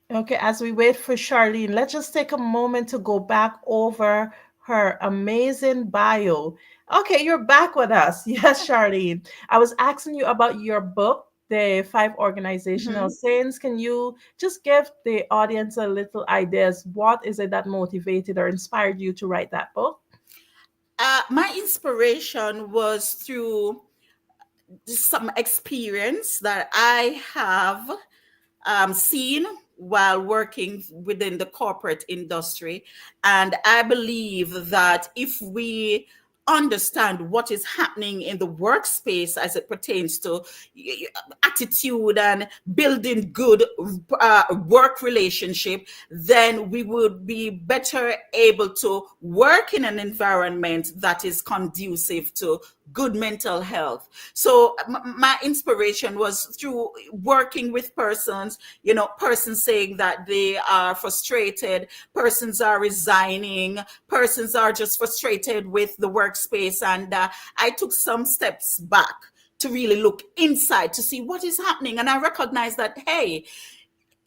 [SPEAKER 6] Okay, as we wait for Charlene, let's just take a moment to go back over her amazing bio. Okay, you're back with us. Yes, Charlene. I was asking you about your book, The 5 Organizational Sins. Can you just give the audience a little ideas? What is it that motivated or inspired you to write that book?
[SPEAKER 10] My inspiration was through some experience that I have seen while working within the corporate industry. And I believe that if we understand what is happening in the workspace as it pertains to attitude and building good work relationship, then we would be better able to work in an environment that is conducive to good mental health. So my inspiration was through working with persons, persons saying that they are frustrated, persons are resigning, persons are just frustrated with the workspace. And I took some steps back to really look inside to see what is happening. And I recognized that, hey,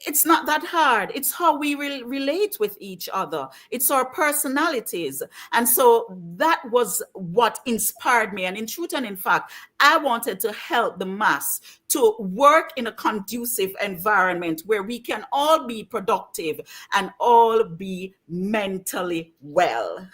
[SPEAKER 10] it's not that hard. It's how we relate with each other. It's our personalities. And so that was what inspired me. And in truth and in fact, I wanted to help the mass to work in a conducive environment where we can all be productive and all be mentally well.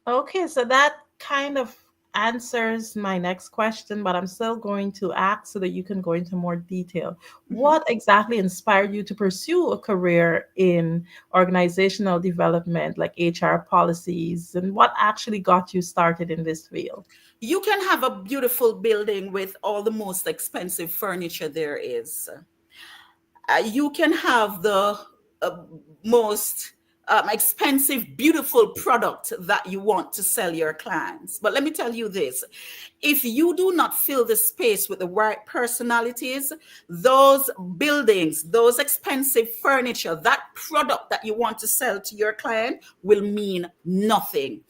[SPEAKER 6] Okay, so that kind of answers my next question, but I'm still going to ask so that you can go into more detail. What exactly inspired you to pursue a career in organizational development, like HR policies, and what actually got you started in this field?
[SPEAKER 10] You can have a beautiful building with all the most expensive furniture there is. You can have the most expensive, beautiful product that you want to sell your clients. But let me tell you this, if you do not fill the space with the right personalities, those buildings, those expensive furniture, that product that you want to sell to your client will mean nothing.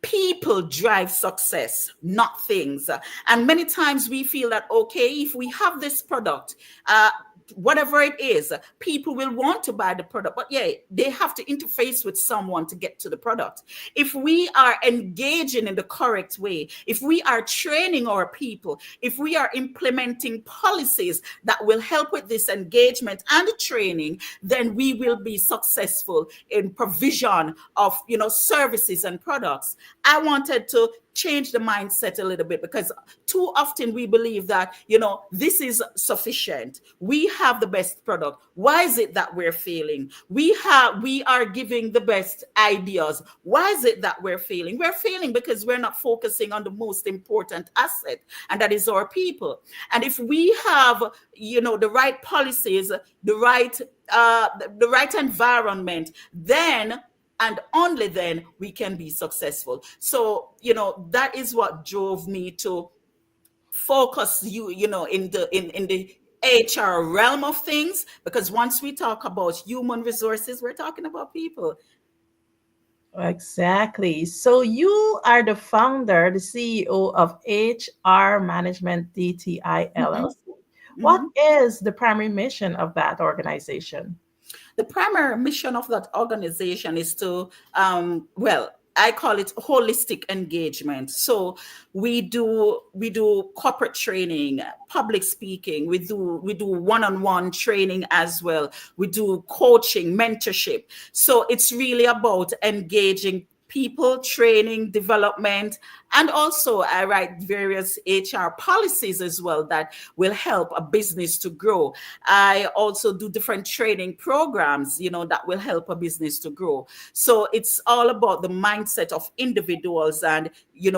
[SPEAKER 10] People drive success, not things. And many times we feel that, okay, if we have this product, whatever it is, people will want to buy the product, but yeah, they have to interface with someone to get to the product. If we are engaging in the correct way, if we are training our people, if we are implementing policies that will help with this engagement and training, then we will be successful in provision of, services and products. I wanted to change the mindset a little bit, because too often we believe that, this is sufficient. We have the best product. Why is it that we're failing? We are giving the best ideas. Why is it that we're failing? We're failing because we're not focusing on the most important asset, and that is our people. And if we have, the right policies, the right environment, then and only then we can be successful. So, that is what drove me to focus in the HR realm of things, because once we talk about human resources, we're talking about people.
[SPEAKER 6] Exactly. So you are the founder, the CEO of HR Management DTI LLC. What is the primary mission of that organization?
[SPEAKER 10] The primary mission of that organization is to, I call it holistic engagement. So we do corporate training, public speaking. We do one-on-one training as well. We do coaching, mentorship. So it's really about engaging people, training, development, and also I write various HR policies as well that will help a business to grow. I also do different training programs, that will help a business to grow. So it's all about the mindset of individuals and,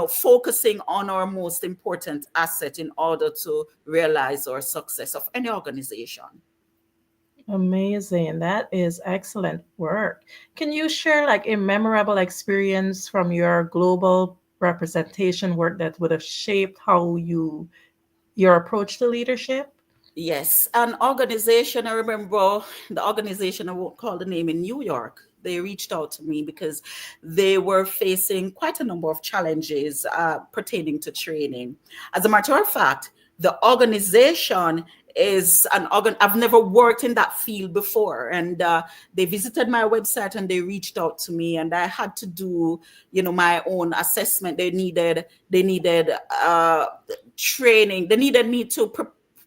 [SPEAKER 10] focusing on our most important asset in order to realize our success of any organization.
[SPEAKER 6] Amazing. That is excellent work. Can you share like a memorable experience from your global representation work that would have shaped how your approach to leadership?
[SPEAKER 10] Yes, an organization, I remember the organization, I won't call the name, in New York. They reached out to me because they were facing quite a number of challenges pertaining to training. As a matter of fact, the organization is an organ. I've never worked in that field before, and they visited my website and they reached out to me, and I had to do, my own assessment. They needed training. They needed me to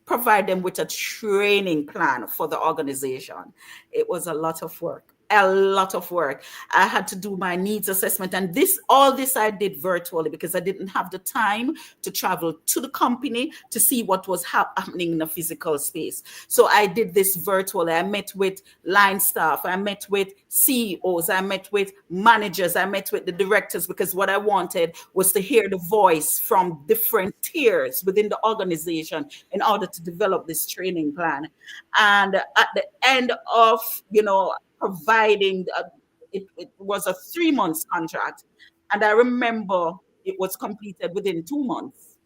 [SPEAKER 10] provide them with a training plan for the organization. It was a lot of work. a lot of work. I had to do my needs assessment, and all this I did virtually because I didn't have the time to travel to the company to see what was happening in the physical space. So I did this virtually. I met with line staff, I met with CEOs, I met with managers, I met with the directors, because what I wanted was to hear the voice from different tiers within the organization in order to develop this training plan. And at the end of, providing, it was a 3 months contract. And I remember it was completed within 2 months.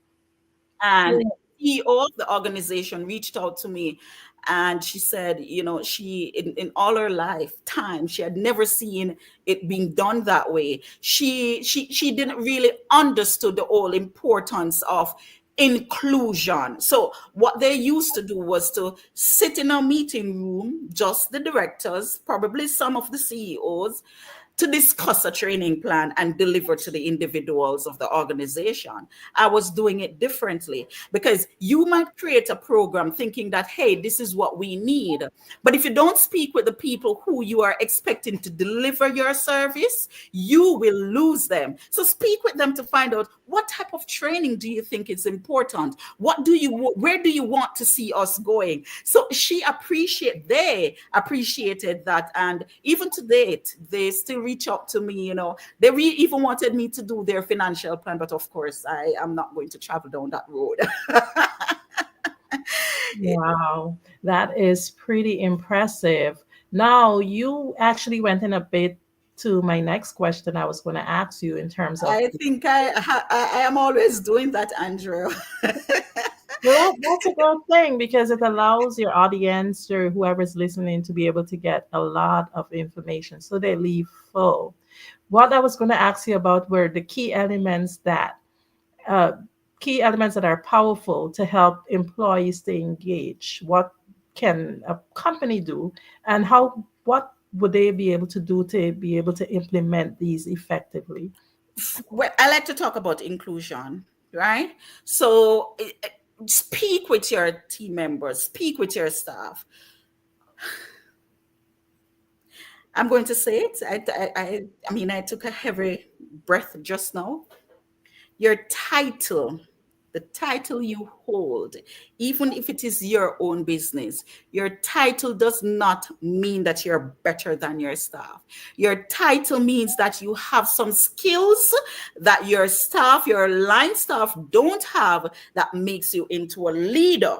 [SPEAKER 10] And CEO of the organization reached out to me, and she said, she in all her lifetime, she had never seen it being done that way. She didn't really understood the whole importance of inclusion. So what they used to do was to sit in a meeting room, just the directors, probably some of the CEOs, to discuss a training plan and deliver to the individuals of the organization. I was doing it differently, because you might create a program thinking that, hey, this is what we need. But if you don't speak with the people who you are expecting to deliver your service, you will lose them. So speak with them to find out, what type of training do you think is important? Where do you want to see us going? So they appreciated that. And even to date, they still reach out to me. They even wanted me to do their financial plan, but of course I am not going to travel down that road.
[SPEAKER 6] Wow, that is pretty impressive. Now, you actually went in a bit to my next question I was going to ask you in terms of.
[SPEAKER 10] I think I am always doing that, Andrew.
[SPEAKER 6] Well, that's a good thing, because it allows your audience or whoever's listening to be able to get a lot of information so they leave full. What I was going to ask you about were the uh, key elements that are powerful to help employees stay engaged. What can a company do, and what would they be able to do to be able to implement these effectively?
[SPEAKER 10] Well, I like to talk about inclusion, right? So speak with your team members, speak with your staff. I'm going to say it. I took a heavy breath just now. Your title, the title you hold, even if it is your own business, your title does not mean that you're better than your staff. Your title means that you have some skills that your staff, your line staff don't have, that makes you into a leader.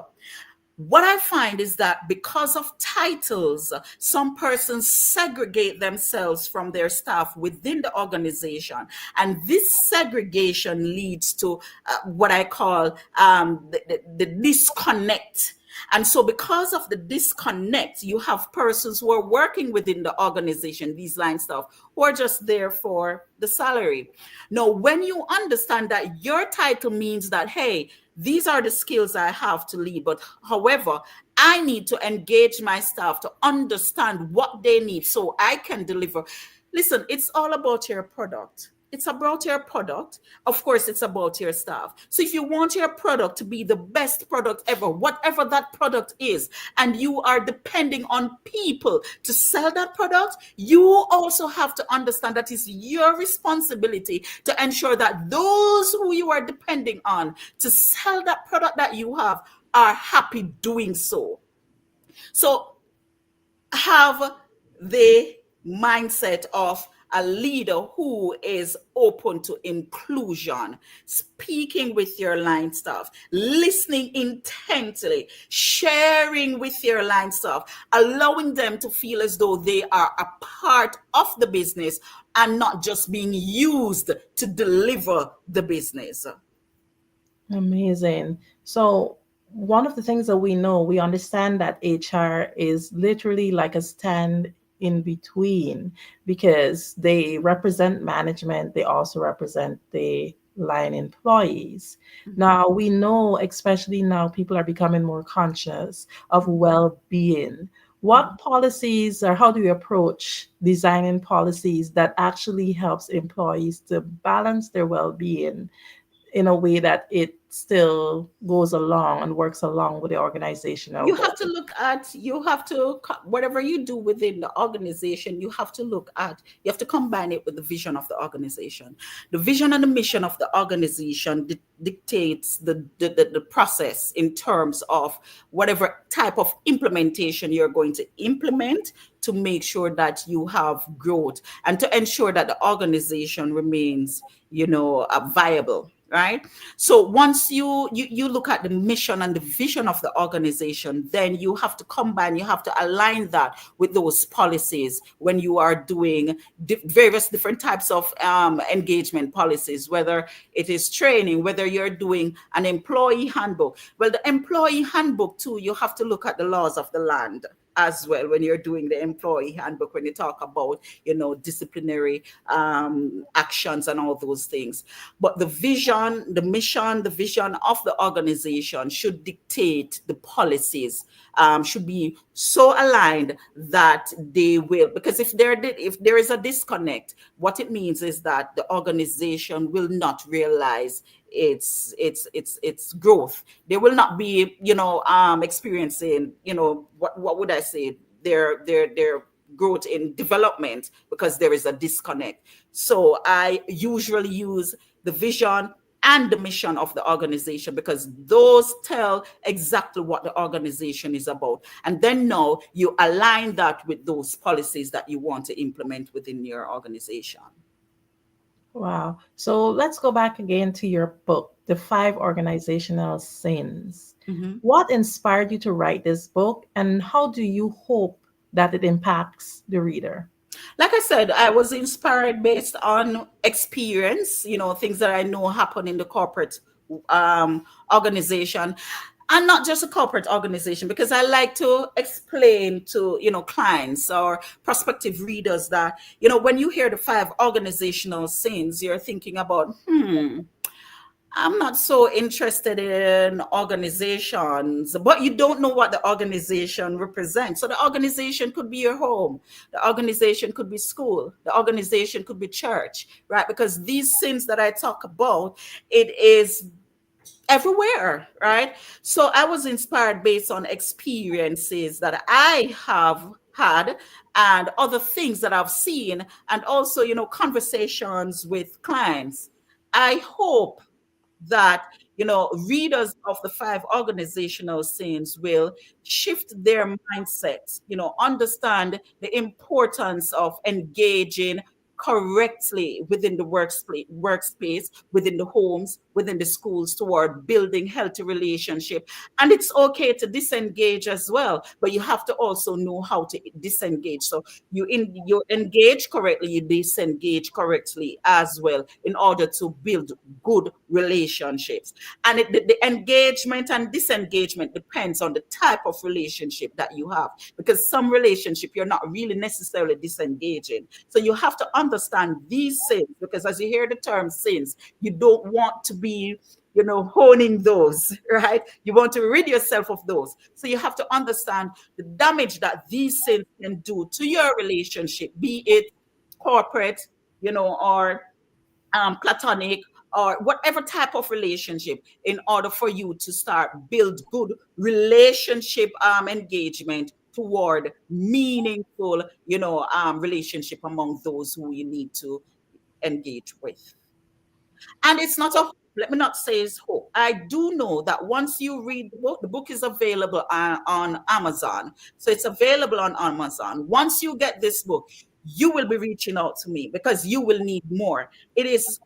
[SPEAKER 10] What I find is that because of titles, some persons segregate themselves from their staff within the organization. And this segregation leads to what I call the disconnect. And so because of the disconnect, you have persons who are working within the organization, these line staff, who are just there for the salary. Now, when you understand that your title means that, hey, these are the skills I have to lead, but however, I need to engage my staff to understand what they need so I can deliver. Listen, it's all about your product. It's about your product. Of course, it's about your staff. So if you want your product to be the best product ever, whatever that product is, and you are depending on people to sell that product, you also have to understand that it's your responsibility to ensure that those who you are depending on to sell that product that you have are happy doing so. So have the mindset of a leader who is open to inclusion, speaking with your line staff, listening intently, sharing with your line staff, allowing them to feel as though they are a part of the business and not just being used to deliver the business.
[SPEAKER 6] Amazing. So one of the things that we understand that HR is literally like a stand in between, because they represent management, they also represent the line employees. Now, we know, especially now, people are becoming more conscious of well-being. What policies, or how do you approach designing policies that actually helps employees to balance their well-being in a way that it still goes along and works along with the organizational
[SPEAKER 10] You have to
[SPEAKER 6] goal?
[SPEAKER 10] look at, whatever you do within the organization, you have to combine it with the vision of the organization. The vision and the mission of the organization dictates the process in terms of whatever type of implementation you're going to implement to make sure that you have growth and to ensure that the organization remains, viable, right? So once you look at the mission and the vision of the organization, then you have to combine, you have to align that with those policies when you are doing various different types of engagement policies, whether it is training, whether you're doing an employee handbook. Well, the employee handbook too, you have to look at the laws of the land as well when you're doing the employee handbook, when you talk about disciplinary actions and all those things. But the vision, the mission, the vision of the organization should dictate the policies, should be so aligned that they will, because if there is a disconnect, what it means is that the organization will not realize its growth. They will not be experiencing what would I say, their growth in development, because there is a disconnect. So I usually use the vision and the mission of the organization, because those tell exactly what the organization is about. And then now you align that with those policies that you want to implement within your organization.
[SPEAKER 6] Wow. So let's go back again to your book, The 5 Organizational Sins.
[SPEAKER 10] Mhm.
[SPEAKER 6] What inspired you to write this book, and how do you hope that it impacts the reader?
[SPEAKER 10] Like I said, I was inspired based on experience, things that I know happen in the corporate organization, and not just a corporate organization, because I like to explain to, clients or prospective readers that, when you hear the 5 organizational sins, you're thinking about, I'm not so interested in organizations, but you don't know what the organization represents. So the organization could be your home. The organization could be school. The organization could be church, right? Because these sins that I talk about, it is everywhere, right? So I was inspired based on experiences that I have had and other things that I've seen, and also, conversations with clients. I hope that readers of the 5 organizational sins will shift their mindsets, understand the importance of engaging correctly within the workspace, within the homes, within the schools, toward building healthy relationship. And it's okay to disengage as well, but you have to also know how to disengage. So you engage correctly, you disengage correctly as well, in order to build good relationships. And the engagement and disengagement depends on the type of relationship that you have, because some relationship you're not really necessarily disengaging. So you have to understand these sins, because as you hear the term sins, you don't want to be honing those, right? You want to rid yourself of those. So you have to understand the damage that these sins can do to your relationship, be it corporate, or platonic, or whatever type of relationship, in order for you to start build good relationship engagement toward meaningful, relationship among those who you need to engage with. And it's not a, let me not say it's hope. I do know that once you read the book is available on Amazon. So it's available on Amazon. Once you get this book, you will be reaching out to me, because you will need more. It is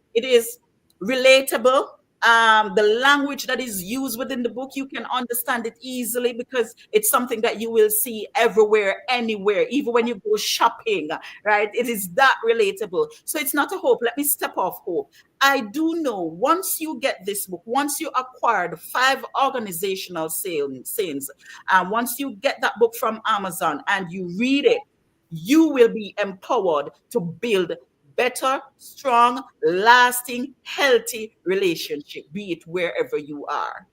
[SPEAKER 10] relatable. The language that is used within the book, you can understand it easily, because it's something that you will see everywhere, anywhere, even when you go shopping, right? It is that relatable. So it's not a hope. Let me step off hope. I do know once you get this book, once you acquire the 5 organizational sins, once you get that book from Amazon and you read it, you will be empowered to build better, strong, lasting, healthy relationship, be it wherever you are.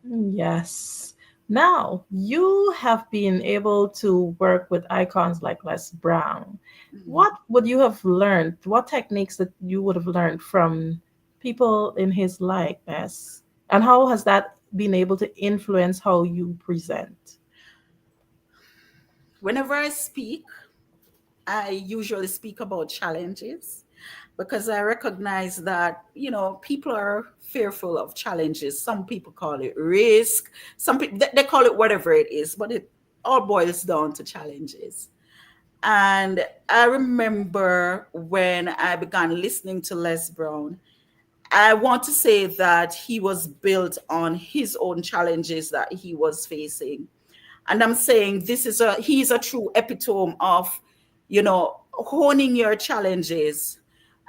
[SPEAKER 6] Yes. Now, you have been able to work with icons like Les Brown. What would you have learned? What techniques that you would have learned from people in his likeness? And how has that been able to influence how you present?
[SPEAKER 10] Whenever I speak, I usually speak about challenges because I recognize that, people are fearful of challenges. Some people call it risk. Some people, they call it whatever it is, but it all boils down to challenges. And I remember when I began listening to Les Brown, I want to say that he was built on his own challenges that he was facing. And I'm saying he's a true epitome of, honing your challenges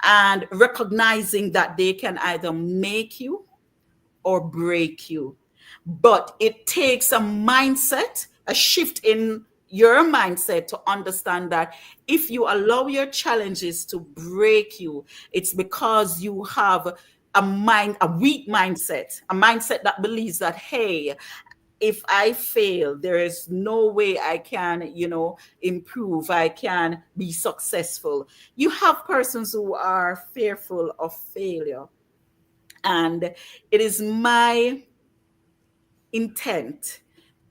[SPEAKER 10] and recognizing that they can either make you or break you. But it takes a mindset, a shift in your mindset to understand that if you allow your challenges to break you, it's because you have a weak mindset, a mindset that believes that, hey, if I fail, there is no way I can, improve. I can be successful. You have persons who are fearful of failure. And it is my intent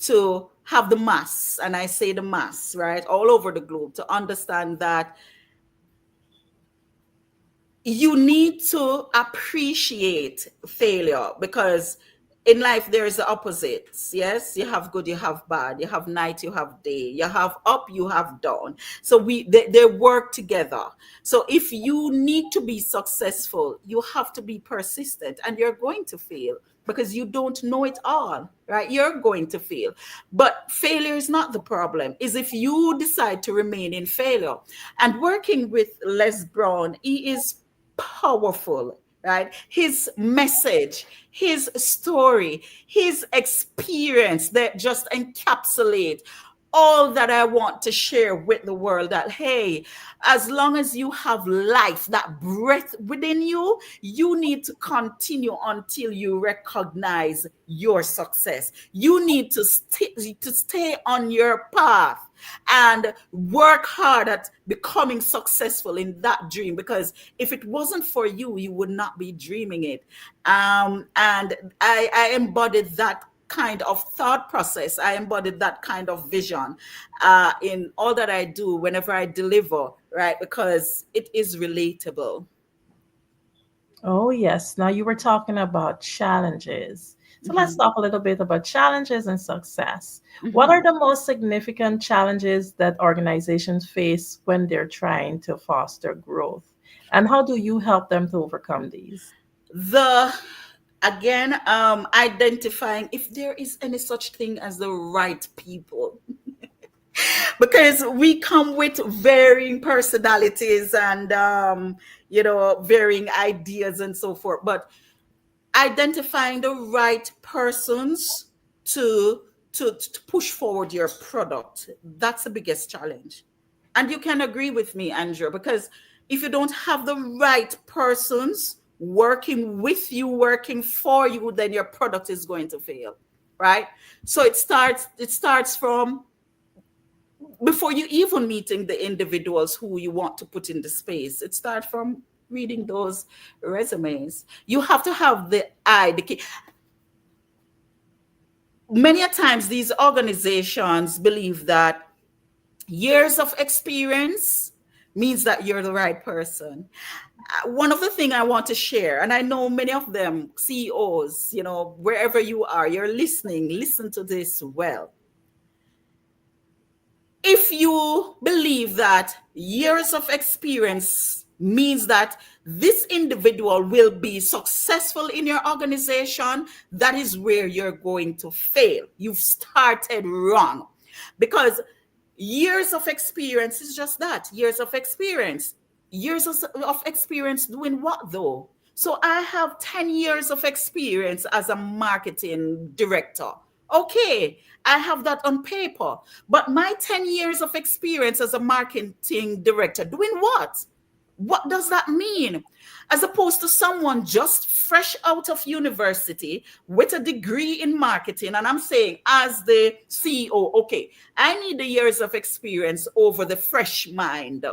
[SPEAKER 10] to have the mass, and I say the mass, right, all over the globe, to understand that you need to appreciate failure, because in life there is the opposites. Yes, you have good, you have bad, you have night, you have day, you have up, you have down. So they work together. So if you need to be successful, you have to be persistent, and you're going to fail because you don't know it all, right? You're going to fail. But failure is not the problem, is if you decide to remain in failure. And working with Les Brown, he is powerful, right? His message, his story, his experience that just encapsulate all that I want to share with the world, that, hey, as long as you have life, that breath within you, you need to continue until you recognize your success. You need to stay on your path and work hard at becoming successful in that dream, because if it wasn't for you, you would not be dreaming it. And I embodied that kind of thought process. I embodied that kind of vision in all that I do whenever I deliver, right? Because it is relatable.
[SPEAKER 6] Oh, yes. Now you were talking about challenges. So let's talk a little bit about challenges and success. What are the most significant challenges that organizations face when they're trying to foster growth? And how do you help them to overcome these?
[SPEAKER 10] Identifying if there is any such thing as the right people. Because we come with varying personalities and varying ideas and so forth, but identifying the right persons to push forward your product, that's the biggest challenge. And you can agree with me, Andrew, because if you don't have the right persons working with you, working for you, then your product is going to fail, right? So it starts from before you even meeting the individuals who you want to put in the space. It starts from reading those resumes. You have to have the eye, the key. Many a times these organizations believe that years of experience means that you're the right person. One of the things I want to share, and I know many of them, CEOs, wherever you are, you're listening, listen to this well. If you believe that years of experience means that this individual will be successful in your organization, that is where you're going to fail. You've started wrong, because years of experience is just that, years of experience. Years of experience doing what though? So I have 10 years of experience as a marketing director. Okay, I have that on paper. But my 10 years of experience as a marketing director, doing what? What does that mean? As opposed to someone just fresh out of university with a degree in marketing. And I'm saying, as the CEO, okay, I need the years of experience over the fresh mind.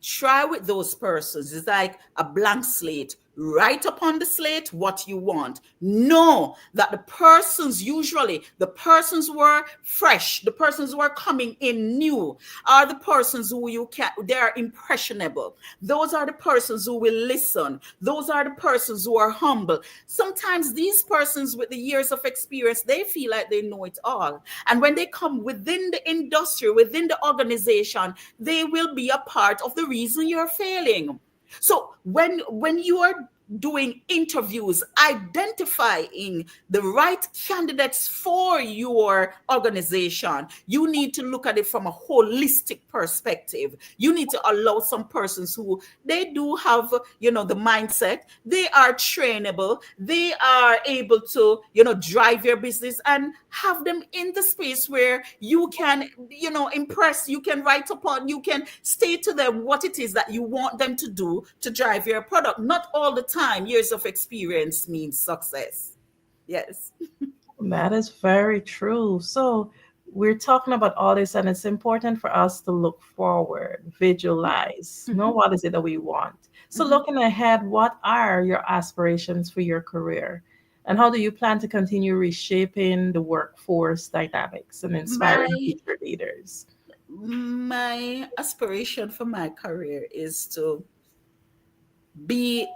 [SPEAKER 10] Try with those persons. It's like a blank slate. Write upon the slate what you want. Know that usually the persons who are fresh, the persons who are coming in new, are the persons who they are impressionable. Those are the persons who will listen. Those are the persons who are humble. Sometimes these persons with the years of experience, they feel like they know it all. And when they come within the industry, within the organization, they will be a part of the reason you're failing. So when you are doing interviews, identifying the right candidates for your organization, you need to look at it from a holistic perspective. You need to allow some persons who they do have, the mindset, they are trainable, they are able to, drive your business, and have them in the space where you can, impress, you can write upon, you can state to them what it is that you want them to do to drive your product. Not all the time years of experience means success. Yes.
[SPEAKER 6] That is very true. So we're talking about all this, and it's important for us to look forward, visualize, know what is it that we want. So looking ahead, what are your aspirations for your career? And how do you plan to continue reshaping the workforce dynamics and inspiring future leaders?
[SPEAKER 10] My aspiration for my career is to be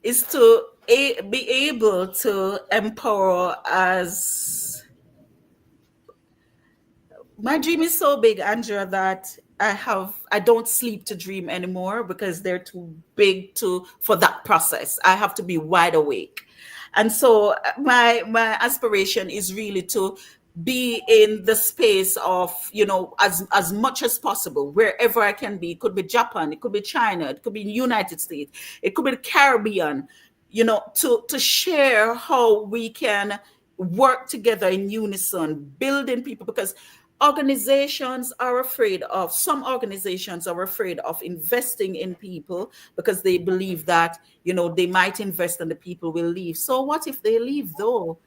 [SPEAKER 10] is to be able to empower. As my dream is so big, Andrea, that I don't sleep to dream anymore, because they're too big for that process. I have to be wide awake. And so my aspiration is really to be in the space of, as much as possible, wherever I can be. It could be Japan, it could be China, it could be the United States, it could be the Caribbean, to share how we can work together in unison, building people. Because some organizations are afraid of investing in people, because they believe that, they might invest and the people will leave. So what if they leave though?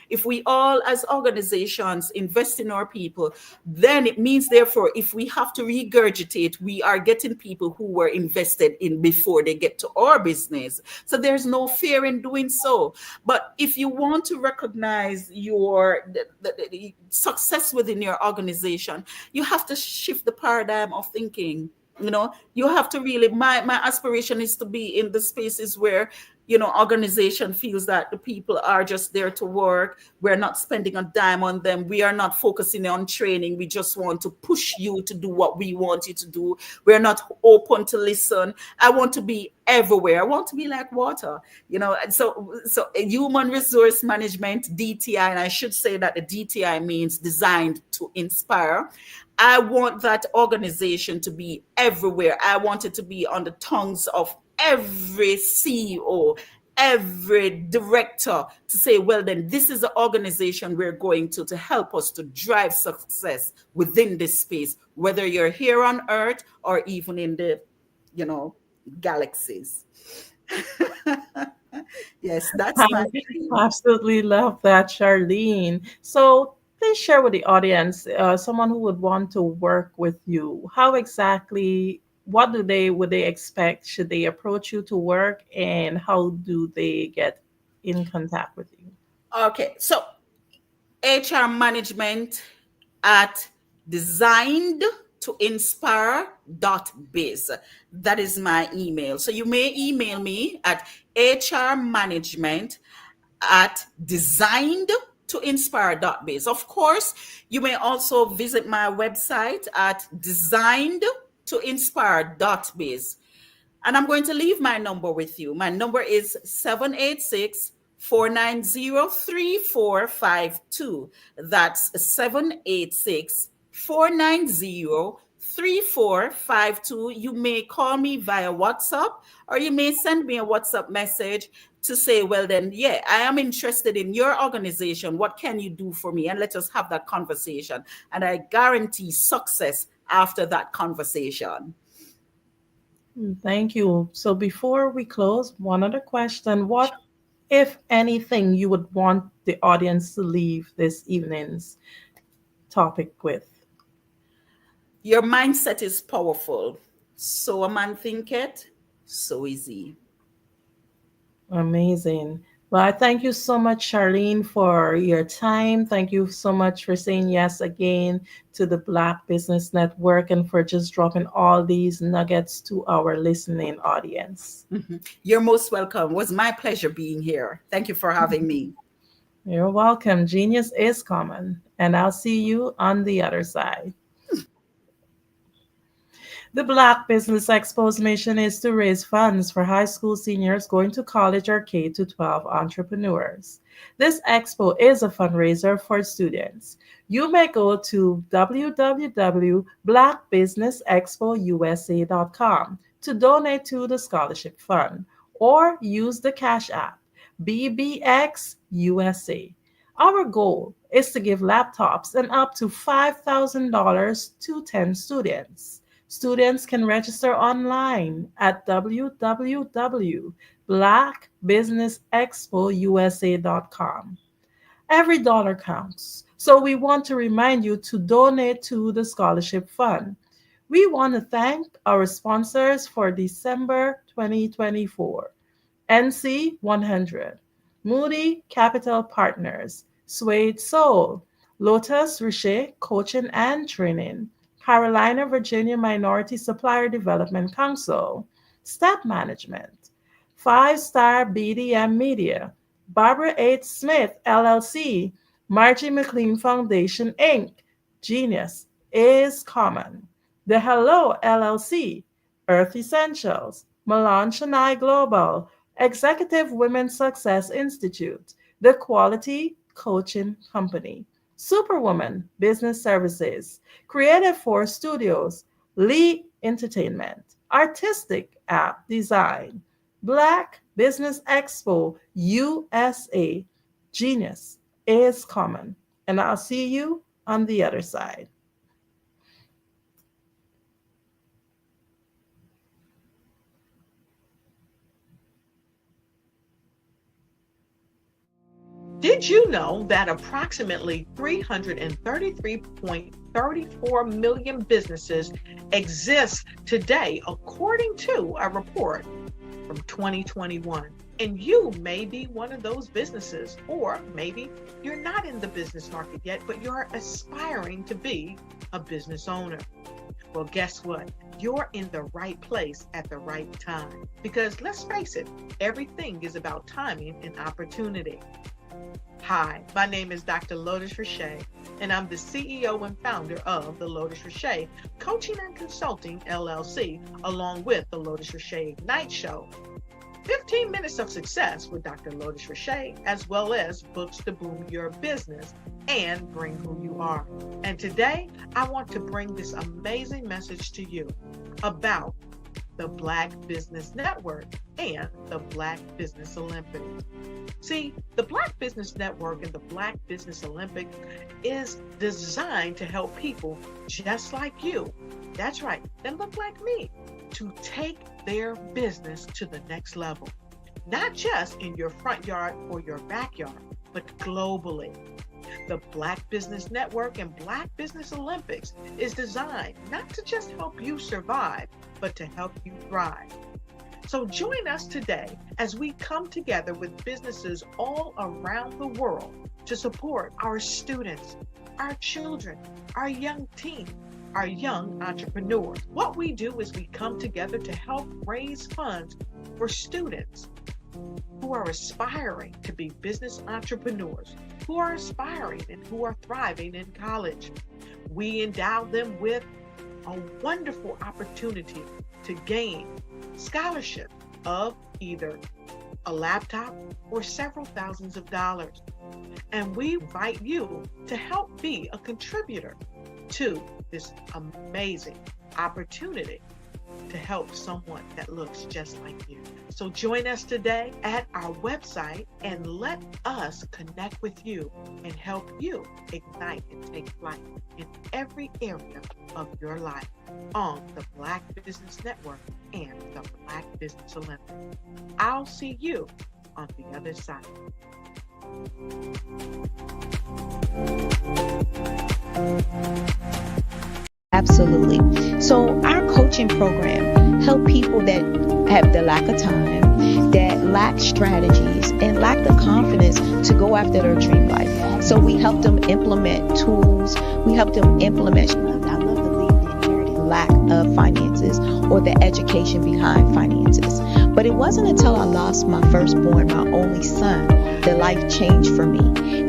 [SPEAKER 10] If we all as organizations invest in our people, then it means, therefore, if we have to regurgitate, we are getting people who were invested in before they get to our business. So there's no fear in doing so. But if you want to recognize the success within your organization, you have to shift the paradigm of thinking. You have to really, my aspiration is to be in the spaces where, organization feels that the people are just there to work. We're not spending a dime on them. We are not focusing on training. We just want to push you to do what we want you to do. We're not open to listen. I want to be everywhere. I want to be like water, And so human resource management, DTI, and I should say that the DTI means designed to inspire. I want that organization to be everywhere. I want it to be on the tongues of every CEO, every director, to say, well, then this is the organization we're going to help us to drive success within this space, whether you're here on Earth or even in the, galaxies. Yes, that's my dream.
[SPEAKER 6] Absolutely love that, Charlene. So please share with the audience, someone who would want to work with you. How exactly, what would they expect? Should they approach you to work, and how do they get in contact with you?
[SPEAKER 10] Okay, so HR management at designed to inspire.biz. That is my email. So you may email me at hrmanagement at designed to inspire.biz. Of course, you may also visit my website at designed to inspire.biz. And I'm going to leave my number with you. My number is 786-490-3452. That's 786-490-3452. You may call me via WhatsApp, or you may send me a WhatsApp message to say, well, then, yeah, I am interested in your organization. What can you do for me? And let us have that conversation. And I guarantee success after that conversation.
[SPEAKER 6] Thank you. So before we close, one other question. What, if anything, you would want the audience to leave this evening's topic with?
[SPEAKER 10] Your mindset is powerful. So a man thinketh, so is he.
[SPEAKER 6] Amazing. Well, I thank you so much, Charlene, for your time. Thank you so much for saying yes again to the Black Business Network and for just dropping all these nuggets to our listening audience.
[SPEAKER 10] You're most welcome. It was my pleasure being here. Thank you for having me.
[SPEAKER 6] You're welcome. Genius is common, and I'll see you on the other side. The Black Business Expo's mission is to raise funds for high school seniors going to college or K to 12 entrepreneurs. This expo is a fundraiser for students. You may go to www.blackbusinessexpousa.com to donate to the scholarship fund or use the Cash App BBXUSA. Our goal is to give laptops and up to $5,000 to 10 students. Students can register online at www.blackbusinessexpousa.com. Every dollar counts, so we want to remind you to donate to the scholarship fund. We want to thank our sponsors for December 2024. NC 100, Moody Capital Partners, Suede Soul, Lotus Richer Coaching and Training, Carolina, Virginia Minority Supplier Development Council, Step Management, 5-Star BDM Media, Barbara H. Smith, LLC, Margie McLean Foundation, Inc., Genius is Common, The Hello, LLC, Earth Essentials, Milan Chennai Global, Executive Women's Success Institute, The Quality Coaching Company, Superwoman Business Services, Creative Force Studios, Lee Entertainment, Artistic App Design, Black Business Expo USA, Genius is Common. And I'll see you on the other side.
[SPEAKER 8] Did you know that approximately 333.34 million businesses exist today, according to a report from 2021? And you may be one of those businesses, or maybe you're not in the business market yet, but you're aspiring to be a business owner. Well, guess what? You're in the right place at the right time. Because let's face it, everything is about timing and opportunity. Hi, my name is Dr. Lotus Richer, and I'm the CEO and founder of the Lotus Richer Coaching and Consulting LLC, along with the Lotus Richer Ignite Show. 15 minutes of success with Dr. Lotus Richer, as well as books to boom your business and bring who you are. And today, I want to bring this amazing message to you about the Black Business Network and the Black Business Olympics. See, the Black Business Network and the Black Business Olympics is designed to help people just like you, that's right, that look like me, to take their business to the next level. Not just in your front yard or your backyard, but globally. The Black Business Network and Black Business Olympics is designed not to just help you survive, but to help you thrive. So join us today as we come together with businesses all around the world to support our students, our children, our young teens, our young entrepreneurs. What we do is we come together to help raise funds for students who are aspiring to be business entrepreneurs, who are aspiring and who are thriving in college. We endow them with a wonderful opportunity to gain scholarship of either a laptop or several thousands of dollars. And we invite you to help be a contributor to this amazing opportunity to help someone that looks just like you. So join us today at our website and let us connect with you and help you ignite and take flight in every area of your life on the Black Business Network and the Black Business Olympics. I'll see you on the other side.
[SPEAKER 11] Absolutely. So our coaching program help people that have the lack of time, that lack strategies, and lack the confidence to go after their dream life. So we help them implement tools. We help them implement, I love to leave the inherited lack of finances or the education behind finances. But it wasn't until I lost my firstborn, my only son, that life changed for me.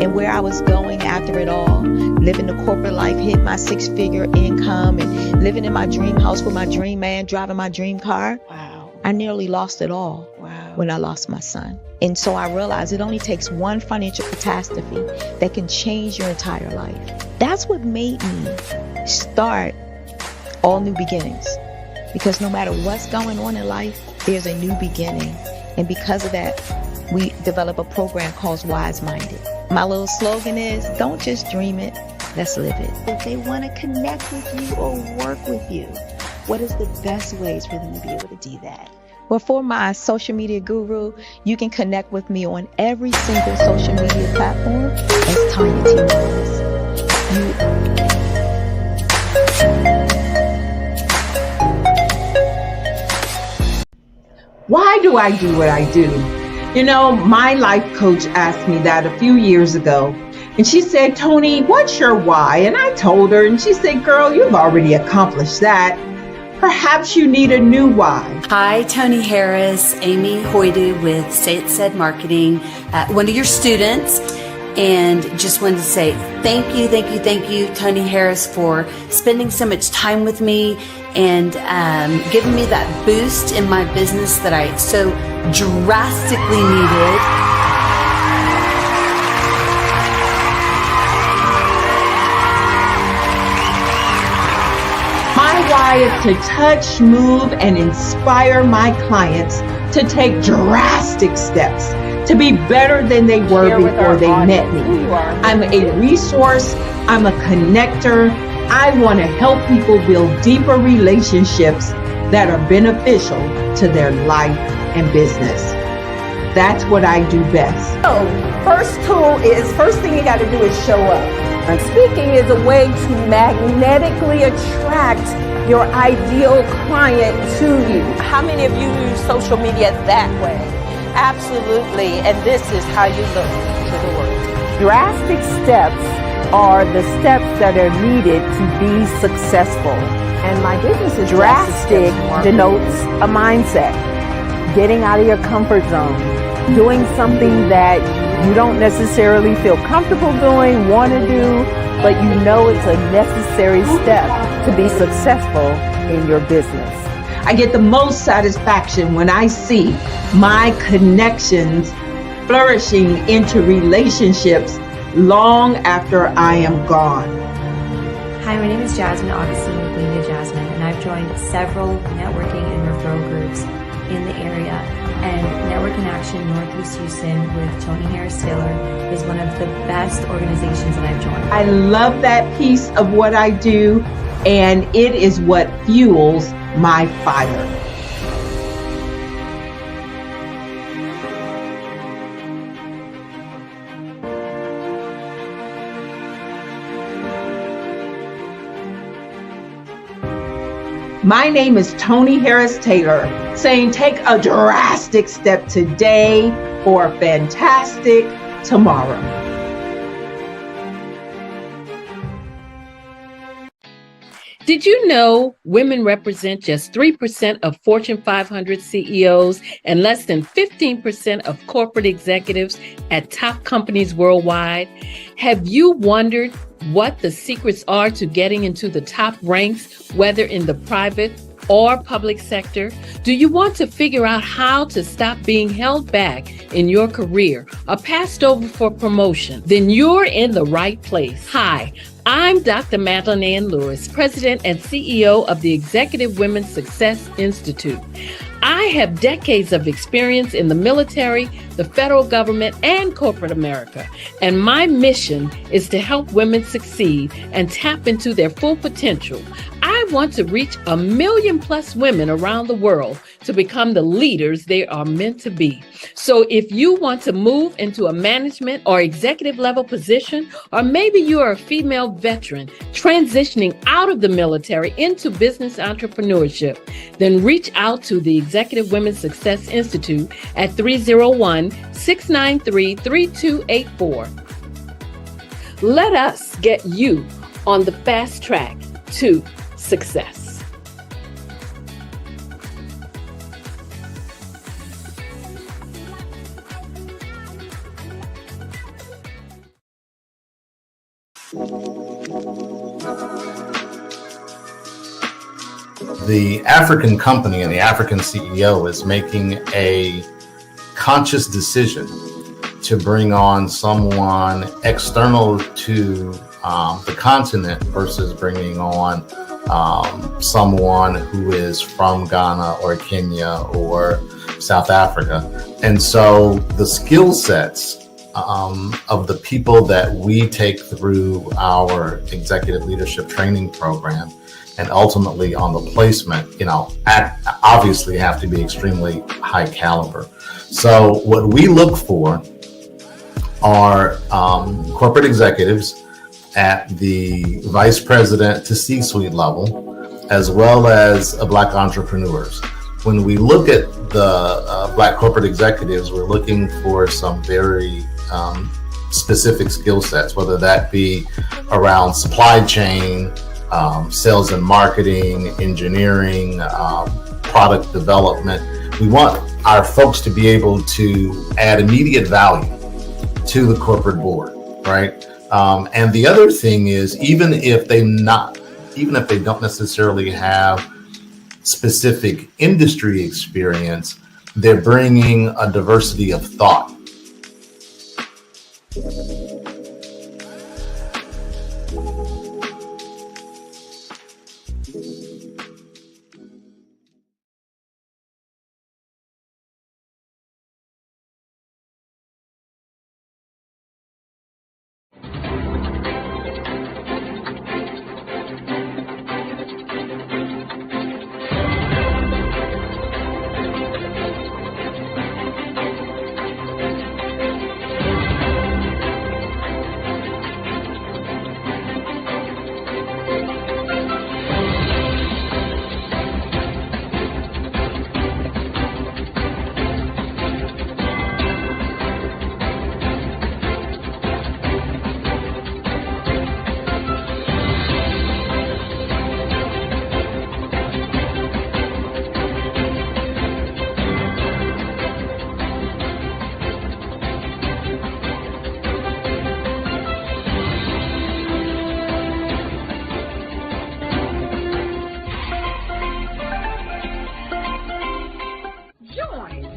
[SPEAKER 11] And where I was going after it all, living the corporate life, hit my 6-figure income, and living in my dream house with my dream man, driving my dream car. Wow. I nearly lost it all when I lost my son. And so I realized it only takes one financial catastrophe that can change your entire life. That's what made me start All New Beginnings. Because no matter what's going on in life, there's a new beginning. And because of that, we develop a program called Wise Minded. My little slogan is, don't just dream it, let's live it. If they want to connect with you or work with you, what is the best ways for them to be able to do that? Well, for my social media guru, you can connect with me on every single social media platform as Tanya T. Morris.
[SPEAKER 18] Why do I do what I do? You know, my life coach asked me that a few years ago. And she said, Tony, what's your why? And I told her, and she said, girl, you've already accomplished that. Perhaps you need a new why.
[SPEAKER 19] Hi, Tony Harris, Amy Hoydu with Say It Said Marketing, one of your students. And just wanted to say thank you, Tony Harris, for spending so much time with me and giving me that boost in my business that I so drastically needed.
[SPEAKER 18] My why is to touch, move, and inspire my clients to take drastic steps to be better than they were before they met me. I'm a resource. I'm a connector. I want to help people build deeper relationships that are beneficial to their life and business. That's what I do best.
[SPEAKER 20] So, first thing you got to do is show up. And speaking is a way to magnetically attract your ideal client to you. How many of you use social media that way? Absolutely, and this is how you look to the world. Drastic steps are the steps that are needed to be successful. And my business is drastic denotes a mindset. Getting out of your comfort zone. Doing something that you don't necessarily feel comfortable doing, want to do, but you know it's a necessary step to be successful in your business.
[SPEAKER 18] I get the most satisfaction when I see my connections flourishing into relationships long after I am gone.
[SPEAKER 21] Hi, my name is Jasmine Augustine with League Jasmine, and I've joined several networking and referral groups in the area. And Network in Action Northeast Houston with Tony Harris Taylor is one of the best organizations that I've joined.
[SPEAKER 18] I love that piece of what I do, and it is what fuels my fire. My name is Tony Harris Taylor, saying take a drastic step today for a fantastic tomorrow.
[SPEAKER 9] Did you know women represent just 3% of Fortune 500 CEOs and less than 15% of corporate executives at top companies worldwide? Have you wondered what the secrets are to getting into the top ranks, whether in the private or public sector? Do you want to figure out how to stop being held back in your career or passed over for promotion? Then you're in the right place. Hi, I'm Dr. Madeline Ann Lewis, President and CEO of the Executive Women's Success Institute. I have decades of experience in the military, the federal government, and corporate America. And my mission is to help women succeed and tap into their full potential. I I want to reach 1 million plus women around the world to become the leaders they are meant to be. So if you want to move into a management or executive level position, or maybe you are a female veteran transitioning out of the military into business entrepreneurship, then reach out to the Executive Women's Success Institute at 301-693-3284. Let us get you on the fast track to success.
[SPEAKER 17] The African company and the African CEO is making a conscious decision to bring on someone external to the continent versus bringing on someone who is from Ghana or Kenya or South Africa. And so the skill sets of the people that we take through our executive leadership training program and ultimately on the placement, obviously have to be extremely high caliber. So what we look for are corporate executives at the vice president to C-suite level, as well as Black entrepreneurs. When we look at the Black corporate executives, we're looking for some very specific skill sets, whether that be around supply chain, sales and marketing, engineering, product development. We want our folks to be able to add immediate value to the corporate board, right? And the other thing is, even if they don't necessarily have specific industry experience, they're bringing a diversity of thought.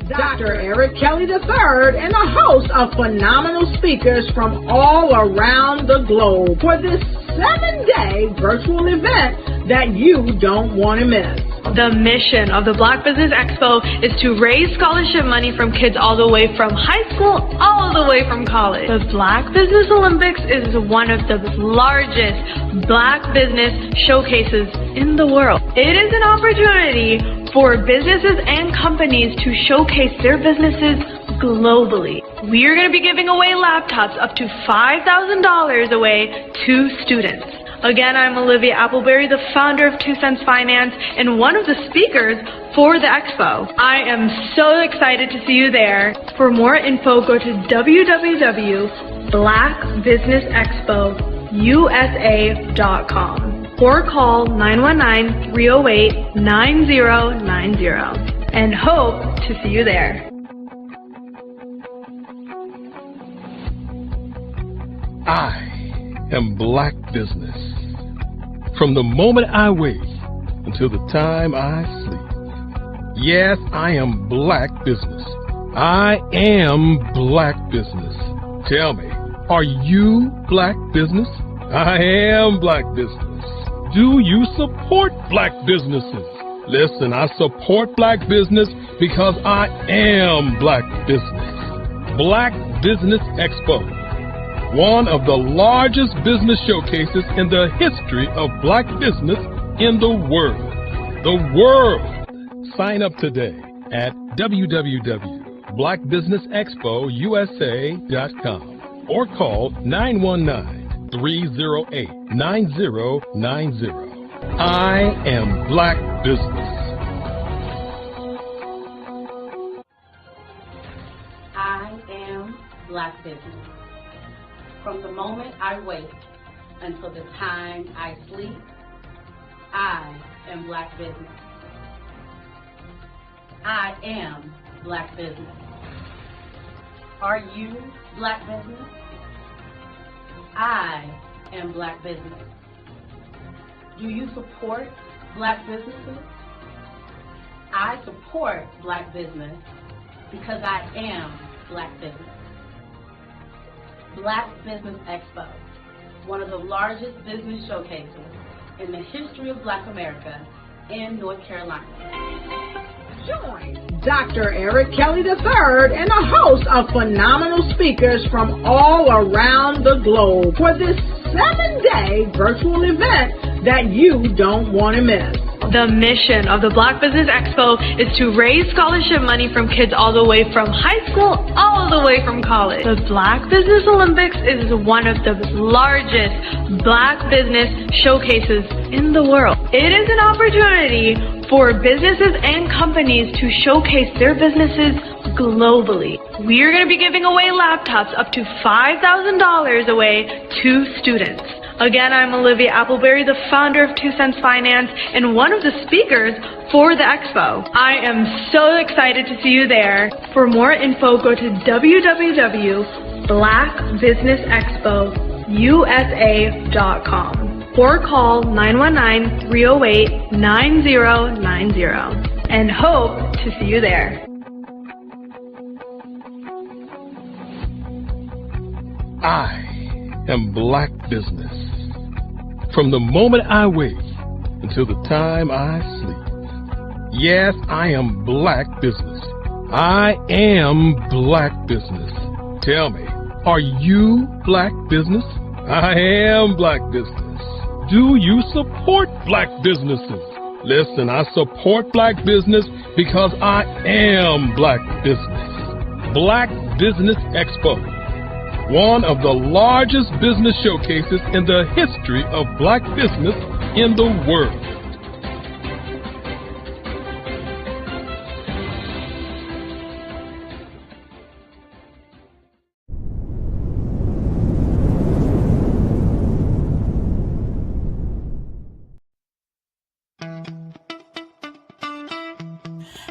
[SPEAKER 1] Dr. Eric Kelly III and a host of phenomenal speakers from all around the globe for this 7-day virtual event that you don't want to miss.
[SPEAKER 2] The mission of the Black Business Expo is to raise scholarship money from kids all the way from high school, all the way from college. The Black Business Olympics is one of the largest Black business showcases in the world. It is an opportunity for businesses and companies to showcase their businesses globally. We are going to be giving away laptops up to $5,000 away to students. Again, I'm Olivia Appleberry, the founder of 2 Cents Finance and one of the speakers for the expo. I am so excited to see you there. For more info, go to www.blackbusinessexpousa.com or call 919-308-9090 and hope to see you there.
[SPEAKER 3] I am Black Business. From the moment I wake until the time I sleep. Yes, I am Black Business. I am Black Business. Tell me, are you Black Business? I am Black Business. Do you support Black businesses? Listen, I support Black business because I am Black Business. Black Business Expo one of the largest business showcases in the history of black business in the world. The world! Sign up today at www.blackbusinessexpousa.com or call 919-308-9090. I am Black Business.
[SPEAKER 4] I am Black Business. From the moment I wake until the time I sleep, I am Black Business. I am Black Business. Are you Black Business? I am Black Business. Do you support Black businesses? I support Black business because I am Black business. Black Business Expo, one of the largest business showcases in the history of Black America in North Carolina.
[SPEAKER 1] Join Dr. Eric Kelly III and a host of phenomenal speakers from all around the globe for this 7-day virtual event that you don't want to miss.
[SPEAKER 2] The mission of the Black Business Expo is to raise scholarship money from kids all the way from high school, all the way from college. The Black Business Olympics is one of the largest black business showcases in the world. It is an opportunity for businesses and companies to showcase their businesses globally. We are going to be giving away laptops up to $5,000 away to students. Again, I'm Olivia Appleberry, the founder of 2 Cents Finance and one of the speakers for the expo. I am so excited to see you there. For more info, go to www.blackbusinessexpousa.com or call 919-308-9090 and hope to see you there.
[SPEAKER 3] I am Black Business. From the moment I wake until the time I sleep. Yes, I am Black Business. I am Black Business. Tell me, are you Black Business? I am Black Business. Do you support Black businesses? Listen, I support Black business because I am Black Business. Black Business Expo, one of the largest business showcases in the history of black business in the world.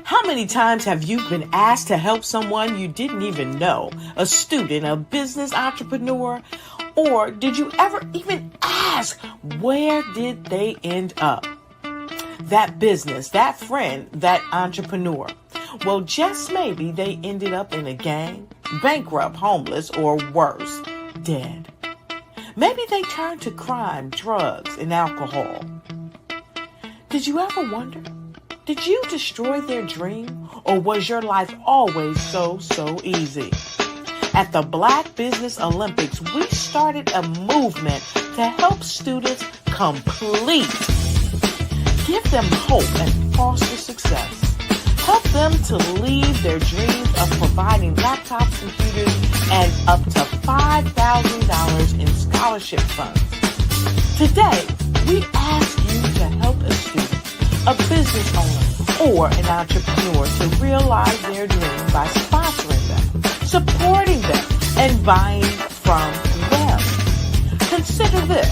[SPEAKER 8] How many times have you been asked to help someone you didn't even know, a student, a business entrepreneur, or did you ever even ask, where did they end up? That business, that friend, that entrepreneur. Well, just maybe they ended up in a gang, bankrupt, homeless, or worse, dead. Maybe they turned to crime, drugs, and alcohol. Did you ever wonder? Did you destroy their dream, or was your life always so easy? At the Black Business Olympics, we started a movement to help students complete. Give them hope and foster success. Help them to leave their dreams of providing laptops, computers, and up to $5,000 in scholarship funds. Today, we ask you to help a student, a business owner, or an entrepreneur to realize their dream by sponsoring them, supporting them, and buying from them. Consider this.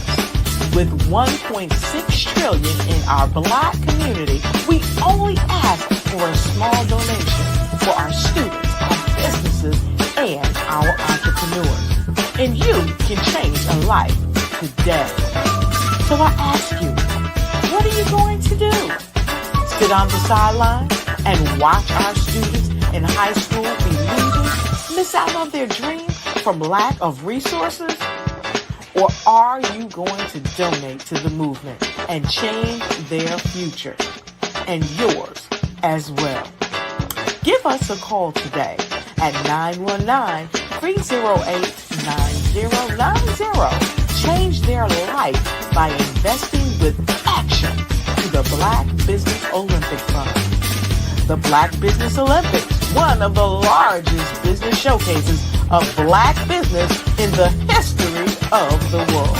[SPEAKER 8] With $1.6 trillion in our black community, we only ask for a small donation for our students, our businesses, and our entrepreneurs. And you can change a life today. So I ask you, what are you going to do? Sit on the sideline and watch our students in high school be losers, miss out on their dream from lack of resources? Or are you going to donate to the movement and change their future and yours as well? Give us a call today at 919-308-9090. change their life by investing with action to the Black Business Olympic Fund. The Black Business Olympics, one of the largest business showcases of Black business in the history of the world.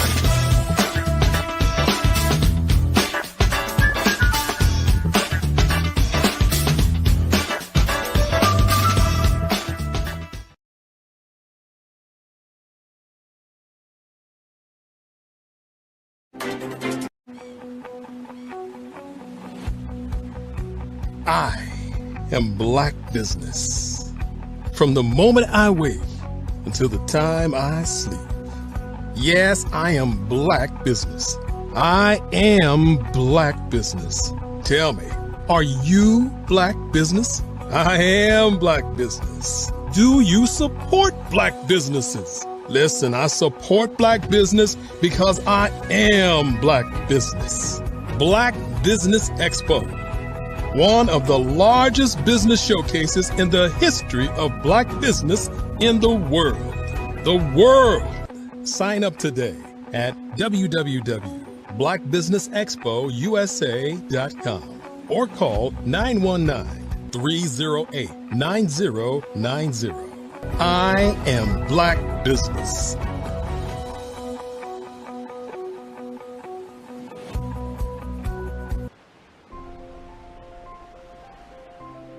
[SPEAKER 3] I am Black Business. From the moment I wake until the time I sleep. Yes, I am Black Business. I am Black Business. Tell me, are you Black Business? I am Black Business. Do you support Black businesses? Listen, I support Black business because I am Black Business. Black Business Expo, one of the largest business showcases in the history of Black business in the world. The world! Sign up today at www.blackbusinessexpousa.com or call 919-308-9090. I am Black Business.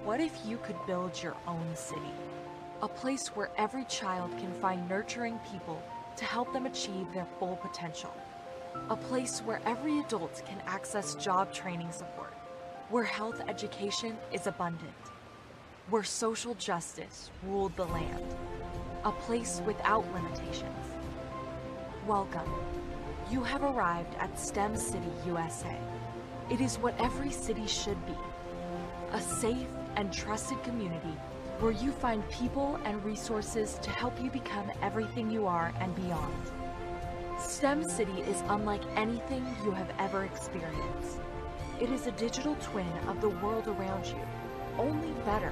[SPEAKER 5] What if you could build your own city? A place where every child can find nurturing people to help them achieve their full potential. A place where every adult can access job training support, where health education is abundant, where social justice ruled the land. A place without limitations. Welcome. You have arrived at STEM City USA. It is what every city should be. A safe and trusted community where you find people and resources to help you become everything you are and beyond. STEM City is unlike anything you have ever experienced. It is a digital twin of the world around you, only better.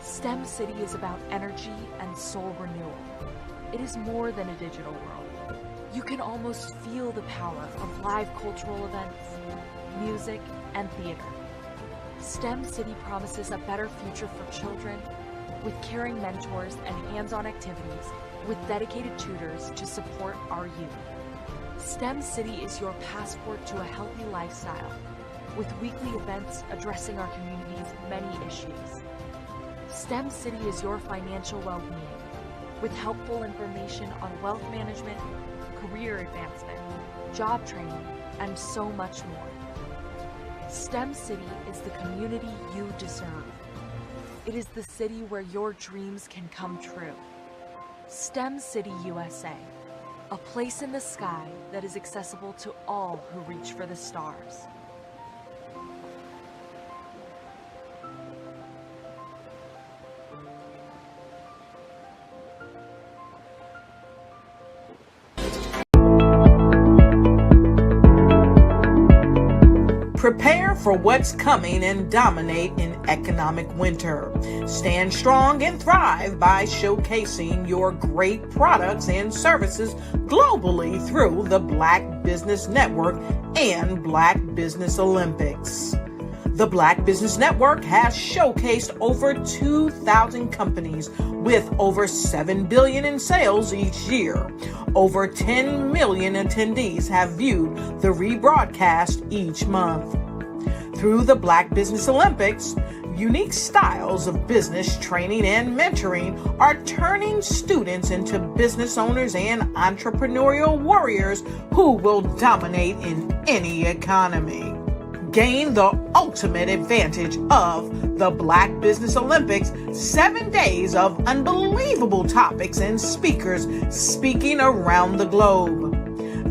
[SPEAKER 5] STEM City is about energy and soul renewal. It is more than a digital world. You can almost feel the power of live cultural events, music, and theater. STEM City promises a better future for children with caring mentors and hands-on activities with dedicated tutors to support our youth. STEM City is your passport to a healthy lifestyle with weekly events addressing our community's many issues. STEM City is your financial well-being with helpful information on wealth management, career advancement, job training, and so much more. STEM City is the community you deserve. It is the city where your dreams can come true. STEM City USA, a place in the sky that is accessible to all who reach for the stars.
[SPEAKER 8] Prepare for what's coming and dominate in economic winter. Stand strong and thrive by showcasing your great products and services globally through the Black Business Network and Black Business Olympics. The Black Business Network has showcased over 2,000 companies with over $7 billion in sales each year. Over 10 million attendees have viewed the rebroadcast each month. Through the Black Business Olympics, unique styles of business training and mentoring are turning students into business owners and entrepreneurial warriors who will dominate in any economy. Gain the ultimate advantage of the Black Business Olympics, 7 days of unbelievable topics and speakers speaking around the globe.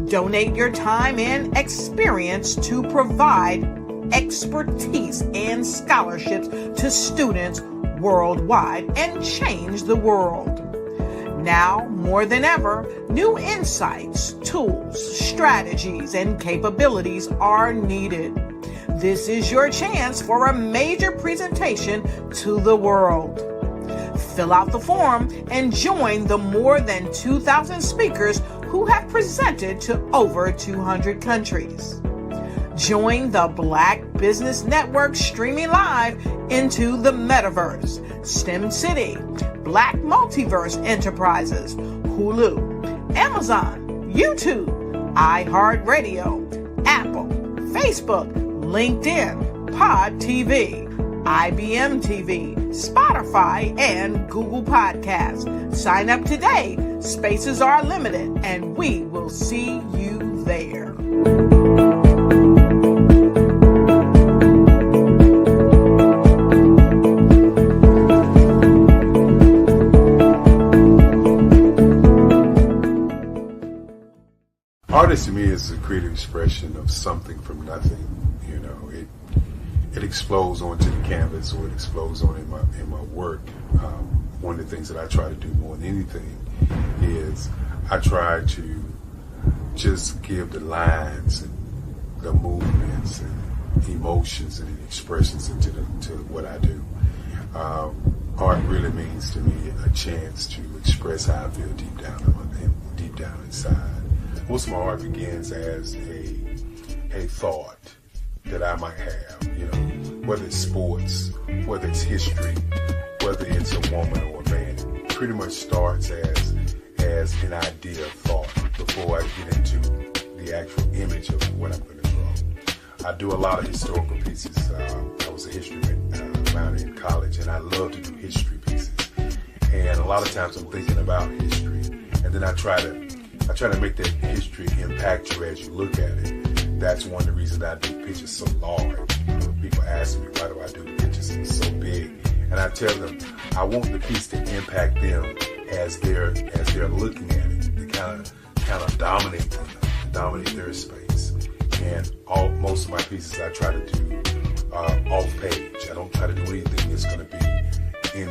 [SPEAKER 8] Donate your time and experience to provide expertise and scholarships to students worldwide and change the world. Now, more than ever, new insights, tools, strategies, and capabilities are needed. This is your chance for a major presentation to the world. Fill out the form and join the more than 2,000 speakers who have presented to over 200 countries. Join the Black Business Network streaming live into the Metaverse, STEM City, Black Multiverse Enterprises, Hulu, Amazon, YouTube, iHeartRadio, Apple, Facebook, LinkedIn, Pod TV, IBM TV, Spotify, and Google Podcasts. Sign up today. Spaces are limited, and we will see you there.
[SPEAKER 12] Artist to me is a creative expression of something from nothing. You know, it explodes onto the canvas, or it explodes on in my work. One of the things that I try to do more than anything is I try to just give the lines and the movements and emotions and expressions into to what I do. Art really means to me a chance to express how I feel deep down inside. Most of my art begins as a thought that I might have, you know, whether it's sports, whether it's history, whether it's a woman or a man. It pretty much starts as an idea of thought before I get into the actual image of what I'm going to draw. I do a lot of historical pieces. I was a history minor in college, and I love to do history pieces. And a lot of times I'm thinking about history, and then I try to make that history impact you as you look at it. That's one of the reasons I do pictures so large. People ask me, why do I do the pictures so big? And I tell them, I want the piece to impact them as they're looking at it, to kind of dominate their space. And most of my pieces I try to do off page. I don't try to do anything that's going to be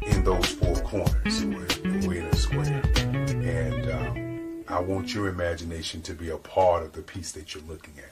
[SPEAKER 12] in those four corners or in a square. And I want your imagination to be a part of the piece that you're looking at.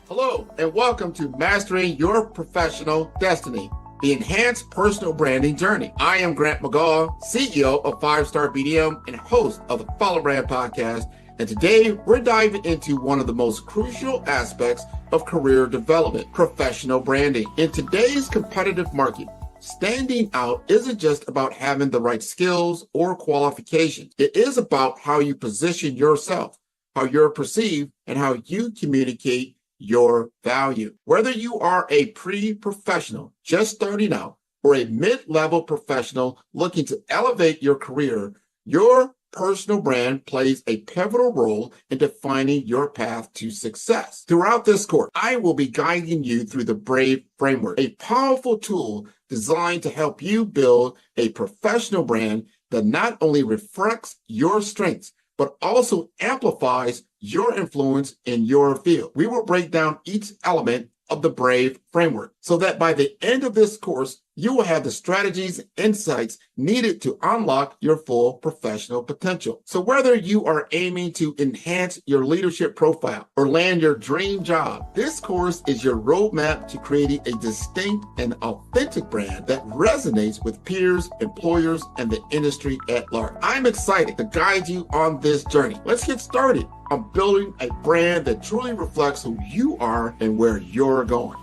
[SPEAKER 14] Hello, and welcome to Mastering Your Professional Destiny, the enhanced personal branding journey. I am Grant McGaw, CEO of 5-Star BDM and host of the Follow Brand podcast. And today we're diving into one of the most crucial aspects of career development, professional branding. In today's competitive market, standing out isn't just about having the right skills or qualifications. It is about how you position yourself, how you're perceived, and how you communicate your value. Whether you are a pre-professional just starting out or a mid-level professional looking to elevate your career, your personal brand plays a pivotal role in defining your path to success. Throughout this course, I will be guiding you through the BRAVE framework, a powerful tool designed to help you build a professional brand that not only reflects your strengths, but also amplifies your influence in your field. We will break down each element of the BRAVE framework so that by the end of this course, you will have the strategies and insights needed to unlock your full professional potential. So whether you are aiming to enhance your leadership profile or land your dream job, this course is your roadmap to creating a distinct and authentic brand that resonates with peers, employers, and the industry at large. I'm excited to guide you on this journey. Let's get started on building a brand that truly reflects who you are and where you're going.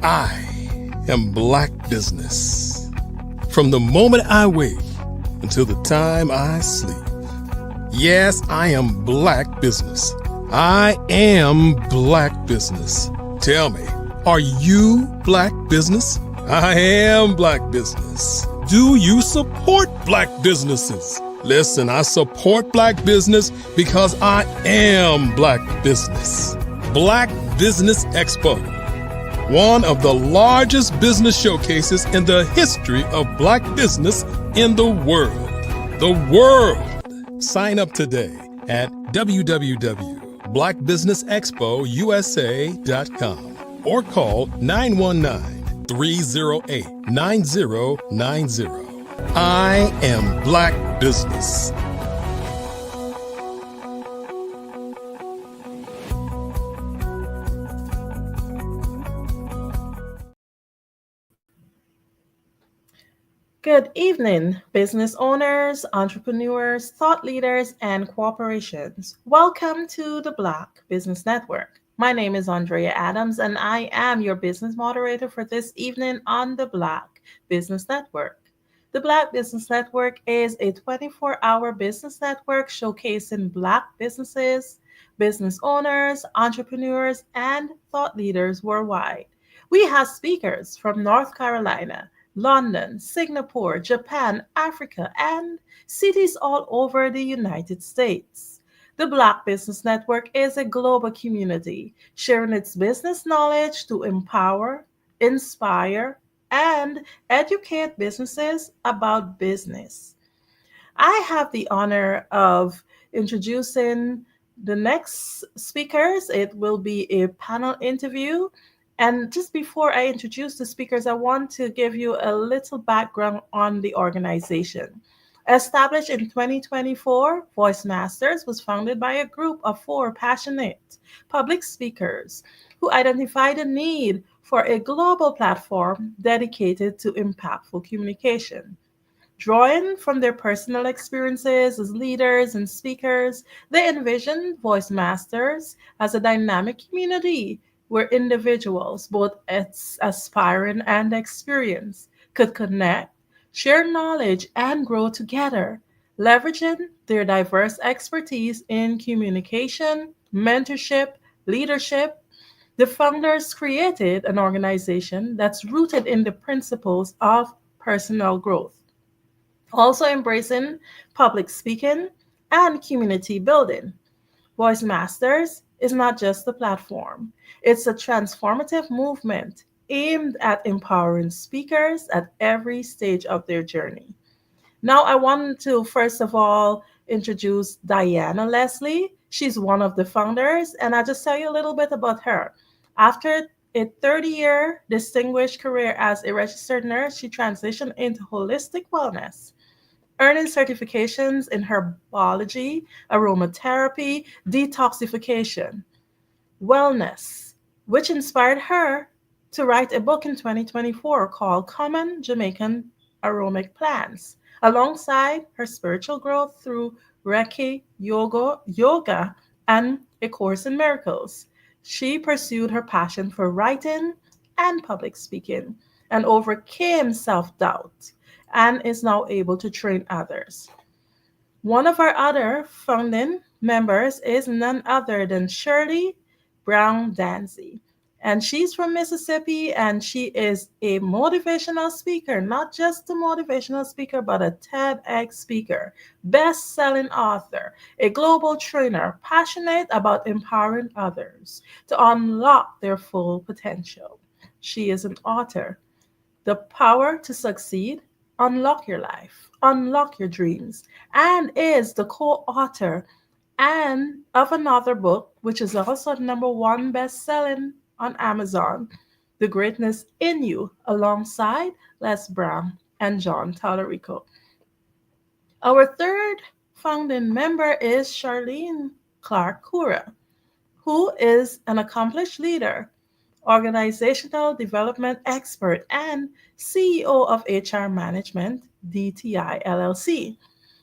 [SPEAKER 3] I am Black Business. From the moment I wake until the time I sleep. Yes, I am Black Business. I am Black Business. Tell me, are you Black Business? I am Black Business. Do you support Black businesses? Listen, I support Black business because I am Black Business. Black Business Expo, one of the largest business showcases in the history of Black business in the world. The world! Sign up today at www.blackbusinessexpousa.com or call 919-308-9090. I am Black Business.
[SPEAKER 6] Good evening, business owners, entrepreneurs, thought leaders, and corporations. Welcome to the Black Business Network. My name is Andrea Adams, and I am your business moderator for this evening on the Black Business Network. The Black Business Network is a 24-hour business network showcasing Black businesses, business owners, entrepreneurs, and thought leaders worldwide. We have speakers from North Carolina, London, Singapore, Japan, Africa, and cities all over the United States. The Black Business Network is a global community sharing its business knowledge to empower, inspire, and educate businesses about business. I have the honor of introducing the next speakers. It will be a panel interview. And just before I introduce the speakers, I want to give you a little background on the organization. Established in 2024, Voice Masters was founded by a group of 4 passionate public speakers who identified a need for a global platform dedicated to impactful communication. Drawing from their personal experiences as leaders and speakers, they envisioned Voice Masters as a dynamic community where individuals, both aspiring and experienced, could connect, share knowledge, and grow together, leveraging their diverse expertise in communication, mentorship, leadership. The founders created an organization that's rooted in the principles of personal growth, also embracing public speaking and community building. Voice Masters is not just a platform, it's a transformative movement aimed at empowering speakers at every stage of their journey. Now, I want to first of all introduce Diana Leslie. She's one of the founders, and I'll just tell you a little bit about her. After a 30-year distinguished career as a registered nurse, she transitioned into holistic wellness, earning certifications in herbology, aromatherapy, detoxification, wellness, which inspired her to write a book in 2024 called Common Jamaican Aromatic Plants, alongside her spiritual growth through Reiki, yoga, and A Course in Miracles. She pursued her passion for writing and public speaking and overcame self-doubt and is now able to train others. One of our other founding members is none other than Shirley Brown Danzy. And she's from Mississippi, and she is a motivational speaker, not just a motivational speaker, but a TEDx speaker, best-selling author, a global trainer, passionate about empowering others to unlock their full potential. She is an author. The Power to Succeed, Unlock Your Life, Unlock Your Dreams, and is the co-author and of another book, which is also #1 best-selling on Amazon, The Greatness in You, alongside Les Brown and John Tallarico. Our third founding member is Charlene Clark Cura, who is an accomplished leader, organizational development expert, and CEO of HR Management, DTI LLC.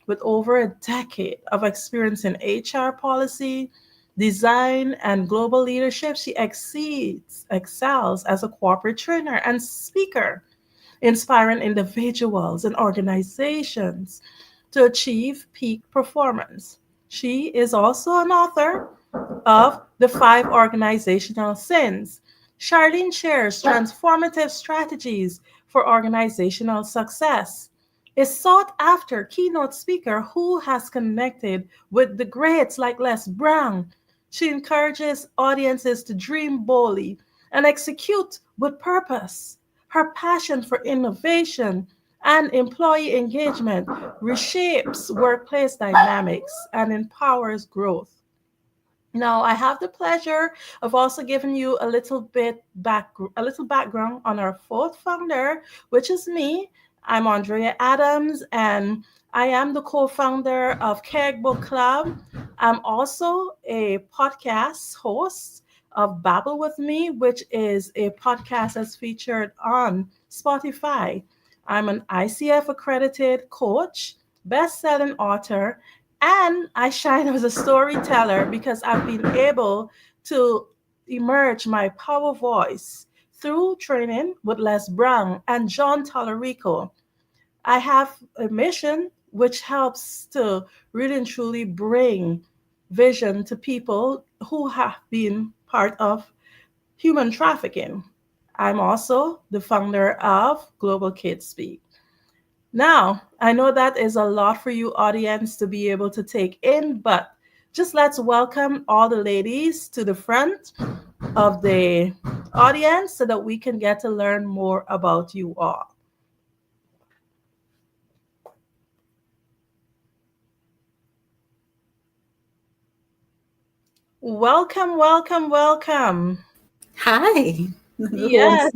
[SPEAKER 6] With over a decade of experience in HR policy, design, and global leadership, she excels as a corporate trainer and speaker, inspiring individuals and organizations to achieve peak performance. She is also an author of The 5 Organizational Sins. Charlene shares transformative strategies for organizational success, a sought-after keynote speaker who has connected with the greats like Les Brown, She encourages audiences to dream boldly and execute with purpose. Her passion for innovation and employee engagement reshapes workplace dynamics and empowers growth. Now, I have the pleasure of also giving you a little background on our fourth founder, which is me. I'm Andrea Adams, and I am the co-founder of Keg Book Club. I'm also a podcast host of Babble with Me, which is a podcast that's featured on Spotify. I'm an ICF accredited coach, best-selling author, and I shine as a storyteller because I've been able to emerge my power voice through training with Les Brown and John Tallarico. I have a mission which helps to really and truly bring vision to people who have been part of human trafficking. I'm also the founder of Global Kids Speak. Now, I know that is a lot for you, audience, to be able to take in, but just let's welcome all the ladies to the front of the audience so that we can get to learn more about you all. Welcome, welcome, welcome.
[SPEAKER 10] Hi.
[SPEAKER 6] Yes.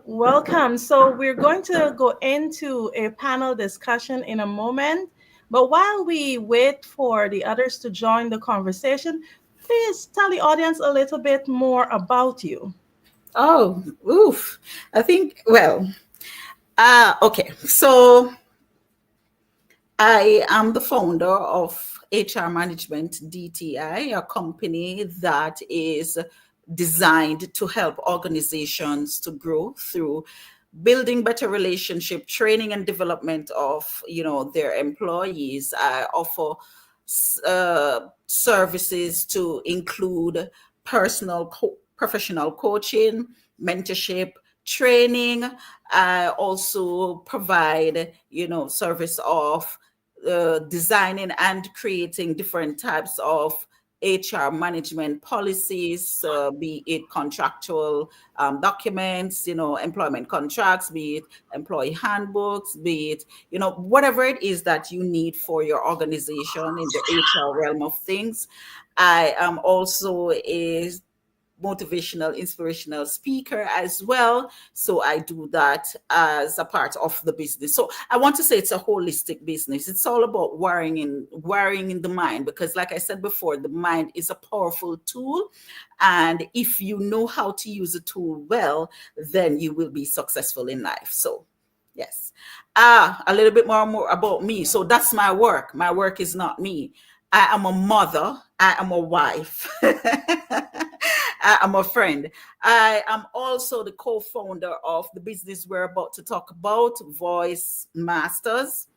[SPEAKER 6] Welcome. So, we're going to go into a panel discussion in a moment. But while we wait for the others to join the conversation, please tell the audience a little bit more about you.
[SPEAKER 10] Oh, oof. I think, well, okay. So I am the founder of HR Management DTI, a company that is designed to help organizations to grow through building better relationship, training and development of their employees. I offer services to include professional coaching, mentorship, training. I also provide service of designing and creating different types of HR management policies, be it contractual documents, employment contracts, be it employee handbooks, be it, whatever it is that you need for your organization in the HR realm of things. I am also a motivational, inspirational speaker as well. So I do that as a part of the business. So I want to say it's a holistic business. It's all about wiring in the mind, because like I said before, the mind is a powerful tool. And if you know how to use a tool well, then you will be successful in life. So yes. A little bit more about me. So that's my work. My work is not me. I am a mother. I am a wife. I'm a friend. I am also the co-founder of the business we're about to talk about, Voice Masters.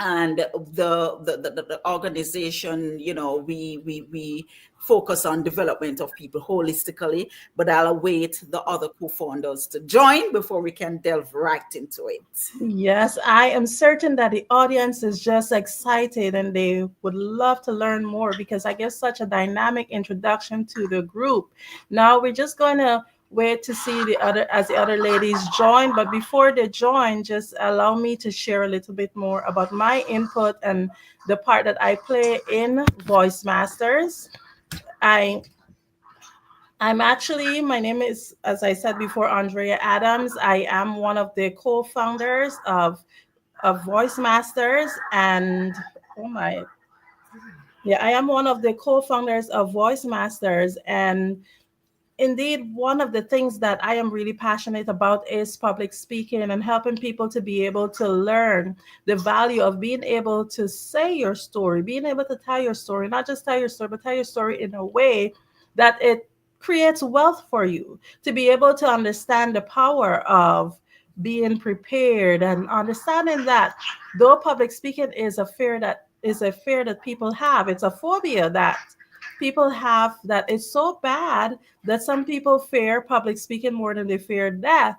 [SPEAKER 10] And the organization, we focus on development of people holistically, but I'll await the other co-founders to join before we can delve right into it.
[SPEAKER 6] Yes, I am certain that the audience is just excited and they would love to learn more because I give such a dynamic introduction to the group. Now we're just going to wait to see the other ladies join, but before they join, just allow me to share a little bit more about my input and the part that I play in Voice Masters. I'm actually, my name is, as I said before, Andrea Adams. I am one of the co-founders of Voice Masters, and I am one of the co-founders of Voice Masters, and indeed, one of the things that I am really passionate about is public speaking and helping people to be able to learn the value of being able to say your story, being able to tell your story, not just tell your story, but tell your story in a way that it creates wealth for you, to be able to understand the power of being prepared and understanding that though public speaking is a fear that people have, it's a phobia that people have, that it's so bad that some people fear public speaking more than they fear death.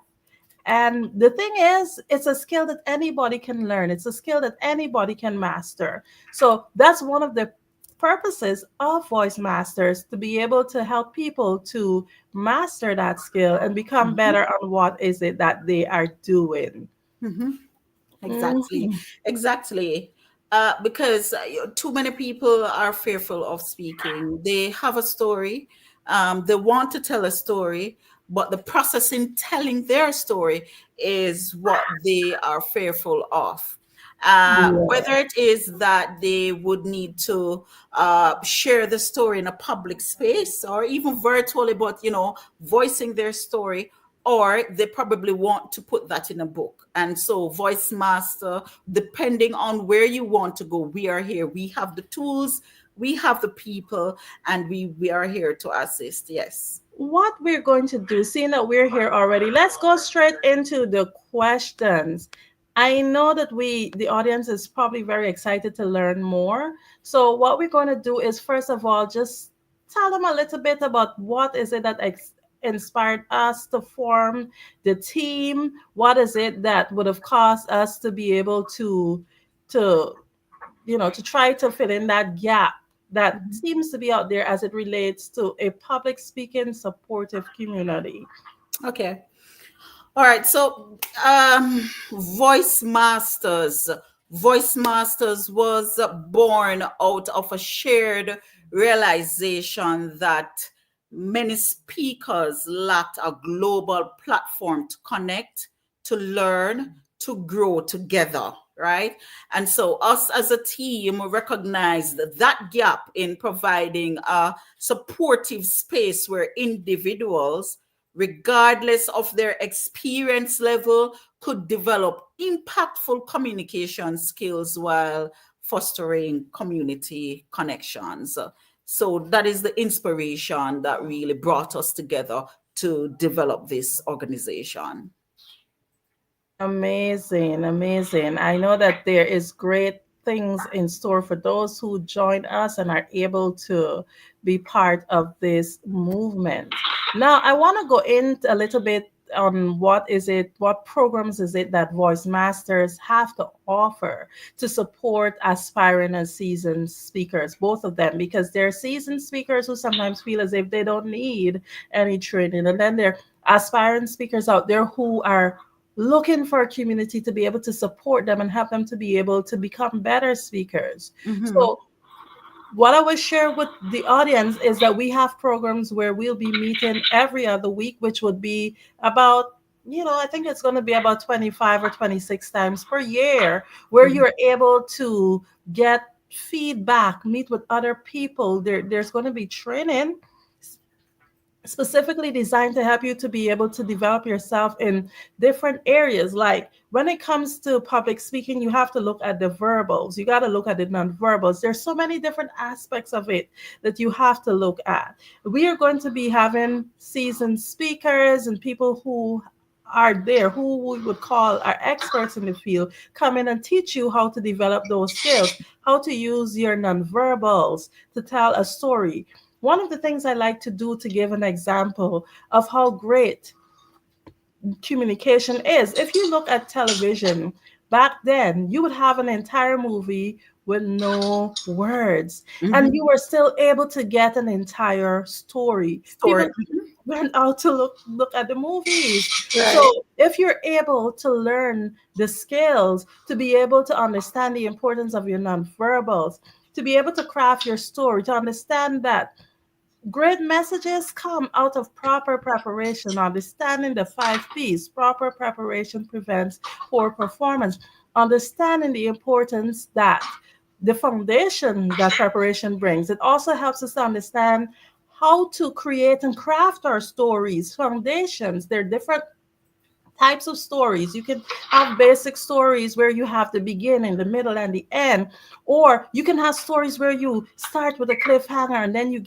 [SPEAKER 6] And the thing is, it's a skill that anybody can learn. It's a skill that anybody can master. So that's one of the purposes of voice masters to be able to help people to master that skill and become better on what is it that they are doing.
[SPEAKER 10] Exactly, exactly. Because too many people are fearful of speaking. They have a story, they want to tell a story, but the process in telling their story is what they are fearful of. Whether it is that they would need to share the story in a public space or even virtually, but voicing their story, or they probably want to put that in a book. And so, Voice Master, depending on where you want to go, we are here. We have the tools, we have the people, and we are here to assist. Yes.
[SPEAKER 6] What we're going to do, seeing that we're here already, let's go straight into the questions. I know that the audience is probably very excited to learn more. So what we're going to do is, first of all, just tell them a little bit about what is it that inspired us to form the team. What is it that would have caused us to be able to to try to fill in that gap that seems to be out there as it relates to a public speaking supportive community.
[SPEAKER 10] Okay. All right. So, Voice Masters. Voice Masters was born out of a shared realization that many speakers lacked a global platform to connect, to learn, to grow together, right? And so, us as a team recognized that gap in providing a supportive space where individuals, regardless of their experience level, could develop impactful communication skills while fostering community connections. So that is the inspiration that really brought us together to develop this organization.
[SPEAKER 6] Amazing, amazing. I know that there is great things in store for those who join us and are able to be part of this movement. Now, I want to go in a little bit on what programs is it that Voice Masters have to offer to support aspiring and seasoned speakers, both of them, because there are seasoned speakers who sometimes feel as if they don't need any training, and then there are aspiring speakers out there who are looking for a community to be able to support them and help them to be able to become better speakers. So what I will share with the audience is that we have programs where we'll be meeting every other week, which would be about, I think it's going to be about 25 or 26 times per year, where you're able to get feedback, meet with other people. There's going to be training specifically designed to help you to be able to develop yourself in different areas. Like when it comes to public speaking, you have to look at the verbals. You got to look at the nonverbals. There's so many different aspects of it that you have to look at. We are going to be having seasoned speakers and people who are there, who we would call our experts in the field, come in and teach you how to develop those skills, how to use your nonverbals to tell a story. One of the things I like to do, to give an example of how great communication is, if you look at television, back then you would have an entire movie with no words, and you were still able to get an entire story. People went out to look at the movies.
[SPEAKER 10] Right.
[SPEAKER 6] So if you're able to learn the skills to be able to understand the importance of your nonverbals, to be able to craft your story, to understand that great messages come out of proper preparation, understanding the 5 P's. Proper preparation prevents poor performance. Understanding the importance that the foundation that preparation brings. It also helps us to understand how to create and craft our stories. Foundations, they're different types of stories. You can have basic stories where you have the beginning, the middle, and the end, or you can have stories where you start with a cliffhanger and then you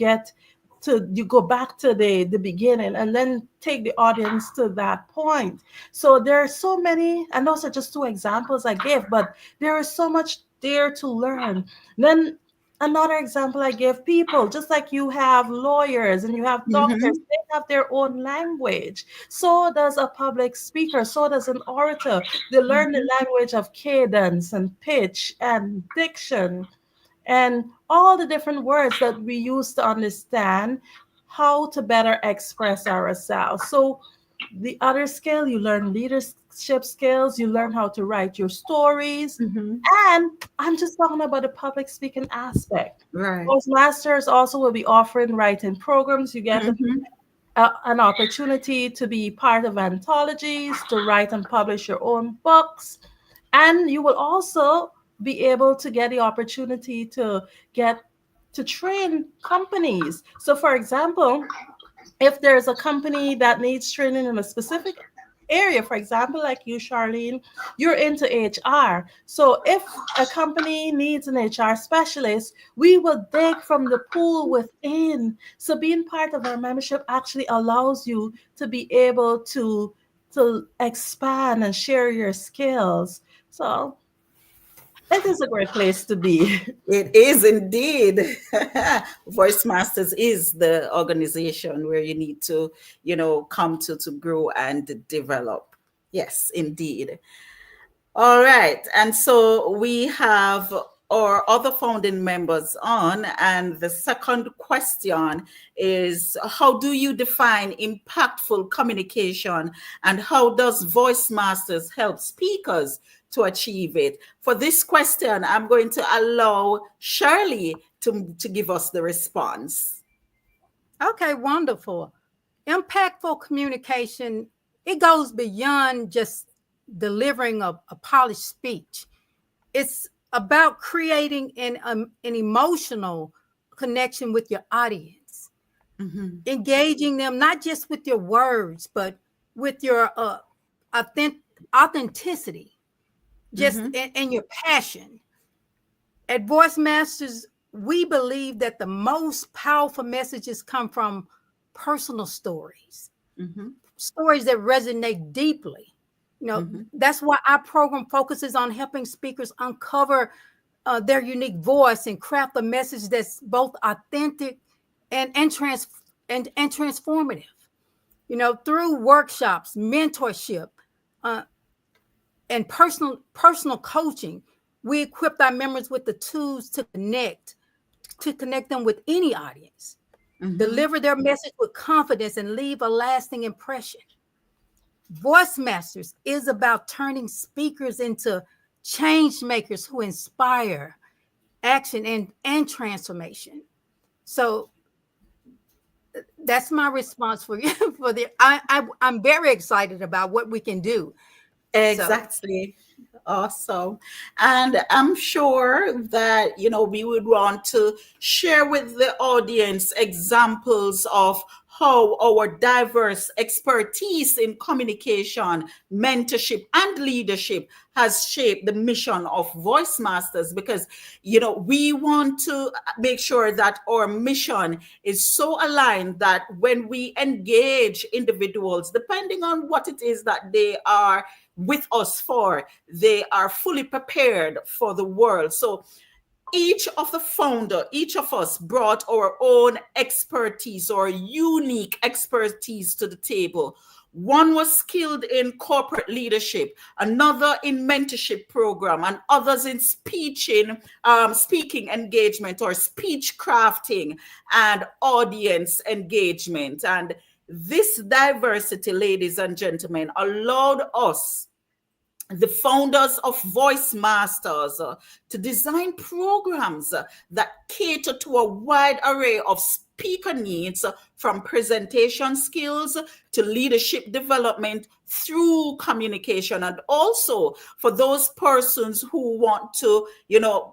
[SPEAKER 6] go back to the beginning and then take the audience to that point. So there are so many, and those are just 2 examples I gave, but there is so much there to learn. Then another example I give people, just like you have lawyers and you have doctors, they have their own language. So does a public speaker, so does an orator. They learn the language of cadence and pitch and diction. and all the different words that we use to understand how to better express ourselves. So the other skill, you learn leadership skills, you learn how to write your stories. And I'm just talking about the public speaking aspect.
[SPEAKER 10] Right.
[SPEAKER 6] Toastmasters also will be offering writing programs. You get an opportunity to be part of anthologies, to write and publish your own books. And you will also be able to get the opportunity to train companies. So for example, if there's a company that needs training in a specific area, for example, like you, Charlene, you're into HR. So if a company needs an HR specialist, we will dig from the pool within. So being part of our membership actually allows you to be able to expand and share your skills. So it is a great place to be.
[SPEAKER 10] It is indeed. Voice Masters is the organization where you need to, come to grow and develop. Yes, indeed. All right. And so we have our other founding members on. And the second question is, how do you define impactful communication, and how does Voice Masters help speakers to achieve it? For this question, I'm going to allow Shirley to give us the response.
[SPEAKER 13] Okay, wonderful. Impactful communication, it goes beyond just delivering a polished speech. It's about creating an emotional connection with your audience, engaging them not just with your words, but with your authenticity, just and your passion. At Voice Masters, we believe that the most powerful messages come from personal stories, stories that resonate deeply. That's why our program focuses on helping speakers uncover their unique voice and craft a message that's both authentic and transformative. Through workshops, mentorship, and personal coaching, we equipped our members with the tools to connect them with any audience, deliver their message with confidence, and leave a lasting impression. Voice Masters is about turning speakers into change makers who inspire action and transformation. So that's my response for you. I'm very excited about what we can do.
[SPEAKER 10] Exactly. Awesome. And I'm sure that, we would want to share with the audience examples of how our diverse expertise in communication, mentorship, and leadership has shaped the mission of Voice Masters, because, we want to make sure that our mission is so aligned that when we engage individuals, depending on what it is that they are with us for, they are fully prepared for the world. So each of us brought our own expertise or unique expertise to the table. One was skilled in corporate leadership, another in mentorship program, and others in speaking engagement or speech crafting and audience engagement. And this diversity, ladies and gentlemen, allowed us, the founders of Voice Masters, to design programs that cater to a wide array of speaker needs, from presentation skills to leadership development through communication, and also for those persons who want to,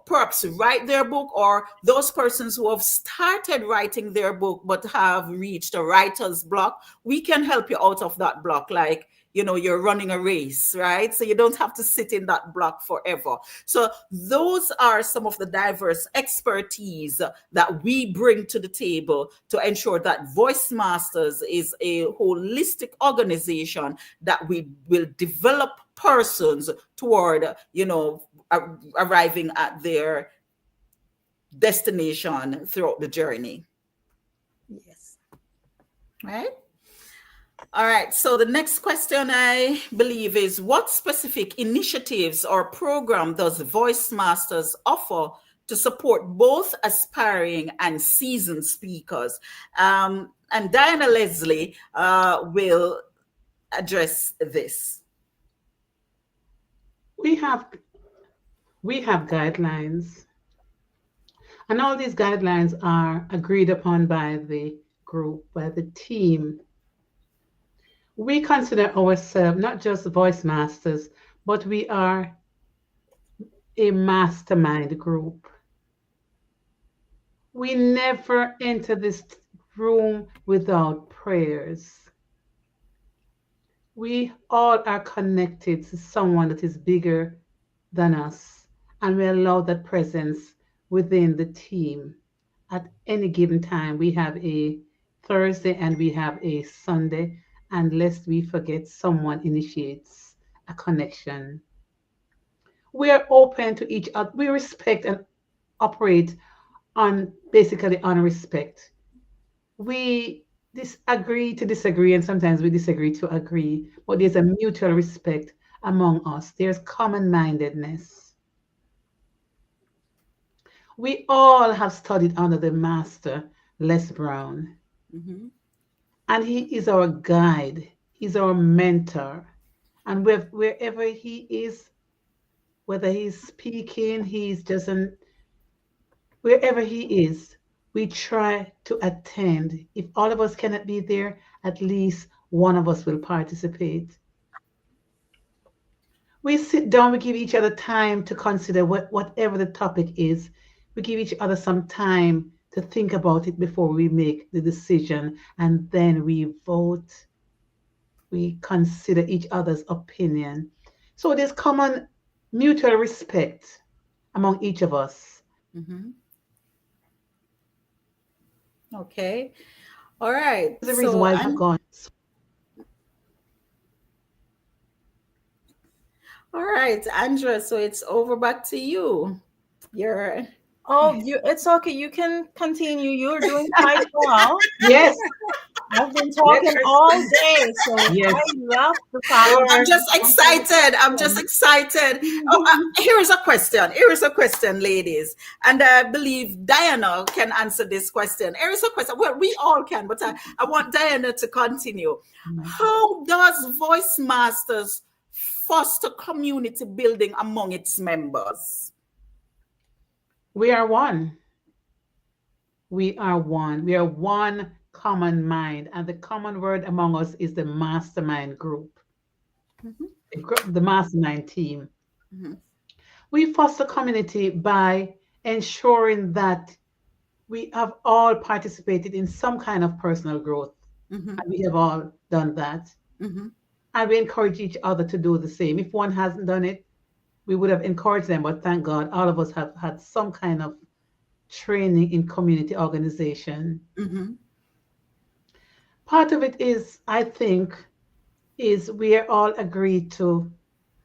[SPEAKER 10] perhaps write their book, or those persons who have started writing their book but have reached a writer's block. We can help you out of that block, like, you're running a race, right? So you don't have to sit in that block forever. So those are some of the diverse expertise that we bring to the table to ensure that Voice Masters is a holistic organization that we will develop persons toward, arriving at their destination throughout the journey.
[SPEAKER 13] Yes.
[SPEAKER 10] Right? All right. So the next question, I believe, is what specific initiatives or program does Voice Masters offer to support both aspiring and seasoned speakers. And Diana Leslie will address this.
[SPEAKER 22] We have guidelines, and all these guidelines are agreed upon by the group, by the team. We consider ourselves not just voice masters, but we are a mastermind group. We never enter this room without prayers. We all are connected to someone that is bigger than us, and we allow that presence within the team. At any given time, we have a Thursday and we have a Sunday, and lest we forget, someone initiates a connection. We are open to each other. We respect and operate basically on respect. We disagree to disagree, and sometimes we disagree to agree, but there's a mutual respect among us. There's common-mindedness. We all have studied under the master, Les Brown.
[SPEAKER 10] Mm-hmm.
[SPEAKER 22] And he is our guide. He's our mentor. And wherever he is, whether he's speaking, wherever he is, we try to attend. If all of us cannot be there, at least one of us will participate. We sit down, we give each other time to consider whatever the topic is. We give each other some time to think about it before we make the decision, and then we vote. We consider each other's opinion. So there's common mutual respect among each of us.
[SPEAKER 10] Mm-hmm. Okay. All right.
[SPEAKER 22] That's the reason why I've gone.
[SPEAKER 10] All right, Andrea, so it's over back to you.
[SPEAKER 6] It's okay. You can continue. You're doing quite well.
[SPEAKER 22] Yes.
[SPEAKER 6] I've been talking all day, so
[SPEAKER 22] yes.
[SPEAKER 6] I love the power.
[SPEAKER 10] I'm just excited. Here is a question, ladies. And I believe Diana can answer this question. Here is a question. Well, we all can, but I want Diana to continue. How does Voice Masters foster community building among its members?
[SPEAKER 22] We are one. We are one. We are one common mind, and the common word among us is the mastermind group, the mastermind team.
[SPEAKER 10] Mm-hmm.
[SPEAKER 22] We foster community by ensuring that we have all participated in some kind of personal growth, and we have all done that. And we encourage each other to do the same. If one hasn't done it, we would have encouraged them, but thank God all of us have had some kind of training in community organization. Part of it is, I think, we are all agreed to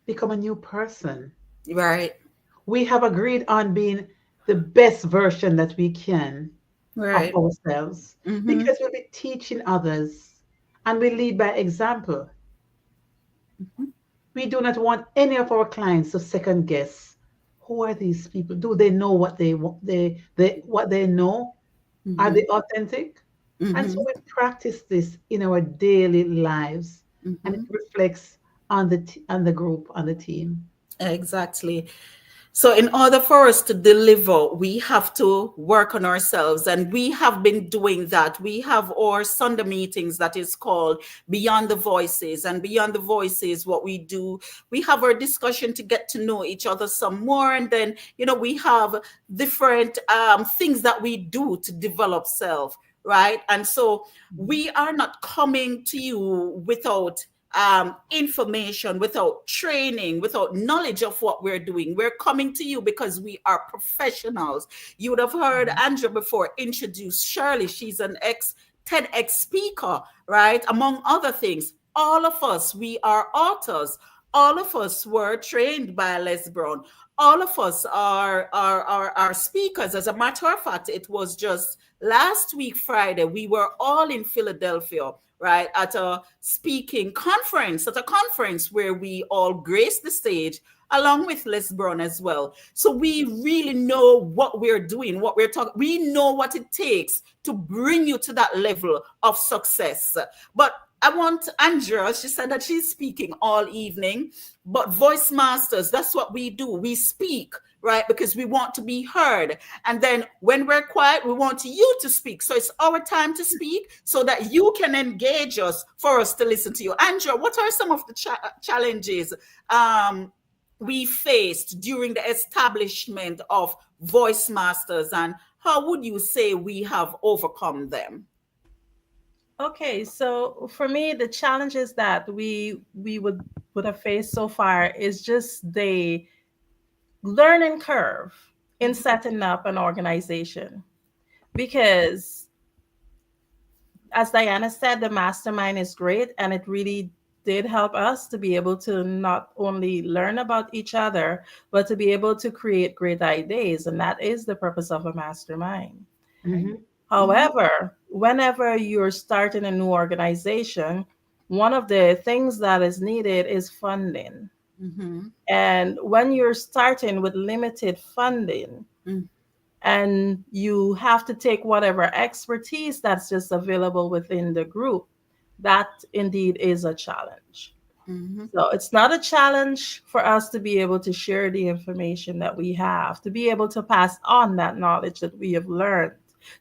[SPEAKER 22] become a new person.
[SPEAKER 10] Right.
[SPEAKER 22] We have agreed on being the best version that we can of ourselves, because we'll be teaching others and we lead by example. We do not want any of our clients to second guess. Who are these people? Do they know what they know? Are they authentic? And so we practice this in our daily lives, and it reflects on the group, on the team.
[SPEAKER 10] Exactly. So in order for us to deliver, we have to work on ourselves, and we have been doing that. We have our Sunday meetings that is called Beyond the Voices, and Beyond the Voices, what we do, we have our discussion to get to know each other some more, and then, we have different things that we do to develop self, right? And so we are not coming to you without information, without training, without knowledge of what we're doing. We're coming to you because we are professionals. You would have heard Andrea before introduce Shirley. She's an TEDx speaker, right? Among other things. All of us, we are authors. All of us were trained by Les Brown. All of us are speakers. As a matter of fact, it was just last week, Friday, we were all in Philadelphia, right, at a speaking conference, where we all graced the stage along with Les Brown as well. So we really know what we're doing, what we're talking. We know what it takes to bring you to that level of success. But I want Andrea, she said that she's speaking all evening, but Voice Masters, that's what we do. We speak, right? Because we want to be heard. And then when we're quiet, we want you to speak. So it's our time to speak so that you can engage us for us to listen to you. Andrea, what are some of the challenges we faced during the establishment of Voice Masters, and how would you say we have overcome them?
[SPEAKER 6] Okay, so for me, the challenges that we would have faced so far is just the learning curve in setting up an organization. Because as Diana said, the mastermind is great, and it really did help us to be able to not only learn about each other, but to be able to create great ideas. And that is the purpose of a mastermind. However, whenever you're starting a new organization, one of the things that is needed is funding. And when you're starting with limited funding, and you have to take whatever expertise that's just available within the group, that indeed is a challenge. So it's not a challenge for us to be able to share the information that we have, to be able to pass on that knowledge that we have learned,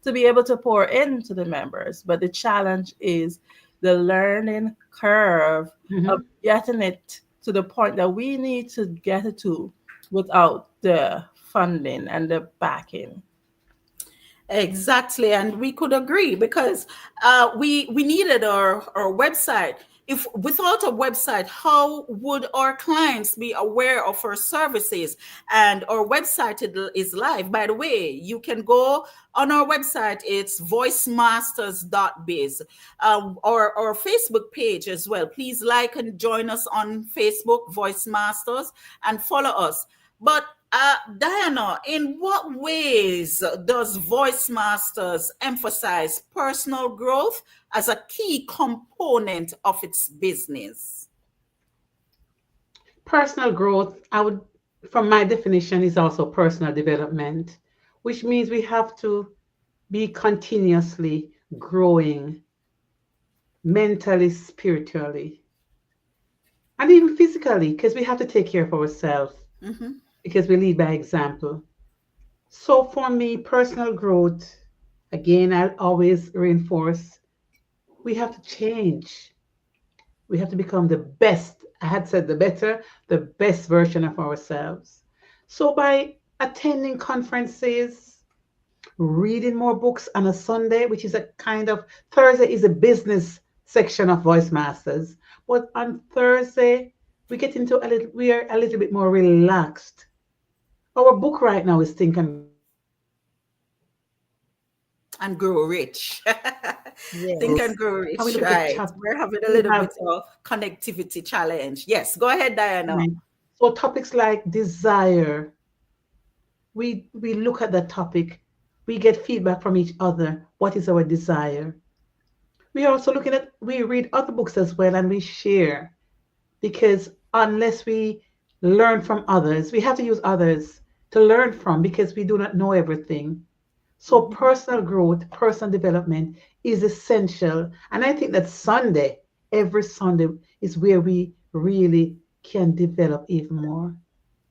[SPEAKER 6] to be able to pour into the members. But the challenge is the learning curve of getting it to the point that we need to get it to without the funding and the backing.
[SPEAKER 10] Exactly, and we could agree because we needed our website. If without a website, how would our clients be aware of our services? And our website is live. By the way, you can go on our website. It's voicemasters.biz, or our Facebook page as well. Please like and join us on Facebook, Voice Masters, and follow us. But Diana, in what ways does Voice Masters emphasize personal growth as a key component of its business?
[SPEAKER 22] Personal growth, from my definition, is also personal development, which means we have to be continuously growing mentally, spiritually, and even physically, because we have to take care of ourselves. Because we lead by example. So for me, personal growth, again, I always reinforce, we have to change. We have to become the best. I had said the best version of ourselves. So by attending conferences, reading more books on a Sunday, which is a kind of, Thursday is a business section of Voice Masters. But on Thursday, we are a little bit more relaxed. Our book right now is Think and
[SPEAKER 10] Grow Rich.
[SPEAKER 22] Yes.
[SPEAKER 10] Think and Grow Rich, right. We're having a little bit of connectivity challenge. Yes, go ahead, Diana.
[SPEAKER 22] Right. So topics like desire, we look at that topic, we get feedback from each other. What is our desire? We are also we read other books as well, and we share, because unless we learn from others, we have to use others to learn from, because we do not know everything. So personal growth, personal development is essential. And I think that every Sunday is where we really can develop even more.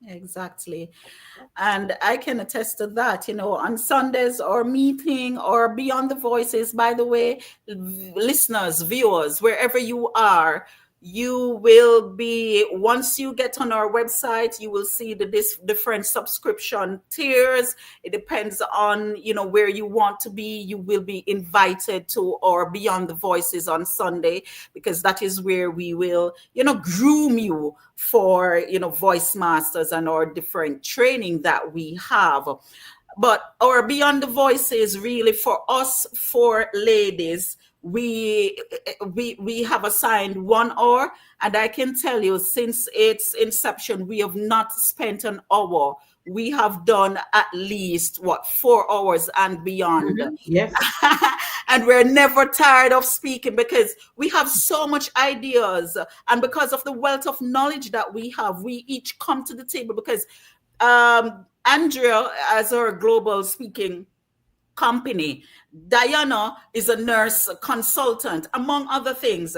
[SPEAKER 10] Exactly. And I can attest to that, on Sundays or meeting or Beyond the Voices, by the way, listeners, viewers, wherever you are, you will be, once you get on our website, you will see the different subscription tiers. It depends on, where you want to be. You will be invited to our Beyond the Voices on Sunday, because that is where we will, groom you for, Voice Masters and our different training that we have. But our Beyond the Voices, really, for us, for ladies, we have assigned 1 hour, and I can tell you, since its inception, we have not spent an hour we have done at least 4 hours and beyond.
[SPEAKER 22] Yes.
[SPEAKER 10] And we're never tired of speaking because we have so much ideas, and because of the wealth of knowledge that we have, we each come to the table because Andrea, as our global speaking company, Diana is a nurse consultant, among other things.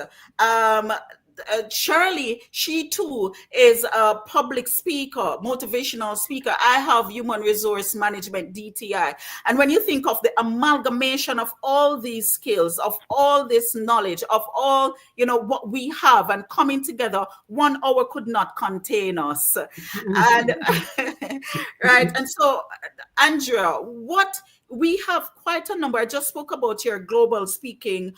[SPEAKER 10] Shirley, she too is a public speaker, motivational speaker. I have human resource management, DTI. And when you think of the amalgamation of all these skills, of all this knowledge, of all, what we have, and coming together, 1 hour could not contain us. And right. And so, Andrea, we have quite a number. I just spoke about your global speaking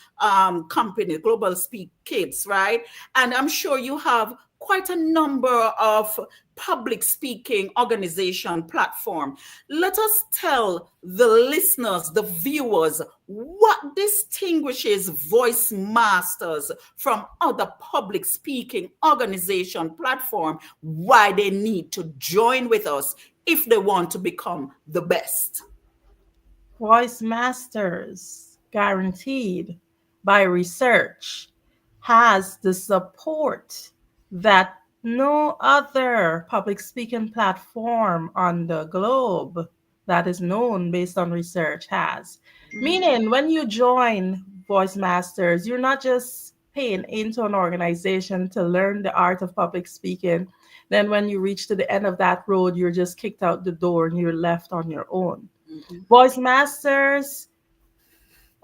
[SPEAKER 10] company, Global Speak Kids, right? And I'm sure you have quite a number of public speaking organization platform. Let us tell the listeners, the viewers, what distinguishes Voice Masters from other public speaking organization platform, why they need to join with us if they want to become the best.
[SPEAKER 6] Voice Masters, guaranteed by research, has the support that no other public speaking platform on the globe that is known based on research has. Meaning, when you join Voice Masters, you're not just paying into an organization to learn the art of public speaking. Then when you reach to the end of that road, you're just kicked out the door and you're left on your own. Voice Masters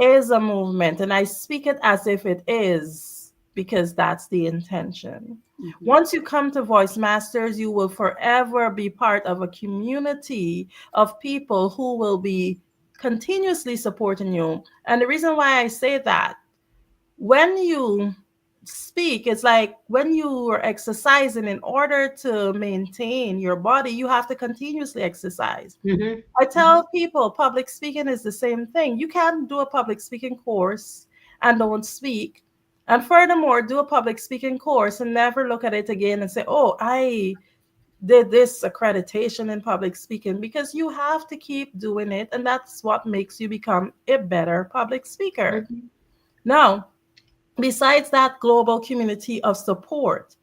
[SPEAKER 6] is a movement, and I speak it as if it is because that's the intention. Once you come to Voice Masters, you will forever be part of a community of people who will be continuously supporting you. And the reason why I say that, when you speak, it's like when you are exercising. In order to maintain your body, you have to continuously exercise. I tell people public speaking is the same thing. You can't do a public speaking course and don't speak, and furthermore do a public speaking course and never look at it again and say, oh, I did this accreditation in public speaking, because you have to keep doing it, and that's what makes you become a better public speaker. Now, besides that global community of support,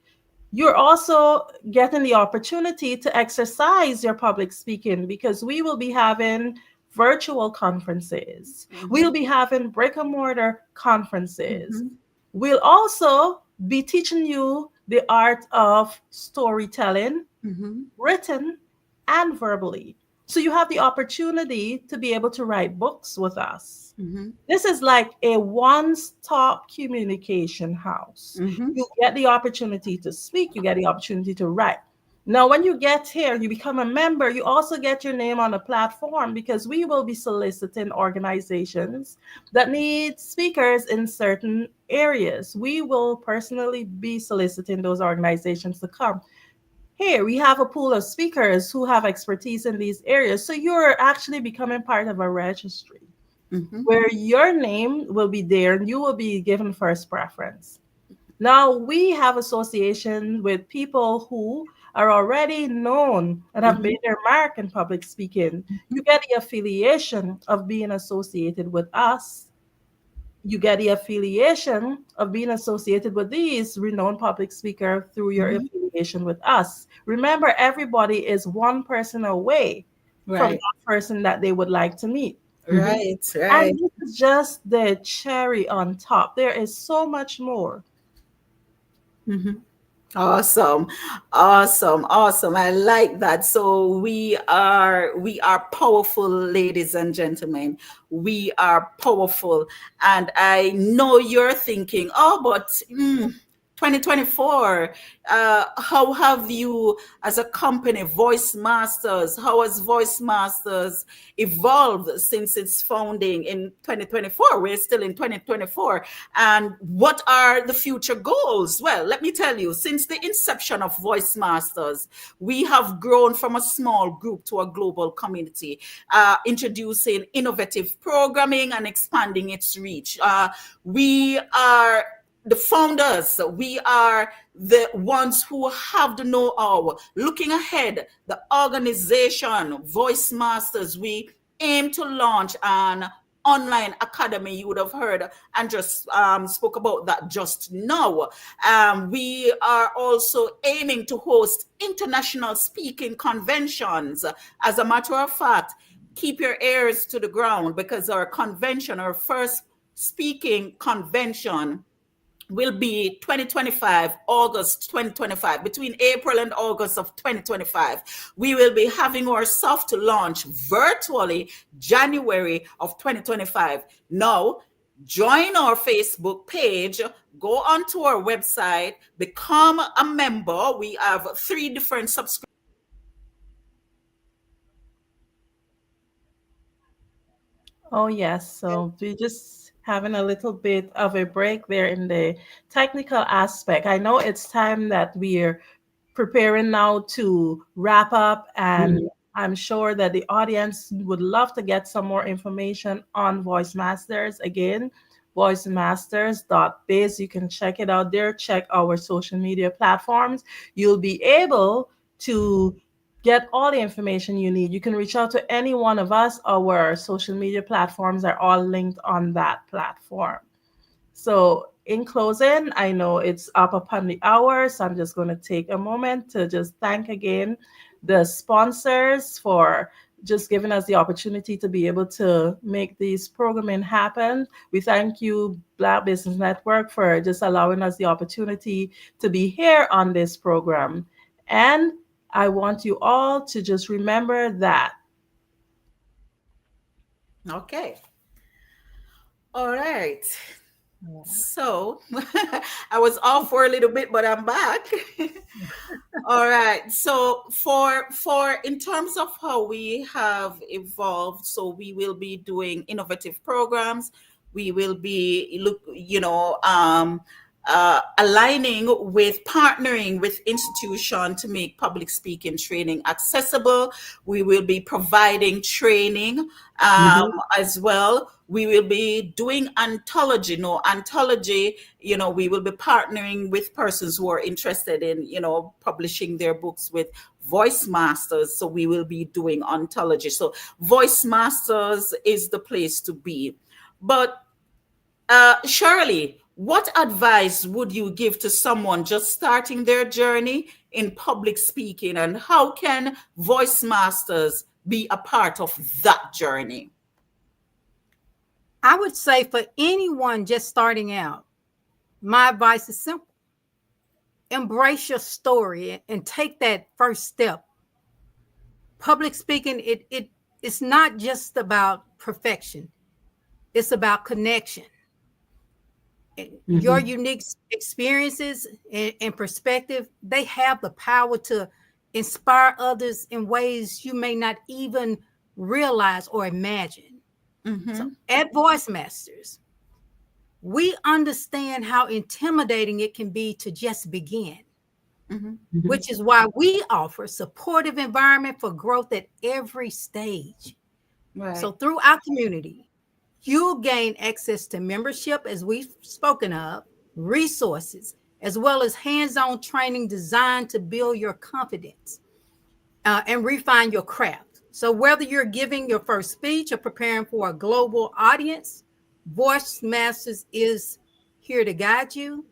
[SPEAKER 6] you're also getting the opportunity to exercise your public speaking, because we will be having virtual conferences. We'll be having brick and mortar conferences. We'll also be teaching you the art of storytelling, written and verbally. So you have the opportunity to be able to write books with us. This is like a one-stop communication house. You get the opportunity to speak, you get the opportunity to write. Now, when you get here, you become a member, you also get your name on a platform, because we will be soliciting organizations that need speakers in certain areas. We will personally be soliciting those organizations to come. Here, we have a pool of speakers who have expertise in these areas. So you're actually becoming part of a registry where your name will be there and you will be given first preference. Now, we have association with people who are already known and have made their mark in public speaking. You get the affiliation of being associated with us. You get the affiliation of being associated with these renowned public speakers through your affiliation with us. Remember, everybody is one person away from that person that they would like to meet.
[SPEAKER 10] Right.
[SPEAKER 6] And this is just the cherry on top. There is so much more.
[SPEAKER 10] Awesome. I like that. So we are powerful, ladies and gentlemen. We are powerful. And I know you're thinking, oh, but 2024, how have you, as a company, Voice Masters, how has Voice Masters evolved since its founding in 2024? We're still in 2024. And what are the future goals? Well, let me tell you, since the inception of Voice Masters, we have grown from a small group to a global community, introducing innovative programming and expanding its reach. We are the founders, we are the ones who have the know-how. Looking ahead, the organization, Voice Masters, we aim to launch an online academy. You would have heard and just spoke about that just now. We are also aiming to host international speaking conventions. As a matter of fact, keep your ears to the ground, because our convention, our first speaking convention, will be 2025, August 2025, between April and August of 2025. We will be having our soft launch virtually January of 2025. Now, join our Facebook page, go onto our website, become a member. We have 3 different subscriptions.
[SPEAKER 6] Oh, yes. So we just having a little bit of a break there in the technical aspect. I know it's time that we're preparing now to wrap up, and I'm sure that the audience would love to get some more information on Voice Masters. Again, voicemasters.biz. You can check it out there. Check our social media platforms. You'll be able to get all the information you need. You can reach out to any one of us. Our social media platforms are all linked on that platform. So in closing, I know it's up upon the hour, so I'm just going to take a moment to just thank again the sponsors for just giving us the opportunity to be able to make these programming happen. We thank you, Black Business Network, for just allowing us the opportunity to be here on this program. And I want you all to just remember that.
[SPEAKER 10] Okay. All right. So I was off for a little bit, but I'm back. All right. So for in terms of how we have evolved, so we will be doing innovative programs. We will be aligning with partnering with institutions to make public speaking training accessible. We will be providing training as well. We will be doing anthology. We will be partnering with persons who are interested in, publishing their books with Voice Masters. So we will be doing anthology. So Voice Masters is the place to be. But Shirley, what advice would you give to someone just starting their journey in public speaking, and how can Voice Masters be a part of that journey?
[SPEAKER 13] I would say for anyone just starting out, my advice is simple. Embrace your story and take that first step. Public speaking, it's not just about perfection. It's about connection. Your unique experiences and perspective, they have the power to inspire others in ways you may not even realize or imagine. So at Voice Masters, we understand how intimidating it can be to just begin, which is why we offer supportive environment for growth at every stage. Right. So through our community, you'll gain access to membership, as we've spoken of, resources, as well as hands-on training designed to build your confidence and refine your craft. So whether you're giving your first speech or preparing for a global audience, Voice Masters is here to guide you,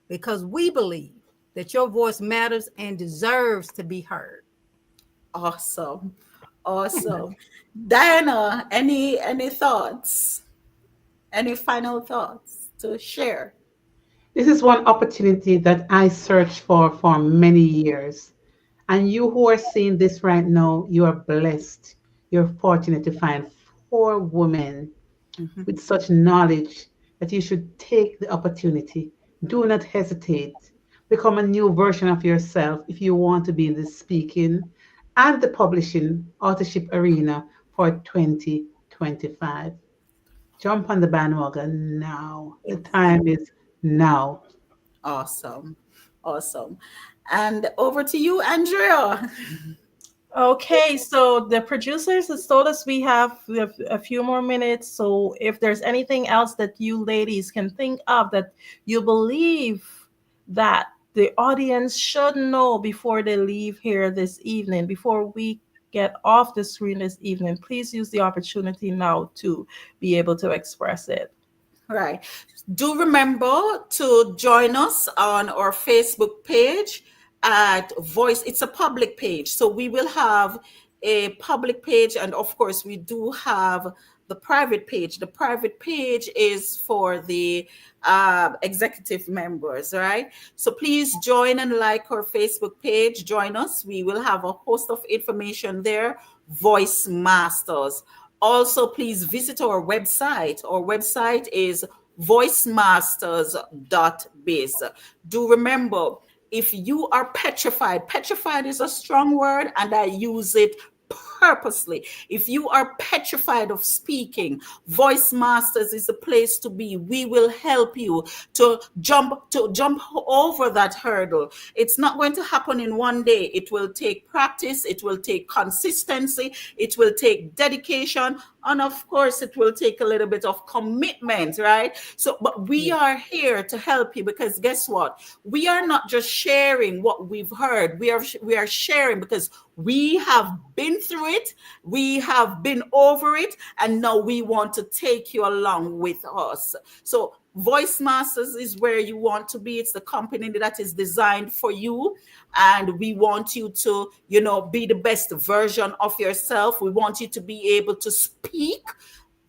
[SPEAKER 13] because we believe that your voice matters and deserves to be heard.
[SPEAKER 10] Awesome. Diana, any thoughts? Any final thoughts to share?
[SPEAKER 22] This is one opportunity that I searched for many years. And you who are seeing this right now, you are blessed. You're fortunate to find 4 women with such knowledge that you should take the opportunity. Do not hesitate. Become a new version of yourself if you want to be in the speaking and the publishing authorship arena for 2025. Jump on the bandwagon now. The time is now.
[SPEAKER 10] Awesome. And over to you, Andrea.
[SPEAKER 6] Okay, so the producers has told us we have a few more minutes. So if there's anything else that you ladies can think of that you believe that the audience should know before they leave here this evening, before we get off the screen this evening, please use the opportunity now to be able to express it.
[SPEAKER 10] Right. Do remember to join us on our Facebook page at Voice. It's a public page. So we will have a public page. And of course, we do have the private page. The private page is for the executive members, right? So please join and like our Facebook page. Join us. We will have a host of information there. Voice Masters. Also, please visit our website. Our website is voicemasters.biz. Do remember, if you are petrified is a strong word and I use it purposely. If you are petrified of speaking, Voice Masters is the place to be. We will help you to jump over that hurdle. It's not going to happen in one day. It will take practice, it will take consistency, it will take dedication, and of course it will take a little bit of commitment, right? So but we are here to help you, because guess what? We are not just sharing what we've heard. We are sharing because we have been through it, we have been over it, and now we want to take you along with us. So Voice Masters is where you want to be. It's the company that is designed for you, and we want you to, be the best version of yourself. We want you to be able to speak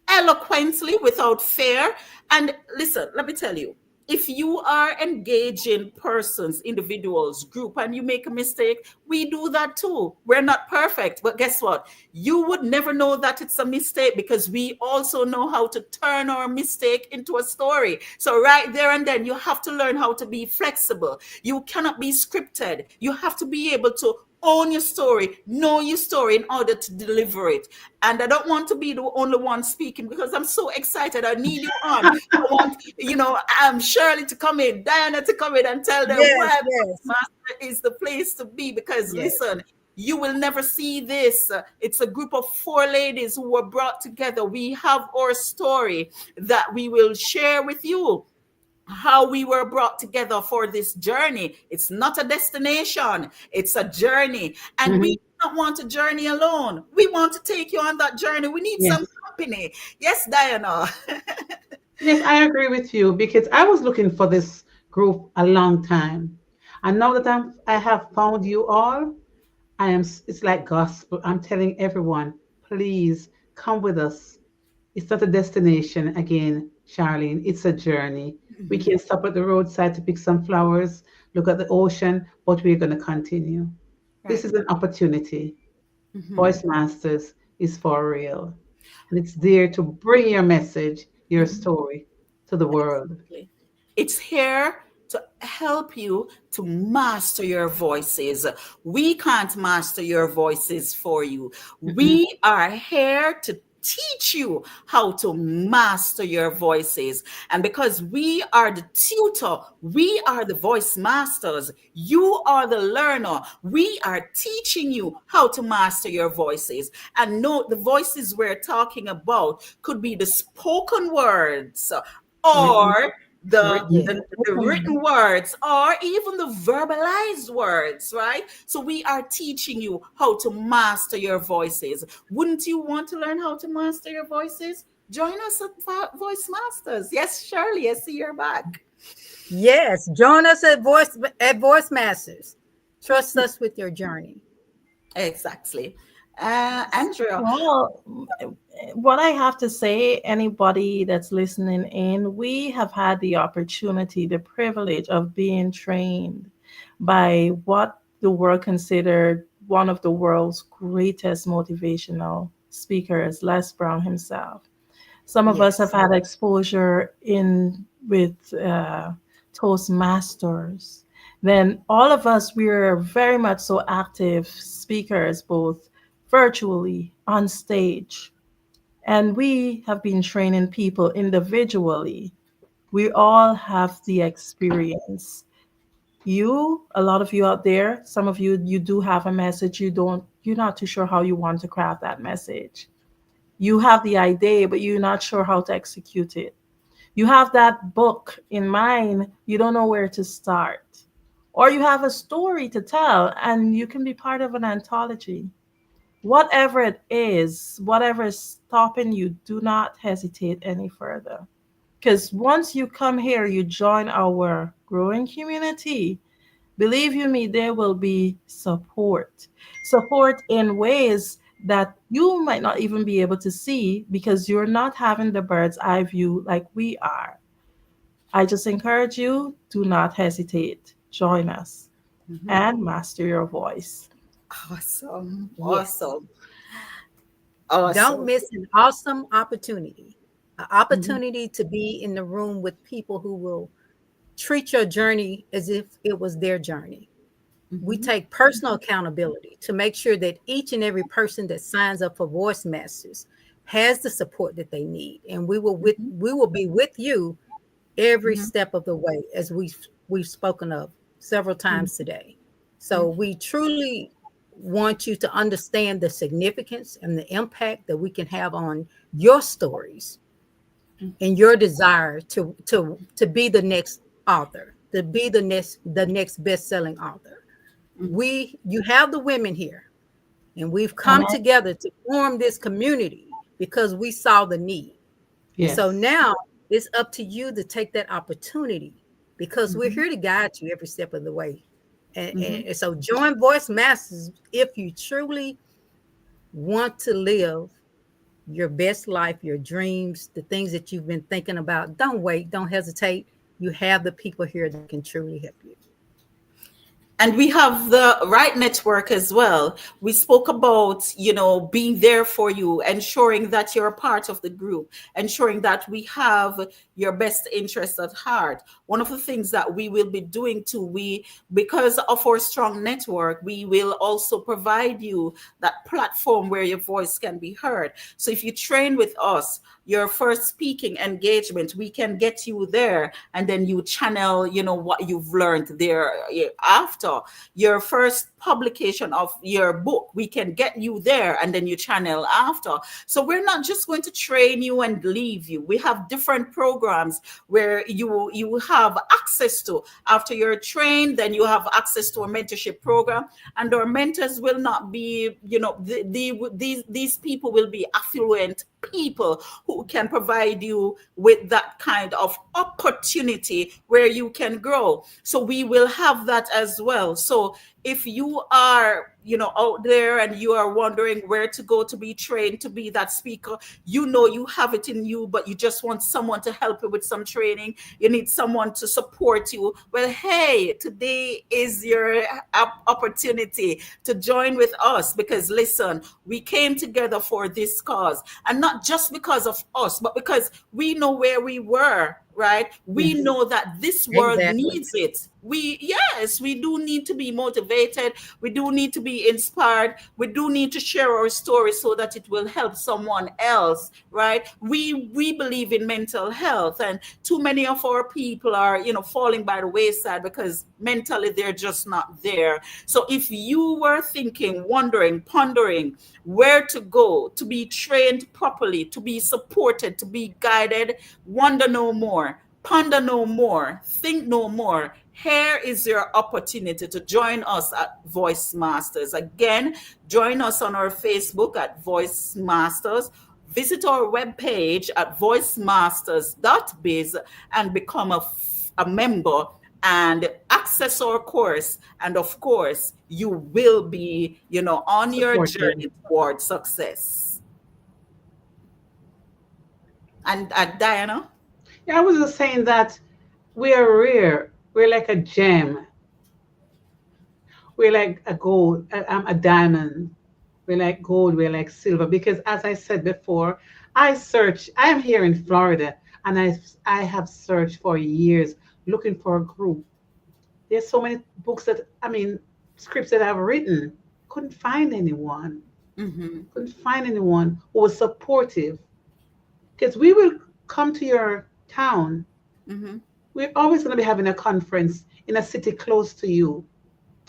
[SPEAKER 10] eloquently without fear. And listen, let me tell you, if you are engaging persons, individuals, group, and you make a mistake, we do that too. We're not perfect, but guess what? You would never know that it's a mistake, because we also know how to turn our mistake into a story. So right there and then, you have to learn how to be flexible. You cannot be scripted. You have to be able to own your story, know your story in order to deliver it. And I don't want to be the only one speaking, because I'm so excited. I need you on. I want, Shirley to come in, Diana to come in and tell them why Master is the place to be. Because listen, you will never see this. It's a group of 4 ladies who were brought together. We have our story that we will share with you, how we were brought together for this journey. It's not a destination, it's a journey. And we don't want a journey alone. We want to take you on that journey. We need some company. Yes, Diana.
[SPEAKER 22] Yes, I agree with you, because I was looking for this group a long time. And now that I have found you all, it's like gospel. I'm telling everyone, please come with us. It's not a destination again, Charlene. It's a journey. We can stop at the roadside to pick some flowers, look at the ocean, but we're going to continue. Right. This is an opportunity. Voice Masters is for real. And it's there to bring your message, your story to the world.
[SPEAKER 10] It's here to help you to master your voices. We can't master your voices for you. We are here to teach you how to master your voices. And because we are the tutor, we are the voice masters, you are the learner, we are teaching you how to master your voices. And note, the voices we're talking about could be the spoken words, or the written words, or even the verbalized words, right? So we are teaching you how to master your voices. Wouldn't you want to learn how to master your voices? Join us at Voice Masters. Yes, Shirley, I see you're back.
[SPEAKER 13] Yes, join us at Voice Masters. Trust us with your journey.
[SPEAKER 10] Exactly. Andrea.
[SPEAKER 6] Well, what I have to say, anybody that's listening in, we have had the opportunity, the privilege of being trained by what the world considered one of the world's greatest motivational speakers, Les Brown himself. Some of us have had exposure with Toastmasters. Then all of us, we're very much so active speakers, both virtually, on stage. And we have been training people individually. We all have the experience. a lot of you out there, some of you, you do have a message. You're not too sure how you want to craft that message. You have the idea, but you're not sure how to execute it. You have that book in mind, you don't know where to start. Or you have a story to tell and you can be part of an anthology. Whatever it is, whatever is stopping you, do not hesitate any further. Because once you come here, you join our growing community. Believe you me, there will be support. Support in ways that you might not even be able to see because you're not having the bird's eye view like we are. I just encourage you, do not hesitate. Join us and master your voice.
[SPEAKER 10] Awesome.
[SPEAKER 13] Yes.
[SPEAKER 10] Awesome.
[SPEAKER 13] Don't
[SPEAKER 10] Awesome.
[SPEAKER 13] miss an awesome opportunity. An opportunity to be in the room with people who will treat your journey as if it was their journey. We take personal accountability to make sure that each and every person that signs up for Voice Masters has the support that they need, and we will be with you every step of the way, as we've spoken of several times today. So we truly want you to understand the significance and the impact that we can have on your stories and your desire to be the next author, to be the next best-selling author. You have the women here, and we've come together to form this community because we saw the need.
[SPEAKER 6] Yes.
[SPEAKER 13] So now it's up to you to take that opportunity, because we're here to guide you every step of the way. And so join Voice Masters if you truly want to live your best life, your dreams, the things that you've been thinking about. Don't wait, don't hesitate. You have the people here that can truly help you.
[SPEAKER 10] And we have the right network as well. We spoke about, being there for you, ensuring that you're a part of the group, ensuring that we have your best interests at heart. One of the things that we will be doing too, because of our strong network, we will also provide you that platform where your voice can be heard. So if you train with us, your first speaking engagement, we can get you there, and then you channel, what you've learned there after. Your first publication of your book, we can get you there, and then you channel after. So we're not just going to train you and leave you. We have different programs where you have access to. After you're trained, then you have access to a mentorship program, and our mentors will not be, these people will be affluent people who can provide you with that kind of opportunity where you can grow. So we will have that as well. So if you are, out there and you are wondering where to go to be trained to be that speaker, you have it in you, but you just want someone to help you with some training. You need someone to support you. Well, hey, today is your opportunity to join with us, because listen, we came together for this cause, and not just because of us, but because we know where we were. Right? We know that this world needs it. We do need to be motivated. We do need to be inspired. We do need to share our story so that it will help someone else, right? We believe in mental health, and too many of our people are, falling by the wayside because mentally they're just not there. So if you were thinking, wondering, pondering where to go to be trained properly, to be supported, to be guided, wonder no more. Ponder no more, think no more. Here is your opportunity to join us at Voice Masters. Again, join us on our Facebook at Voice Masters. Visit our webpage at voicemasters.biz and become a member and access our course. And of course, you will be, on your journey toward success. And Diana?
[SPEAKER 22] Yeah, I was just saying that we are rare. We're like a gem. We're like a gold, a diamond. We're like gold. We're like silver. Because as I said before, I am here in Florida, and I have searched for years looking for a group. There's so many books scripts that I've written. Couldn't find anyone. Couldn't find anyone who was supportive. Because we will come to your town. We we're always going to be having a conference in a city close to you.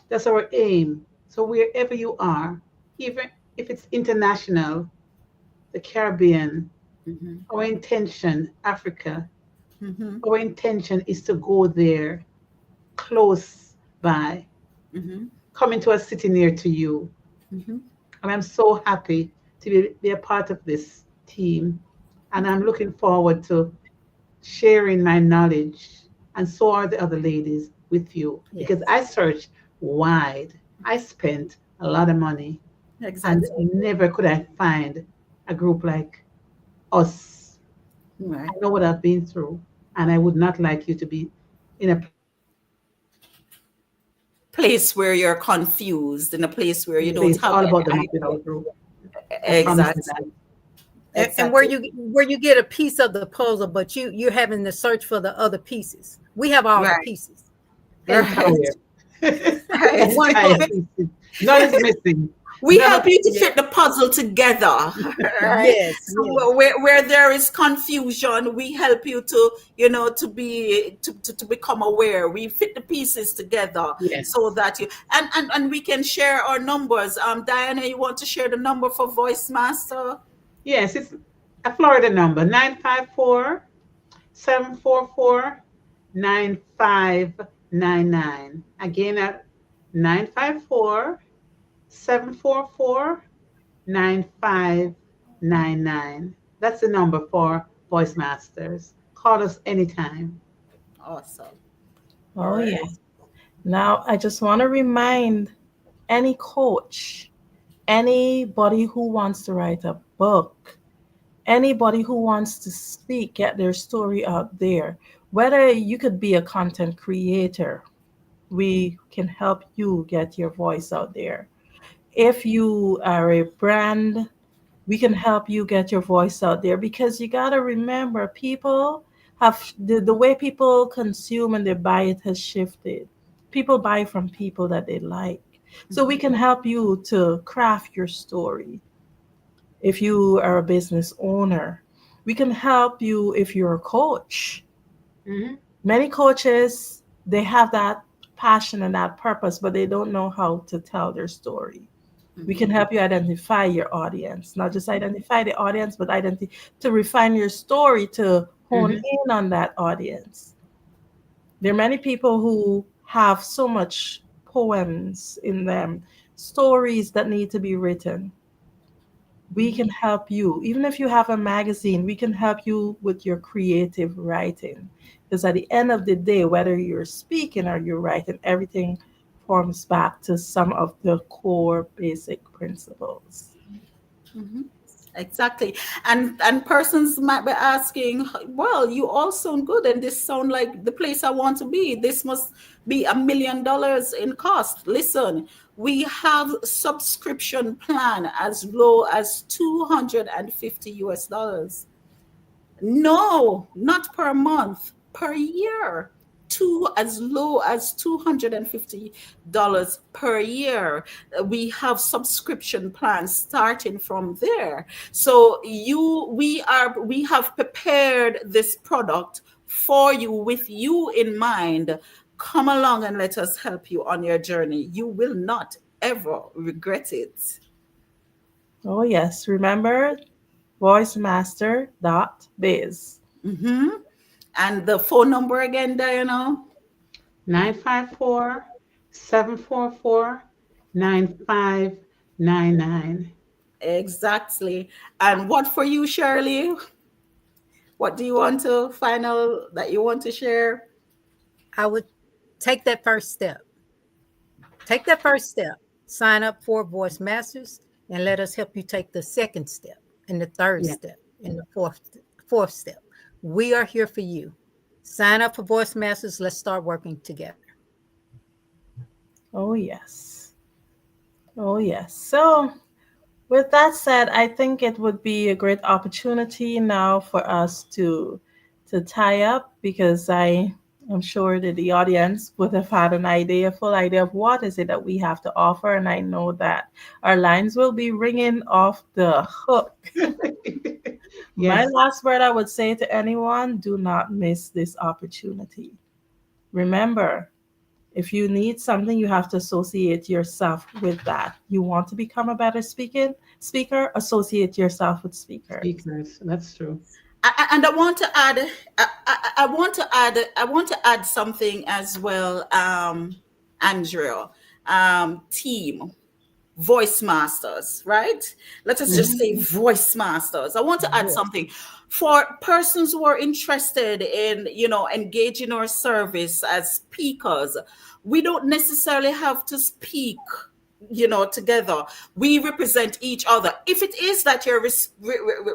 [SPEAKER 22] That's our aim. So wherever you are, even if it's international, the Caribbean, our intention, Africa, our intention is to go there close by, come into a city near to you. And I'm so happy to be a part of this team. And I'm looking forward to sharing my knowledge, and so are the other ladies with you, because I searched wide. I spent a lot of money, and never could I find a group like us. I know what I've been through, and I would not like you to be in a
[SPEAKER 10] place where you're confused, in a place where you don't
[SPEAKER 22] place
[SPEAKER 10] have
[SPEAKER 22] all
[SPEAKER 10] any
[SPEAKER 22] about the
[SPEAKER 10] idea.
[SPEAKER 22] group.
[SPEAKER 10] Exactly.
[SPEAKER 13] And where you get a piece of the puzzle, but you're having to search for the other pieces. We have all the pieces.
[SPEAKER 10] Right.
[SPEAKER 22] None is missing.
[SPEAKER 10] We help you to fit the puzzle together. Right?
[SPEAKER 13] Yes.
[SPEAKER 10] So where there is confusion, we help you to, to become aware. We fit the pieces together so that you and we can share our numbers. Diana, you want to share the number for Voice Master?
[SPEAKER 22] Yes, it's a Florida number, 954-744-9599. Again, at 954-744-9599. That's the number for Voice Masters. Call us anytime.
[SPEAKER 10] Awesome.
[SPEAKER 6] Oh, yes. Now, I just want to remind any coach, anybody who wants to write a book, anybody who wants to speak, get their story out there, whether you could be a content creator, we can help you get your voice out there. If you are a brand, we can help you get your voice out there, because you got to remember, people have the way people consume and they buy it has shifted. People buy from people that they like. So we can help you to craft your story. If you are a business owner, we can help you if you're a coach. Many coaches, they have that passion and that purpose, but they don't know how to tell their story. We can help you identify your audience, not just identify the audience, but to refine your story, to hone in on that audience. There are many people who have so much poems in them, stories that need to be written. We can help you. Even if you have a magazine, we can help you with your creative writing. Because at the end of the day, whether you're speaking or you're writing, everything forms back to some of the core basic principles.
[SPEAKER 10] Exactly. And persons might be asking, well, you all sound good, and this sound like the place I want to be. This must be $1 million in cost. Listen, we have subscription plan as low as $250. No, not per month, per year. As low as $250 per year. We have subscription plans starting from there. So we have prepared this product for you with you in mind. Come along and let us help you on your journey. You will not ever regret it.
[SPEAKER 6] Oh yes, remember voicemaster.biz.
[SPEAKER 10] And the phone number again, Diana?
[SPEAKER 22] 954-744-9599.
[SPEAKER 10] Exactly. And what for you, Shirley? What do you want to that you want to share?
[SPEAKER 13] I would take that first step. Take that first step. Sign up for Voice Masters, and let us help you take the second step, and the third step, and the fourth step. We are here for you. Sign up for Voice Masters. Let's start working together.
[SPEAKER 6] Oh, yes. Oh, yes. So with that said, I think it would be a great opportunity now for us to tie up, because I'm sure that the audience would have had full idea of what is it that we have to offer. And I know that our lines will be ringing off the hook. My
[SPEAKER 22] Yes.
[SPEAKER 6] last word I would say to anyone, do not miss this opportunity. Remember, if you need something, you have to associate yourself with that. You want to become a better speaker, associate yourself with speakers.
[SPEAKER 22] Speakers. That's true.
[SPEAKER 10] And I want to add, I want to add something as well, Andrea. Team, voice masters, right? Let us just say voice masters. I want to add something for persons who are interested in, engaging our service as speakers. We don't necessarily have to speak, together. We represent each other. If it is that you're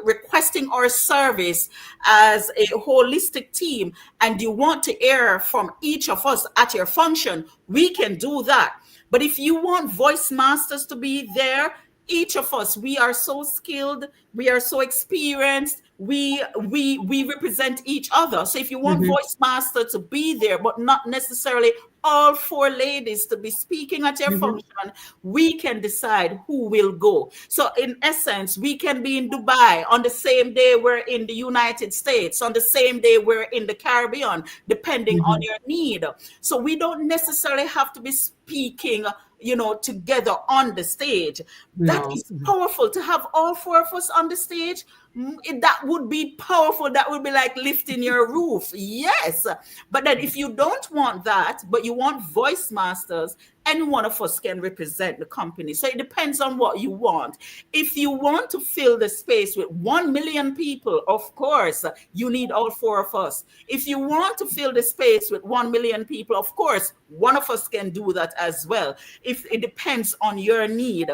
[SPEAKER 10] requesting our service as a holistic team and you want to hear from each of us at your function, we can do that. But if you want voice masters to be there, each of us, we are so skilled, we are so experienced, we represent each other. So if you want voice master to be there, but not necessarily all four ladies to be speaking at your function, we can decide who will go. So in essence, we can be in Dubai on the same day we're in the United States, on the same day we're in the Caribbean, depending on your need. So we don't necessarily have to be speaking together on the stage. That
[SPEAKER 22] No.
[SPEAKER 10] is powerful to have all four of us on the stage. That would be powerful. That would be like lifting your roof. Yes. But then if you don't want that, but you want voice masters, any one of us can represent the company. So it depends on what you want. If you want to fill the space with 1 million people, of course, you need all four of us. If you want to fill the space with 1 million people, of course, one of us can do that as well. If it depends on your need.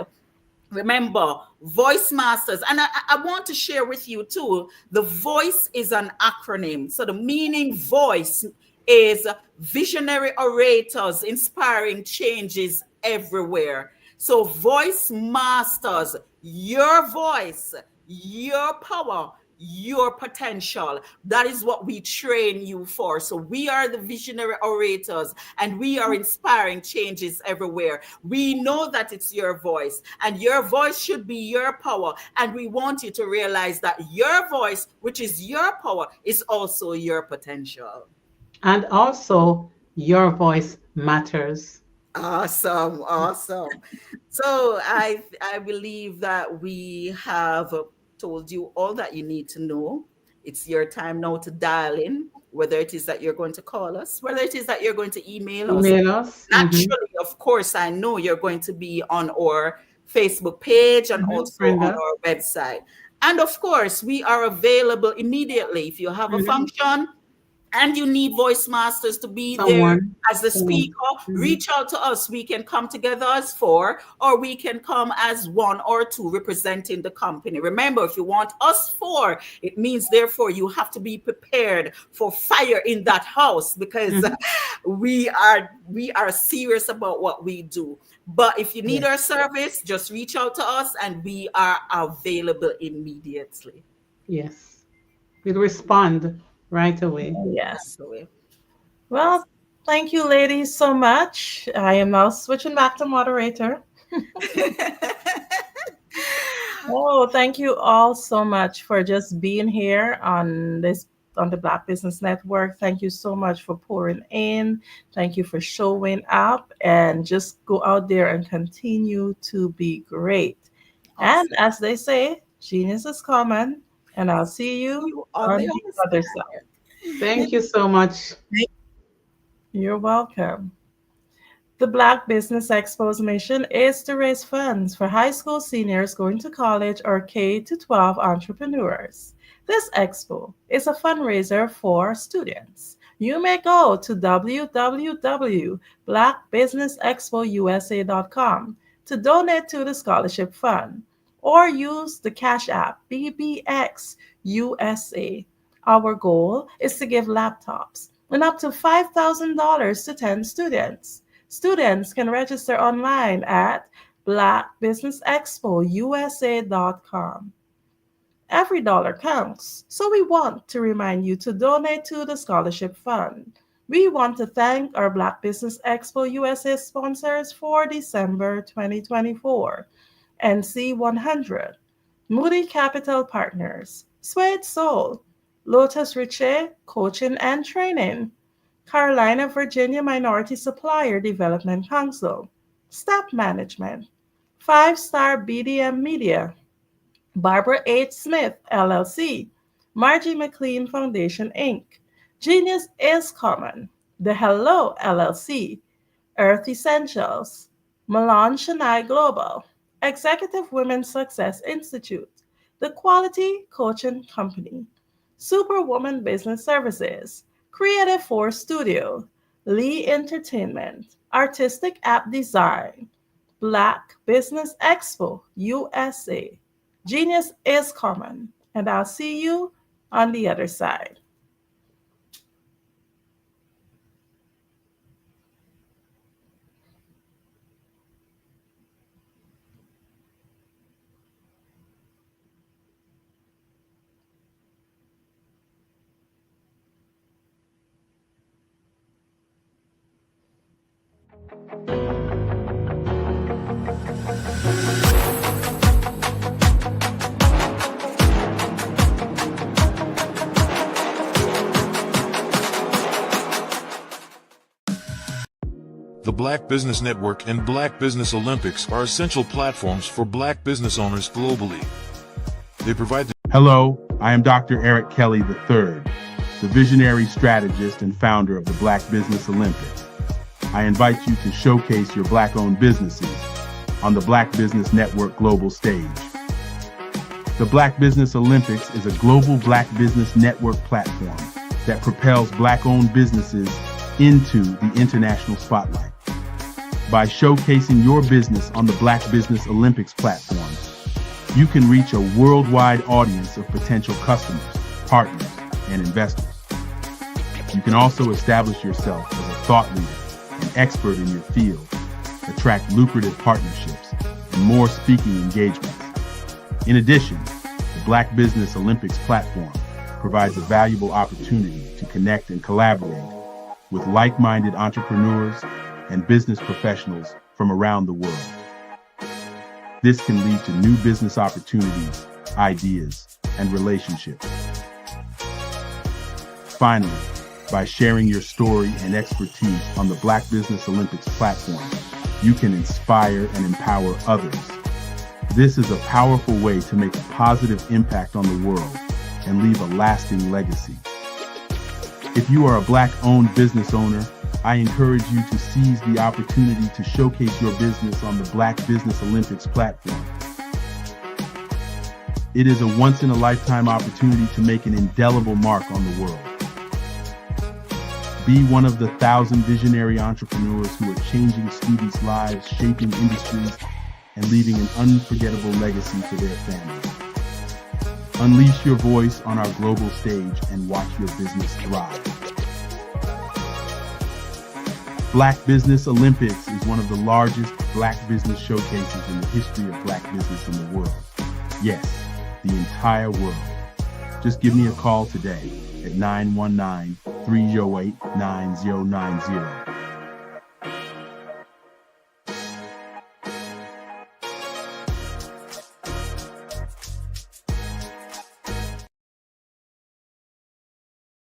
[SPEAKER 10] Remember, voice masters, and I want to share with you too, the voice is an acronym. So the meaning voice is visionary orators inspiring changes everywhere. So voice masters, your voice, your power, your potential. That is what we train you for. So we are the visionary orators and we are inspiring changes everywhere. We know that it's your voice and your voice should be your power. And we want you to realize that your voice, which is your power, is also your potential.
[SPEAKER 22] And also, your voice matters.
[SPEAKER 10] Awesome, awesome. So I believe that we have told you all that you need to know. It's your time now to dial in, whether it is that you're going to call us, whether it is that you're going to email us.
[SPEAKER 22] Email us.
[SPEAKER 10] Naturally, of course, I know you're going to be on our Facebook page and also
[SPEAKER 22] Friend
[SPEAKER 10] on
[SPEAKER 22] us.
[SPEAKER 10] our website. And of course, we are available immediately. If you have a function and you need voice masters to be there as the speaker, reach out to us. We can come together as four, or we can come as one or two representing the company. Remember, if you want us four, it means therefore you have to be prepared for fire in that house, because we are serious about what we do. But if you need our service, just reach out to us and we are available immediately.
[SPEAKER 22] Yes. We'll respond right away.
[SPEAKER 6] Yes. Well, thank you, ladies, so much. I am now switching back to moderator. Oh, thank you all so much for just being here on the Black Business Network. Thank you so much for pouring in. Thank you for showing up, and just go out there and continue to be great. Awesome. And as they say, genius is common, and I'll see you on the other side.
[SPEAKER 22] Thank you so much.
[SPEAKER 6] You're welcome. The Black Business Expo's mission is to raise funds for high school seniors going to college or K-12 entrepreneurs. This expo is a fundraiser for students. You may go to www.blackbusinessexpousa.com to donate to the scholarship fund, or use the Cash App BBX USA. Our goal is to give laptops and up to $5,000 to 10 students. Students can register online at blackbusinessexpousa.com. Every dollar counts, so we want to remind you to donate to the scholarship fund. We want to thank our Black Business Expo USA sponsors for December 2024. NC100, Moody Capital Partners, Suede Soul, Lotus Riche Coaching and Training, Carolina, Virginia Minority Supplier Development Council, Step Management, 5-Star BDM Media, Barbara H. Smith, LLC, Margie McLean Foundation, Inc., Genius is Common, The Hello, LLC, Earth Essentials, Milan Shania Global, Executive Women's Success Institute, The Quality Coaching Company, Superwoman Business Services, Creative Force Studio, Lee Entertainment, Artistic App Design, Black Business Expo USA. Genius is common, and I'll see you on the other side.
[SPEAKER 15] The Black Business Network and Black Business Olympics are essential platforms for Black business owners globally. They provide
[SPEAKER 16] Hello, I am Dr. Eric Kelly III, the visionary strategist and founder of the Black Business Olympics. I invite you to showcase your Black-owned businesses on the Black Business Network global stage. The Black Business Olympics is a global Black Business Network platform that propels Black-owned businesses into the international spotlight. By showcasing your business on the Black Business Olympics platform, you can reach a worldwide audience of potential customers, partners, and investors. You can also establish yourself as a thought leader and expert in your field, attract lucrative partnerships, and more speaking engagements. In addition, the Black Business Olympics platform provides a valuable opportunity to connect and collaborate with like-minded entrepreneurs and business professionals from around the world. This can lead to new business opportunities, ideas, and relationships. Finally, by sharing your story and expertise on the Black Business Olympics platform, you can inspire and empower others. This is a powerful way to make a positive impact on the world and leave a lasting legacy. If you are a Black-owned business owner, I encourage you to seize the opportunity to showcase your business on the Black Business Olympics platform. It is a once-in-a-lifetime opportunity to make an indelible mark on the world. Be one of the 1,000 visionary entrepreneurs who are changing students' lives, shaping industries, and leaving an unforgettable legacy for their families. Unleash your voice on our global stage and watch your business thrive. Black Business Olympics is one of the largest Black business showcases in the history of Black business in the world. Yes, the entire world. Just give me a call today at 919-308-9090